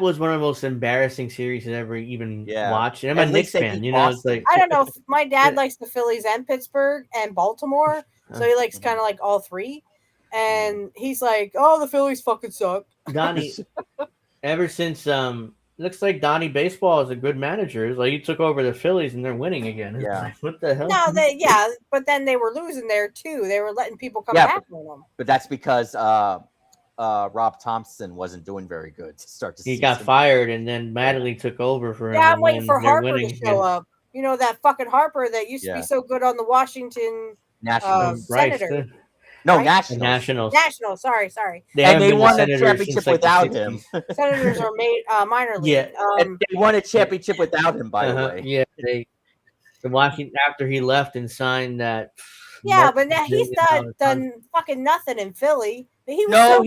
was one of the most embarrassing series I've ever even watched. And I'm a Knicks fan, it's like I don't know. My dad likes the Phillies and Pittsburgh and Baltimore, so he likes kind of like all three. And he's like, "Oh, the Phillies fucking suck." Donnie, ever since looks like Donnie Baseball is a good manager. It's like he took over the Phillies and they're winning again. It's like, what the hell? No, but then they were losing there too. They were letting people come back on them. But that's because Rob Thompson wasn't doing very good to start the season. He got fired, and then Mattingly took over for him. Yeah, I'm waiting for Harper to winning. show up. You know, that fucking Harper that used to be so good on the Washington Senators. No, right? Nationals. Nationals, sorry. And they won a championship without him. Senators are minor league. Yeah, and they won a championship without him, by the way. Yeah, the Washington after he left and signed that. Yeah, but now he's done fucking nothing in Philly. He was No.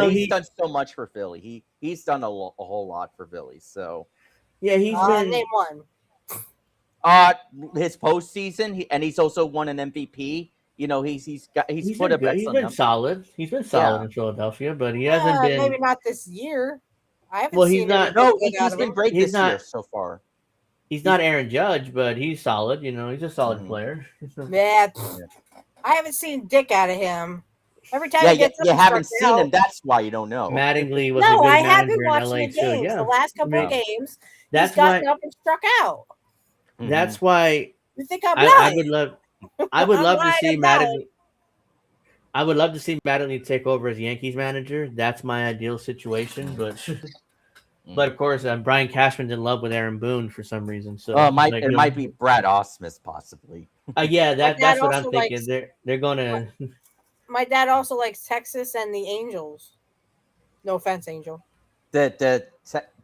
He's done so much for Philly. He's done a whole lot for Philly. So yeah, he's been name one. His postseason, and he's also won an MVP. You know, he's put up. He's been solid. He's been solid in Philadelphia, but he hasn't been. Maybe not this year. I haven't seen. He's not. No, he's been great this year so far. He's not Aaron Judge, but he's solid. You know, he's a solid player. Yeah, I haven't seen dick out of him. Every time he gets up, you haven't seen him. That's why you don't know. Mattingly was a good I manager have been in watching LA the too. games. Yeah. The last couple of games, that's he's gotten up and struck out. That's why you think I'm I would love. I would love to see I'm Mattingly. I would love to see Mattingly take over as Yankees manager. That's my ideal situation, but of course, Brian Cashman's in love with Aaron Boone for some reason. So it might be Brad Ausmus possibly. Yeah, that's what I'm thinking. They're gonna. My dad also likes Texas and the Angels. No offense, Angel. The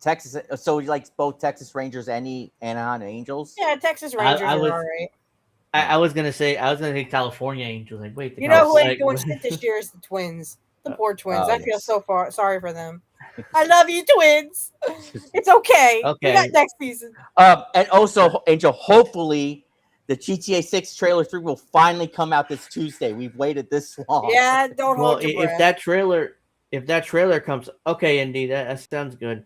Texas. So he likes both Texas Rangers and the Anaheim Angels. Yeah, Texas Rangers are all right. I was gonna say California Angels. Like, wait, you know who ain't doing shit this year is the Twins. The poor Twins. I feel so sorry for them. I love you, Twins. It's okay. We got next season. And also, Angel, hopefully the GTA 6 trailer 3 will finally come out this Tuesday. We've waited this long. Yeah, don't hold your breath. If that trailer comes, okay, Indy, that sounds good.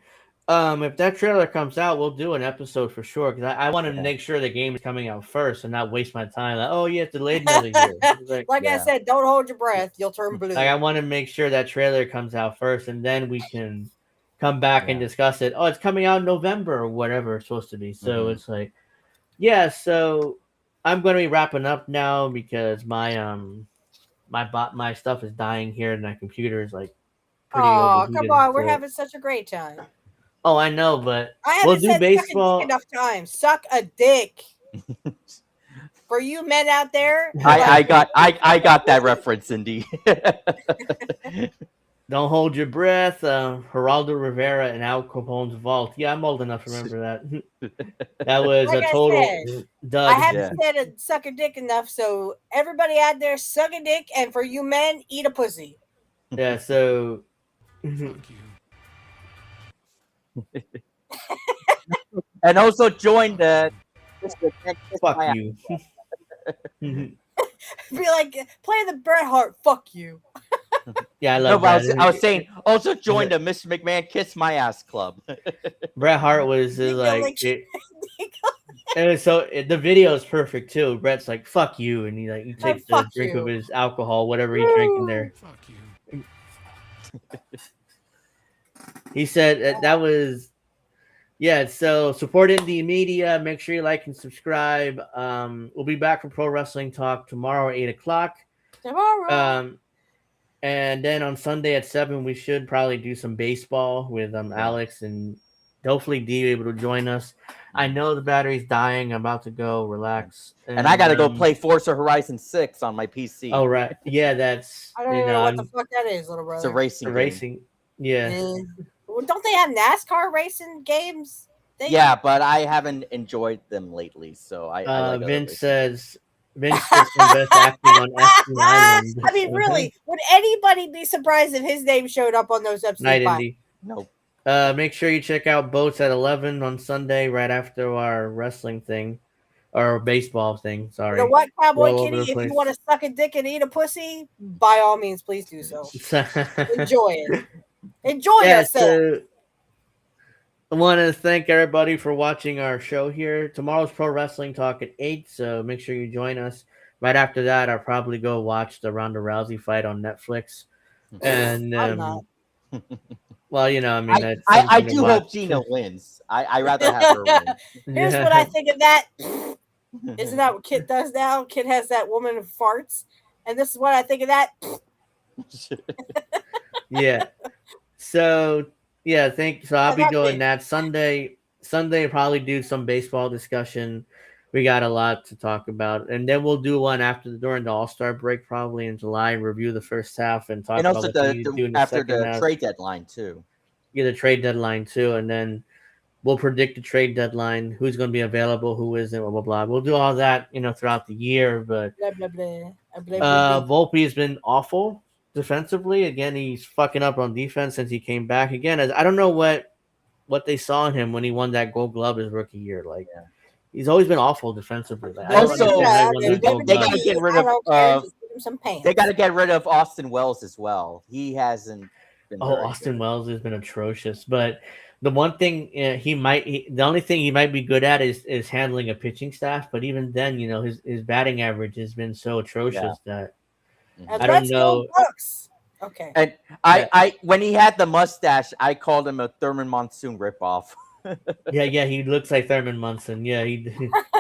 If that trailer comes out, we'll do an episode for sure because I want to make sure the game is coming out first and not waste my time. Like, oh, yeah, it's delayed another year. Like I said, don't hold your breath. You'll turn blue. Like, I want to make sure that trailer comes out first, and then we can come back and discuss it. Oh, it's coming out in November or whatever it's supposed to be. So it's like, yeah. So I'm going to be wrapping up now because my my stuff is dying here, and my computer is like pretty overheated. Come on, we're so- having such a great time. Oh, I know, but I we'll haven't do said baseball. suck a dick enough times. Suck a dick. For you men out there, I got that reference, Indy. Don't hold your breath. Geraldo Rivera and Al Capone's vault. Yeah, I'm old enough to remember that. That was like a I total said, dud. I haven't said a suck a dick enough. So everybody out there, suck a dick, and for you men, eat a pussy. Yeah, so And also join the. Fuck you. Be like, play the Bret Hart. Fuck you. Yeah, I No, love but that. I was saying also join the Mr. McMahon Kiss My Ass Club. Bret Hart was like and the video is perfect too. Bret's like "fuck you," and he takes the fuck drink you. of his alcohol, whatever he's drinking there. Fuck you. He said that was so support indie media. Make sure you like and subscribe. We'll be back for Pro Wrestling Talk tomorrow at 8:00. Tomorrow. And then on Sunday at 7, we should probably do some baseball with Alex and hopefully D able to join us. I know the battery's dying. I'm about to go relax. And I got to go play Forza Horizon 6 on my PC. Oh, right. Yeah, that's... I don't even know what the fuck that is, little brother. It's a racing game. Yeah. Well, don't they have NASCAR racing games? Yeah, but I haven't enjoyed them lately, so I like Vince says... Vince gets the best acting on Aspen Island. I mean, really, would anybody be surprised if his name showed up on those episodes? Night Indy. Nope. Make sure you check out Boats at 11 on Sunday, right after our wrestling thing, or baseball thing. Sorry. You know what, Cowboy All over Kitty? the If place. you want to suck a dick and eat a pussy, by all means, please do so. Enjoy it. Enjoy yourself. So I want to thank everybody for watching our show here. Tomorrow's Pro Wrestling Talk at 8, so make sure you join us. Right after that, I'll probably go watch the Ronda Rousey fight on Netflix. And I'm not. well, you know, I mean, that's I something to do watch. hope Gina wins. I rather have her win. Here's what I think of that. Isn't that what Kit does now? Kit has that woman who farts. And this is what I think of that. Yeah. So yeah, so I'll be that's doing it. that Sunday. Sunday probably do some baseball discussion. We got a lot to talk about, and then we'll do one during the All-Star break, probably in July, and review the first half and talk And about also what we need to do in the after second the half. trade deadline too. Yeah, the trade deadline too, and then we'll predict the trade deadline, who's going to be available, who isn't, blah blah blah. We'll do all that, throughout the year. But Blah, blah, blah. Blah, blah, blah. Volpe has been awful defensively. Again, he's fucking up on defense since he came back. Again, I don't know what they saw in him when he won that Gold Glove his rookie year. Like, he's always been awful defensively. Like, Also, they got to get rid I don't care, of. just give him some pants. They got to get rid of Austin Wells as well. He hasn't been. Oh, Austin Wells has been atrocious. But the one thing the only thing he might be good at is handling a pitching staff. But even then, his batting average has been so atrocious that I don't know. Okay. And I when he had the mustache, I called him a Thurman Monsoon ripoff. Yeah, he looks like Thurman Munson. Yeah, he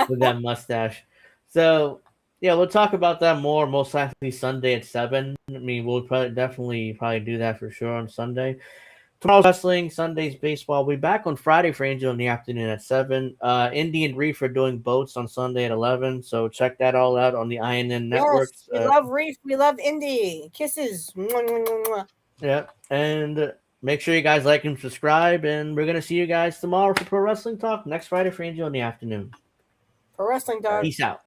with that mustache. So yeah, we'll talk about that more most likely Sunday at 7. I mean, we'll definitely do that for sure on Sunday. Tomorrow's wrestling, Sunday's baseball. We'll be back on Friday for Angel in the afternoon at 7. Indy and Reef are doing boats on Sunday at 11. So check that all out on the INN networks. Yes, we love Reef. We love Indy. Kisses. Mwah, mwah, mwah, mwah. Yeah, and make sure you guys like and subscribe. And we're gonna see you guys tomorrow for Pro Wrestling Talk. Next Friday for Angel in the afternoon. Pro Wrestling Talk. Peace out.